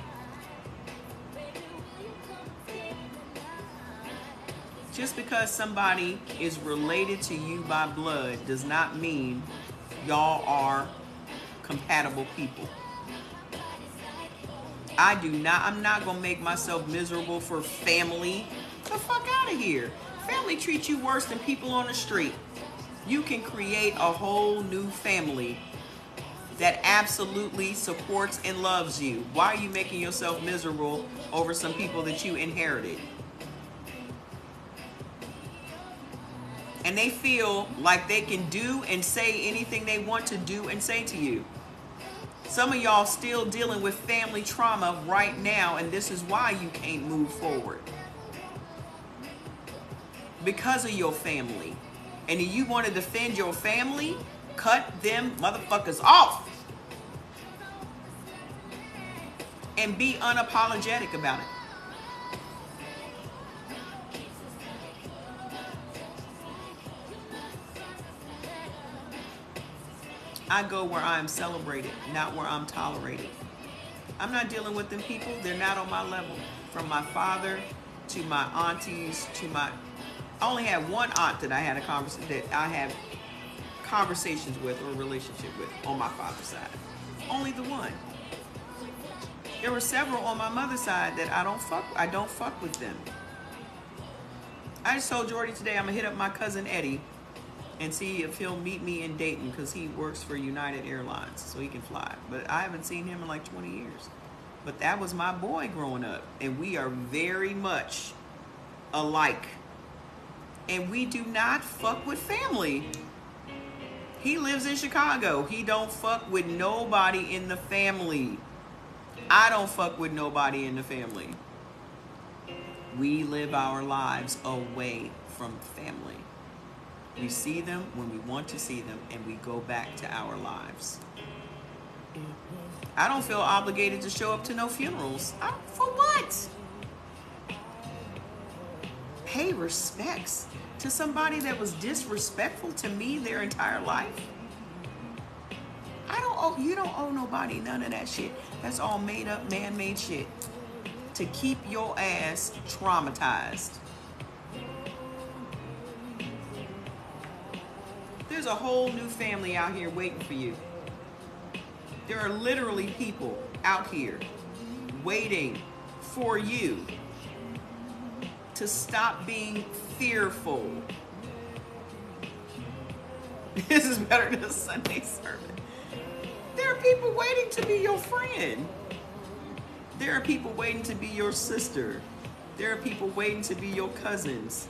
Just because somebody is related to you by blood does not mean y'all are compatible people. I'm not gonna make myself miserable for family. Get the fuck out of here. Family treats you worse than people on the street. You can create a whole new family that absolutely supports and loves you. Why are you making yourself miserable over some people that you inherited? And they feel like they can do and say anything they want to do and say to you. Some of y'all still dealing with family trauma right now, and this is why you can't move forward. Because of your family. And if you want to defend your family, cut them motherfuckers off. And be unapologetic about it. I go where I am celebrated, not where I'm tolerated. I'm not dealing with them people. They're not on my level. From my father to my aunties to my... I only had one aunt that I had conversations with or relationship with on my father's side. Only the one. There were several on my mother's side that I don't fuck with them. I just told Jordy today I'm gonna hit up my cousin Eddie and see if he'll meet me in Dayton because he works for United Airlines so he can fly. But I haven't seen him in like 20 years. But that was my boy growing up, and we are very much alike. And we do not fuck with family. He lives in Chicago. He don't fuck with nobody in the family. I don't fuck with nobody in the family. We live our lives away from family. We see them when we want to see them, and we go back to our lives. I don't feel obligated to show up to no funerals. For what? Pay respects to somebody that was disrespectful to me their entire life? You don't owe nobody none of that shit. That's all made up, man-made shit to keep your ass traumatized. There's a whole new family out here waiting for you. There are literally people out here waiting for you to stop being fearful. This is better than a Sunday sermon. There are people waiting to be your friend. There are people waiting to be your sister. There are people waiting to be your cousins.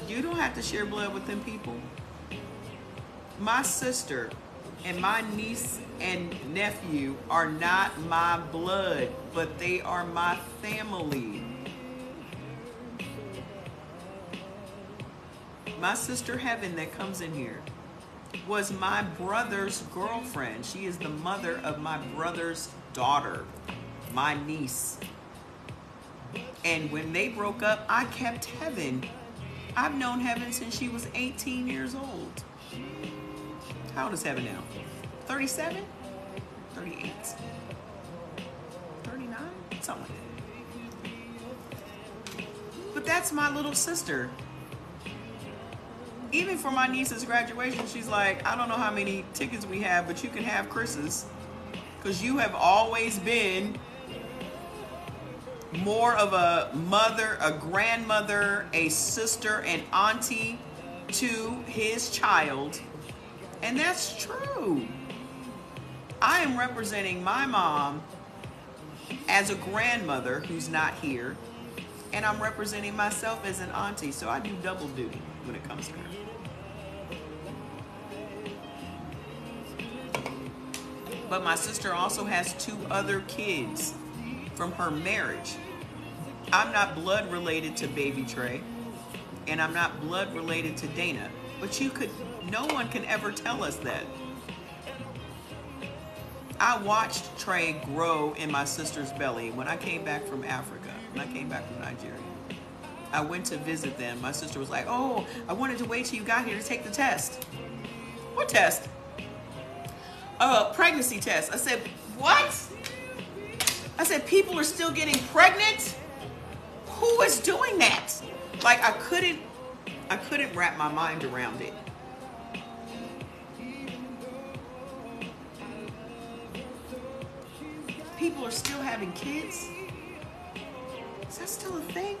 You don't have to share blood with them people. My sister and my niece and nephew are not my blood, but they are my family. My sister Heaven that comes in here was my brother's girlfriend. She is the mother of my brother's daughter, my niece. And when they broke up, I kept Heaven. I've known Heaven since she was 18 years old. How old is Heaven now? 37? 38? 39? Something like that. But that's my little sister. Even for my niece's graduation, she's like, I don't know how many tickets we have, but you can have Chris's. Because you have always been more of a mother, a grandmother, a sister, and auntie to his child. And that's true. I am representing my mom as a grandmother who's not here, and I'm representing myself as an auntie, so I do double duty when it comes to her. But my sister also has 2 other kids from her marriage. I'm not blood related to baby Trey, and I'm not blood related to Dana, but no one can ever tell us that. I watched Trey grow in my sister's belly when I came back from Africa, when I came back from Nigeria. I went to visit them. My sister was like, oh, I wanted to wait till you got here to take the test. What test? Pregnancy test. I said, what? I said, people are still getting pregnant? Who is doing that? Like, I couldn't wrap my mind around it. People are still having kids? Is that still a thing?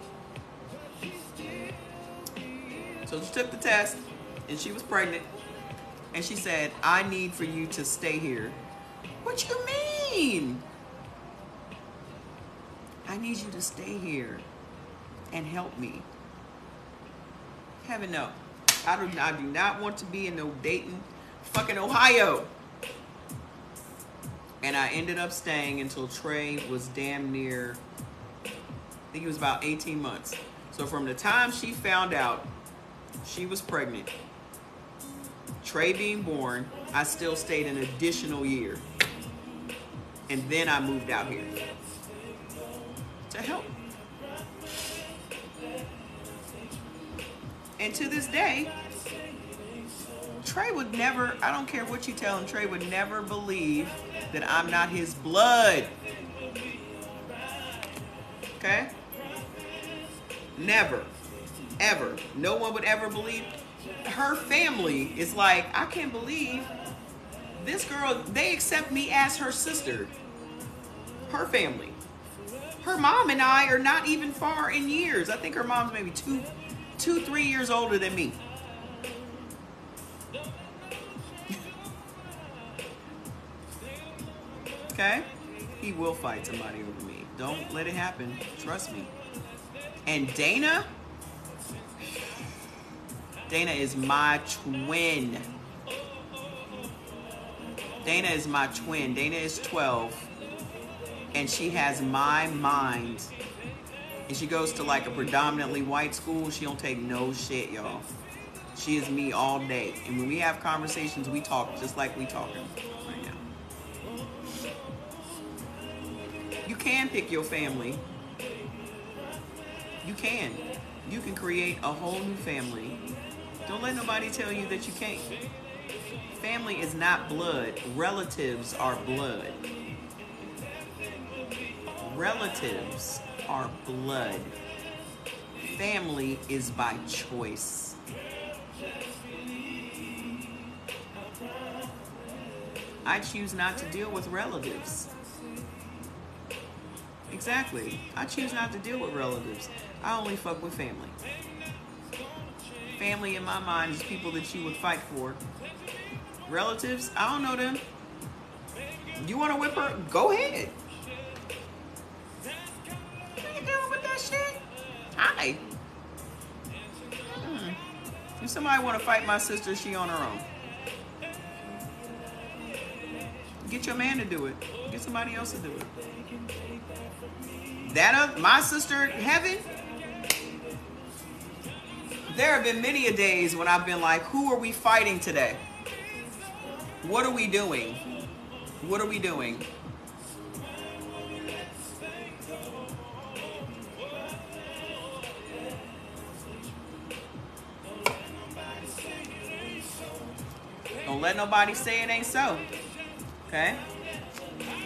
So she took the test, and she was pregnant, and she said, I need for you to stay here. What you mean? I need you to stay here and help me. Heaven no. I do not want to be in no Dayton, fucking Ohio. And I ended up staying until Trey was damn near, I think he was about 18 months. So from the time she found out she was pregnant, Trey being born, I still stayed an additional year. And then I moved out here to help. And to this day, Trey would never, I don't care what you tell him, Trey would never believe that I'm not his blood. Okay? Never. Ever. No one would ever believe. Her family is like, I can't believe this girl, they accept me as her sister. Her family. Her mom and I are not even far in years. I think her mom's maybe 3 years older than me. Okay? He will fight somebody over me. Don't let it happen. Trust me. And Dana is my twin. Dana is my twin. Dana is 12. And she has my mind. and she goes to like a predominantly white school. She don't take no shit, y'all. She is me all day. And when we have conversations, we talk just like we talking right now. You can pick your family. You can. You can create a whole new family. Don't let nobody tell you that you can't. Family is not blood. Relatives are blood. Relatives are blood. Family is by choice. I choose not to deal with relatives. Exactly. I choose not to deal with relatives. I only fuck with family. Family in my mind is people that you would fight for. Relatives, I don't know them. You want to whip her? Go ahead. What you doing with that shit? Hi. If somebody want to fight my sister, she on her own. Get your man to do it. Get somebody else to do it. That my sister, Heaven, there have been many a days when I've been like, who are we fighting today? What are we doing? What are we doing? Don't let nobody say it ain't so. Okay?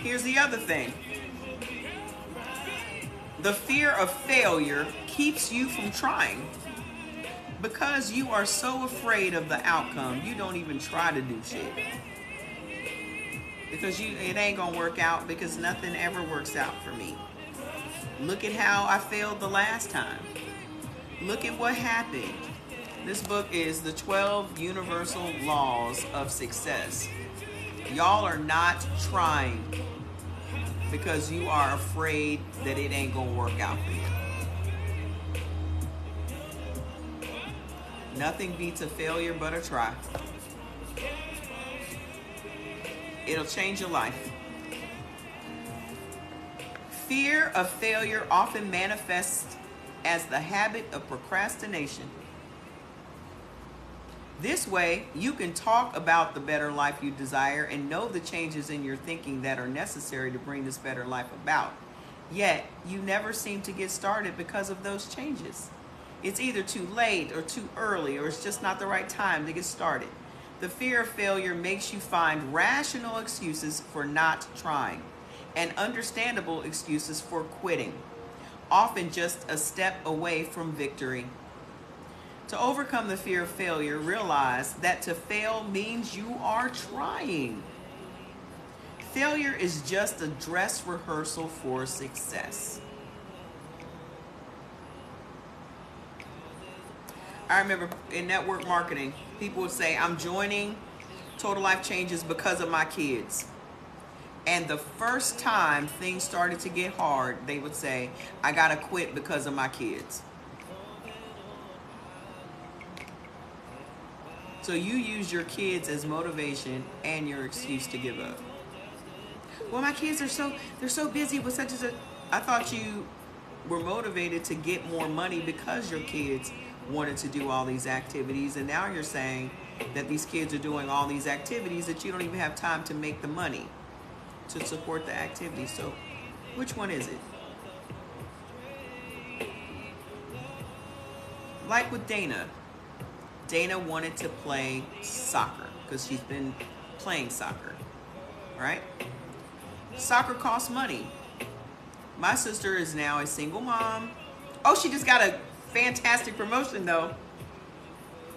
Here's the other thing. The fear of failure keeps you from trying. Because you are so afraid of the outcome, you don't even try to do shit. Because it ain't gonna work out, because nothing ever works out for me. Look at how I failed the last time. Look at what happened. This book is The 12 Universal Laws of Success. Y'all are not trying because you are afraid that it ain't gonna work out for you. Nothing beats a failure but a try. It'll change your life. Fear of failure often manifests as the habit of procrastination. This way, you can talk about the better life you desire and know the changes in your thinking that are necessary to bring this better life about. Yet, you never seem to get started because of those changes. It's either too late or too early, or it's just not the right time to get started. The fear of failure makes you find rational excuses for not trying and understandable excuses for quitting, often just a step away from victory. To overcome the fear of failure, realize that to fail means you are trying. Failure is just a dress rehearsal for success. I remember in network marketing, people would say, I'm joining Total Life Changes because of my kids. And the first time things started to get hard, they would say, I gotta quit because of my kids. So you use your kids as motivation and your excuse to give up. Well, my kids are they're so busy with such and such. I thought you were motivated to get more money because your kids wanted to do all these activities, and now you're saying that these kids are doing all these activities that you don't even have time to make the money to support the activities. So which one is it? Like with Dana. Dana wanted to play soccer because she's been playing soccer, right? Soccer costs money. My sister is now a single mom. Oh, she just got a fantastic promotion though.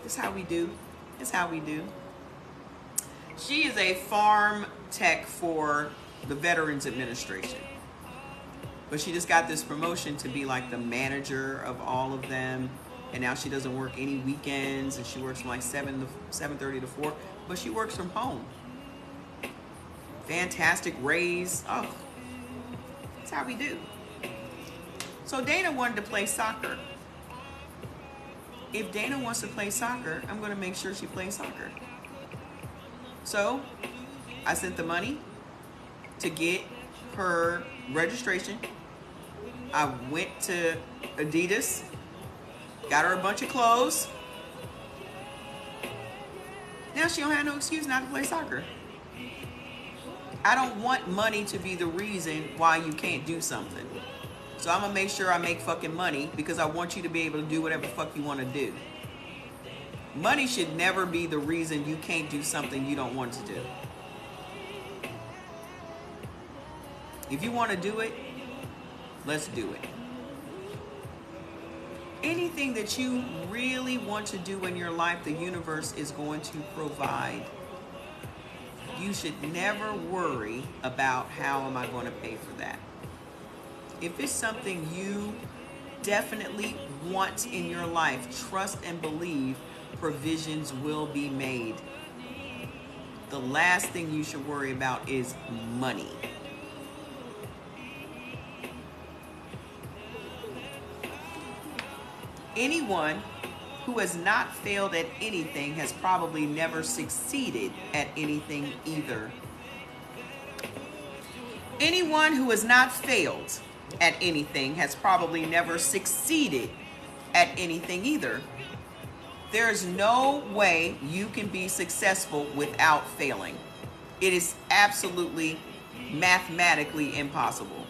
This is how we do. This is how we do. She is a farm tech for the Veterans Administration. But she just got this promotion to be like the manager of all of them. And now she doesn't work any weekends, and she works from like 7:30 to 4, but she works from home. Fantastic raise. Oh, that's how we do. So Dana wanted to play soccer. If Dana wants to play soccer, I'm going to make sure she plays soccer. So I sent the money to get her registration. I went to Adidas. Got her a bunch of clothes. Now she don't have no excuse not to play soccer. I don't want money to be the reason why you can't do something. So I'm gonna make sure I make fucking money because I want you to be able to do whatever the fuck you want to do. Money should never be the reason you can't do something you don't want to do. If you want to do it, let's do it. Anything that you really want to do in your life, the universe is going to provide. You should never worry about how am I going to pay for that. If it's something you definitely want in your life, trust and believe provisions will be made. The last thing you should worry about is money. Anyone who has not failed at anything has probably never succeeded at anything either. Anyone who has not failed at anything has probably never succeeded at anything either. There is no way you can be successful without failing. It is absolutely mathematically impossible.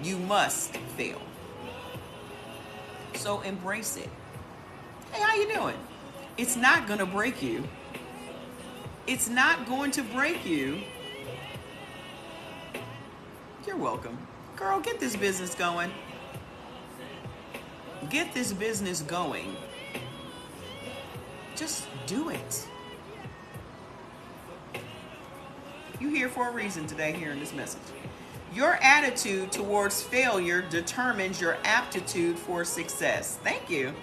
You must fail. So embrace it. Hey, how you doing? It's not going to break you. It's not going to break you. You're welcome. Girl, get this business going. Get this business going. Just do it. You're here for a reason today hearing this message. Your attitude towards failure determines your aptitude for success. Thank you.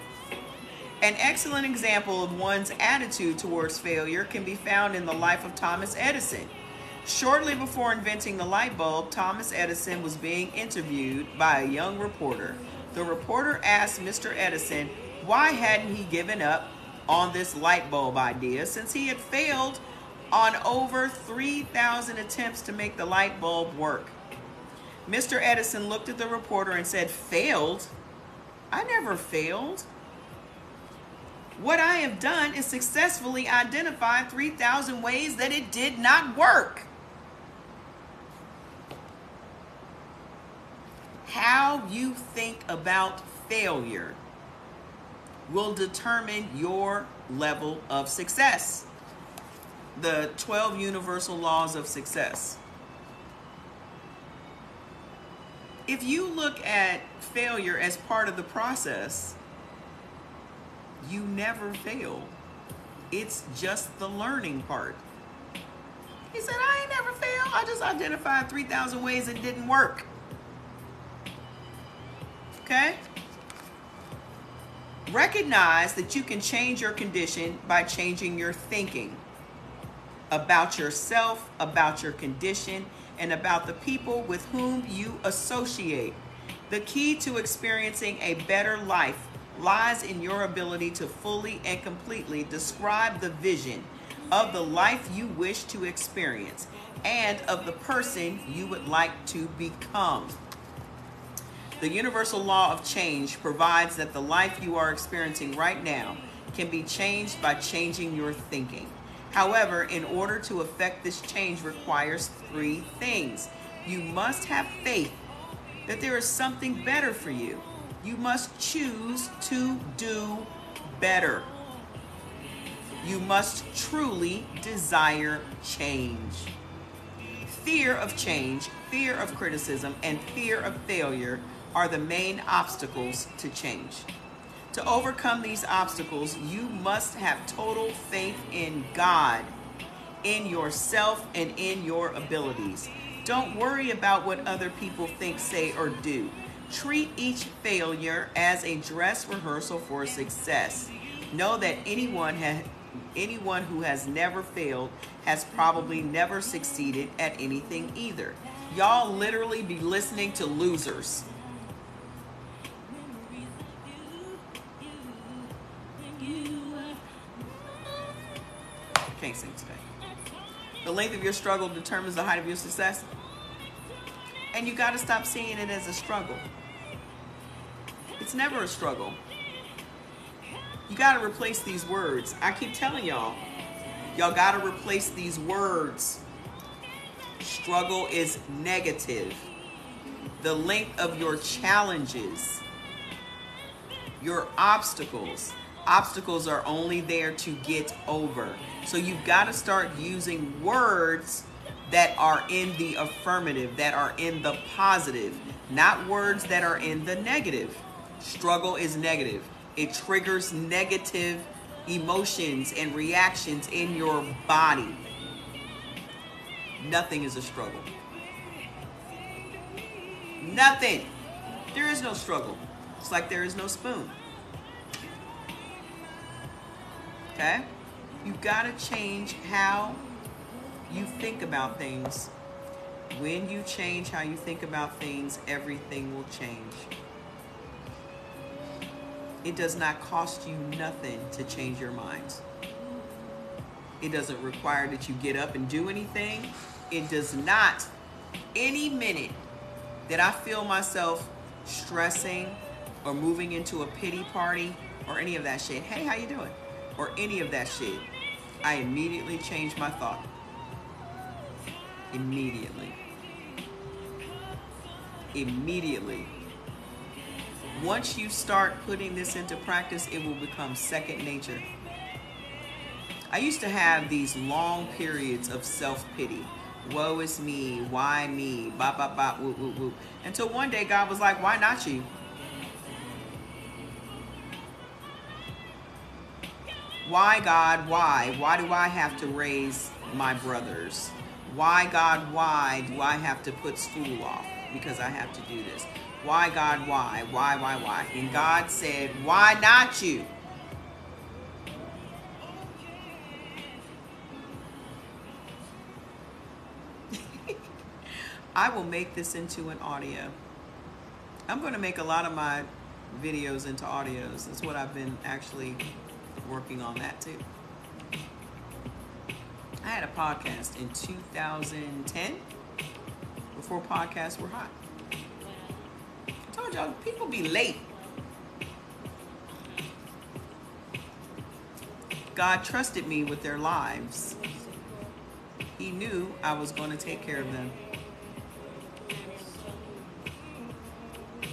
An excellent example of one's attitude towards failure can be found in the life of Thomas Edison. Shortly before inventing the light bulb, Thomas Edison was being interviewed by a young reporter. The reporter asked Mr. Edison why hadn't he given up on this light bulb idea since he had failed on over 3,000 attempts to make the light bulb work. Mr. Edison looked at the reporter and said, "Failed? I never failed. What I have done is successfully identify 3,000 ways that it did not work." How you think about failure will determine your level of success. The 12 universal laws of success. If you look at failure as part of the process, you never fail. It's just the learning part. He said, I ain't never failed. I just identified 3,000 ways it didn't work. Okay? Recognize that you can change your condition by changing your thinking about yourself, about your condition, and about the people with whom you associate. The key to experiencing a better life lies in your ability to fully and completely describe the vision of the life you wish to experience and of the person you would like to become. The universal law of change provides that the life you are experiencing right now can be changed by changing your thinking. However, in order to effect this change requires 3 things. You must have faith that there is something better for you. You must choose to do better. You must truly desire change. Fear of change, fear of criticism, and fear of failure are the main obstacles to change. To overcome these obstacles, you must have total faith in God, in yourself, and in your abilities. Don't worry about what other people think, say, or do. Treat each failure as a dress rehearsal for success. Know that anyone who has never failed has probably never succeeded at anything either. Y'all literally be listening to losers. Can't sing today. The length of your struggle determines the height of your success. And you got to stop seeing it as a struggle. It's never a struggle. You got to replace these words. I keep telling y'all got to replace these words. Struggle is negative. The length of your challenges, your obstacles are only there to get over. So you've got to start using words that are in the affirmative, that are in the positive, not words that are in the negative. Struggle is negative. It triggers negative emotions and reactions in your body. Nothing is a struggle. Nothing. There is no struggle. It's like there is no spoon. Okay? You've got to change how you think about things. When you change how you think about things, everything will change. It does not cost you nothing to change your minds. It doesn't require that you get up and do anything. It does not. Any minute that I feel myself stressing or moving into a pity party or any of that shit, hey, how you doing? Or any of that shit, I immediately change my thought. Immediately. Once you start putting this into practice, it will become second nature. I used to have these long periods of self-pity. Woe is me, why me, bop, bop, bop, whoop, whoop, whoop. Until one day God was like, why not you? Why, God, why? Why do I have to raise my brothers? Why, God, why do I have to put school off? Because I have to do this. Why, God, why? Why? And God said, why not you? I will make this into an audio. I'm going to make a lot of my videos into audios. That's what I've been actually working on that too. I had a podcast in 2010, before podcasts were hot. I told y'all, people be late. God trusted me with their lives. He knew I was going to take care of them.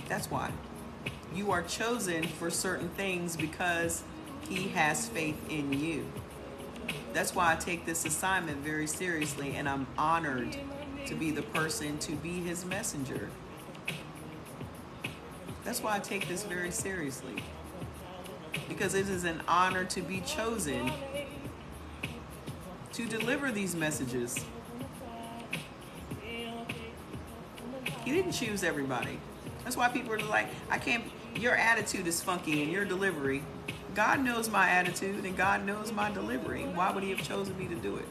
That's why. You are chosen for certain things because He has faith in you. That's why I take this assignment very seriously, and I'm honored to be the person to be His messenger. That's why I take this very seriously, because it is an honor to be chosen to deliver these messages. He didn't choose everybody. That's why people are like, your attitude is funky and your delivery. God knows my attitude and God knows my delivery. Why would He have chosen me to do it?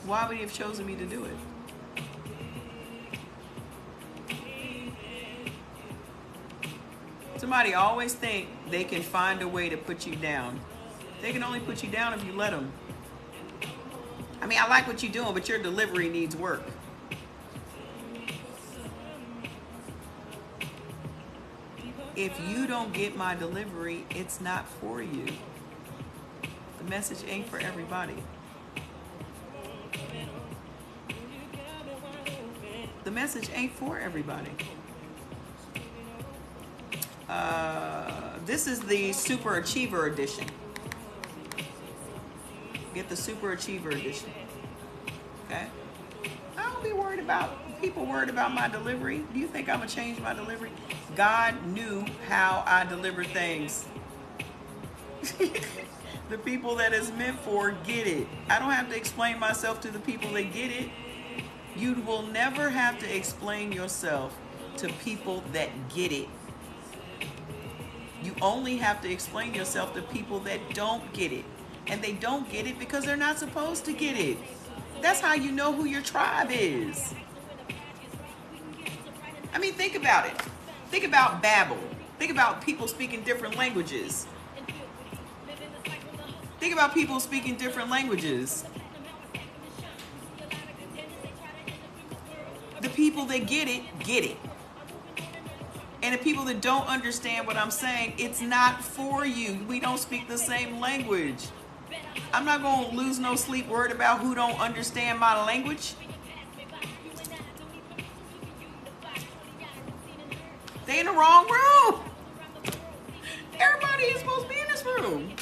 Why would He have chosen me to do it? Somebody always think they can find a way to put you down. They can only put you down if you let them. I mean, I like what you're doing, but your delivery needs work. If you don't get my delivery, it's not for you. The message ain't for everybody. The message ain't for everybody. This is the Super Achiever Edition. Get the Super Achiever Edition. Okay? I don't be worried about people worried about my delivery. Do you think I'm going to change my delivery? God knew how I deliver things. The people that it's meant for get it. I don't have to explain myself to the people that get it. You will never have to explain yourself to people that get it. You only have to explain yourself to people that don't get it. And they don't get it because they're not supposed to get it. That's how you know who your tribe is. I mean, think about it. Think about Babel. Think about people speaking different languages. Think about people speaking different languages. people that get it, get it. And the people that don't understand what I'm saying, it's not for you. We don't speak the same language. I'm not going to lose no sleep worried about who don't understand my language. They in the wrong room. Everybody is supposed to be in this room.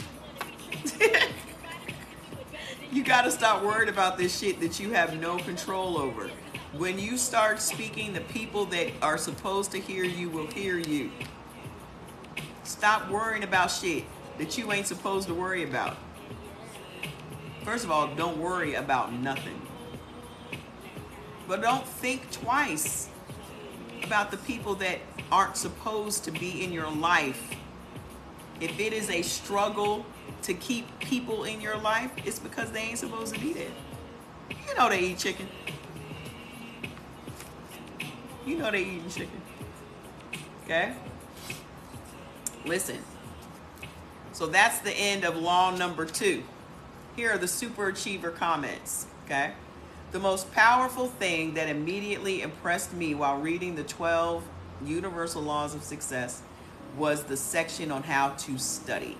You got to stop worried about this shit that you have no control over. When you start speaking, the people that are supposed to hear you will hear you. Stop worrying about shit that you ain't supposed to worry about. First of all, don't worry about nothing. But don't think twice about the people that aren't supposed to be in your life. If it is a struggle to keep people in your life, it's because they ain't supposed to be there. You know they eat chicken. You know they eating chicken. Okay? Listen. So that's the end of law number 2. Here are the super achiever comments. Okay? The most powerful thing that immediately impressed me while reading the 12 universal laws of success was the section on how to study.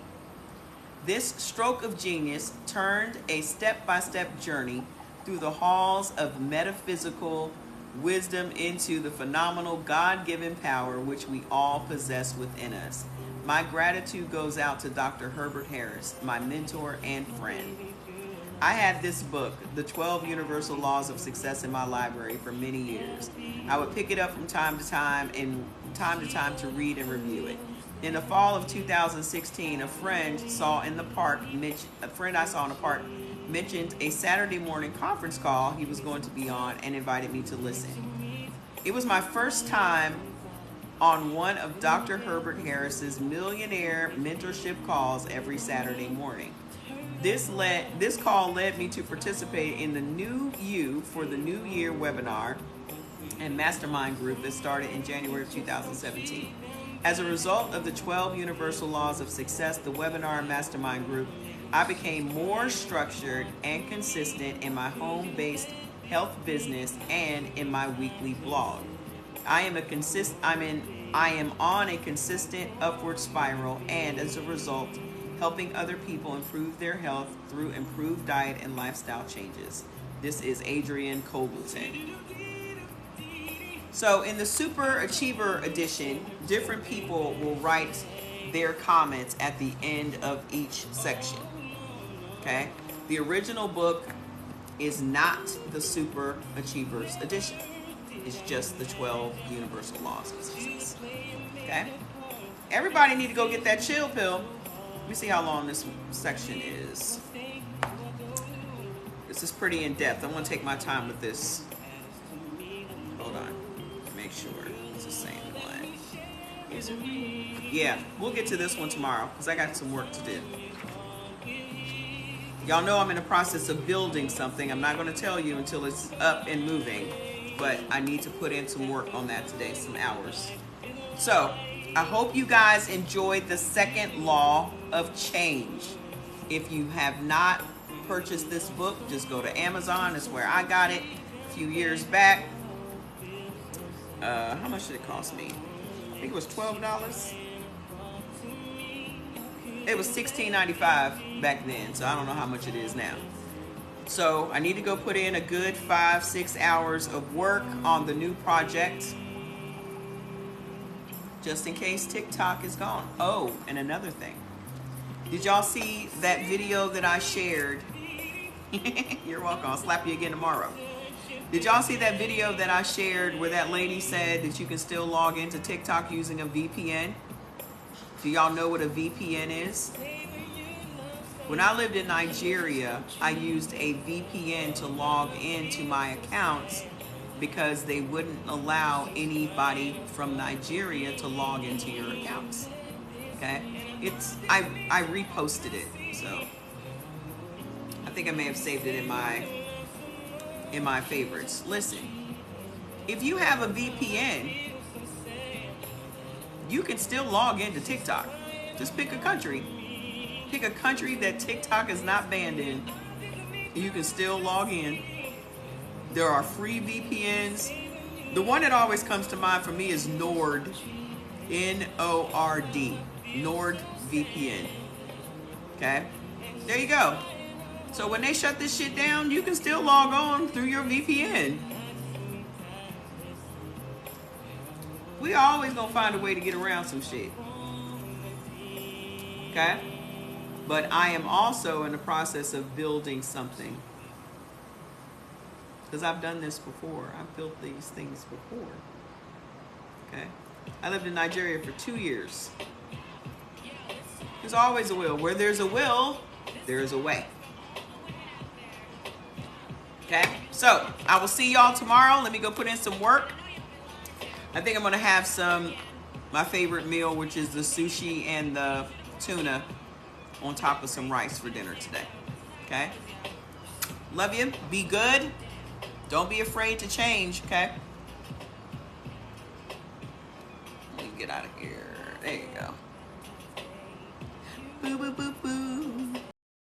This stroke of genius turned a step-by-step journey through the halls of metaphysical wisdom into the phenomenal God-given power which we all possess within us. My gratitude goes out to Dr. Herbert Harris, my mentor and friend. I had this book, The 12 Universal Laws of Success, in my library for many years. I would pick it up from time to time to read and review it. In the fall of 2016, a friend I saw in the park mentioned a Saturday morning conference call he was going to be on and invited me to listen. It was my first time on one of Dr. Herbert Harris's millionaire mentorship calls every Saturday morning. This call led me to participate in the New You for the New Year webinar and mastermind group that started in January of 2017. As a result of the 12 Universal Laws of Success, the webinar and mastermind group, I became more structured and consistent in my home-based health business and in my weekly blog. I am on a consistent upward spiral, and as a result, helping other people improve their health through improved diet and lifestyle changes. This is Adrienne Cobleton. So in the Super Achiever edition, different people will write their comments at the end of each section. Okay? The original book is not the Super Achievers edition. It's just the 12 Universal Laws of Success. Okay? Everybody need to go get that chill pill. Let me see how long this section is. This is pretty in depth. I'm going to take my time with this. Hold on. Make sure it's the same one. Is it? Yeah, we'll get to this one tomorrow because I got some work to do. Y'all know I'm in the process of building something. I'm not going to tell you until it's up and moving, but I need to put in some work on that today, some hours. So I hope you guys enjoyed the second law of change. If you have not purchased this book, just go to Amazon. It's where I got it a few years back. How much did it cost me? I think it was $12. It was $16.95 back then, so I don't know how much it is now. So I need to go put in a good 5-6 hours of work on the new project, just in case TikTok is gone. Oh, and another thing. Did y'all see that video that I shared? You're welcome. I'll slap you again tomorrow. Did y'all see that video that I shared where that lady said that you can still log into TikTok using a VPN? Do y'all know what a VPN is? When I lived in Nigeria, I used a VPN to log into my accounts because they wouldn't allow anybody from Nigeria to log into your accounts. Okay? I reposted it, so I think I may have saved it in my favorites. Listen, if you have a VPN, you can still log into TikTok. Just pick a country. Pick a country that TikTok is not banned in. You can still log in. There are free VPNs. The one that always comes to mind for me is Nord, N-O-R-D, Nord VPN. Okay, there you go. So when they shut this shit down, you can still log on through your VPN. We always gonna find a way to get around some shit. Okay? But I am also in the process of building something. Because I've done this before. I've built these things before. Okay? I lived in Nigeria for 2 years. There's always a will. Where there's a will, there is a way. Okay? So, I will see y'all tomorrow. Let me go put in some work. I think I'm going to have my favorite meal, which is the sushi and the tuna on top of some rice for dinner today. Okay? Love you. Be good. Don't be afraid to change, okay? Let me get out of here. There you go. Boo, boo, boo, boo.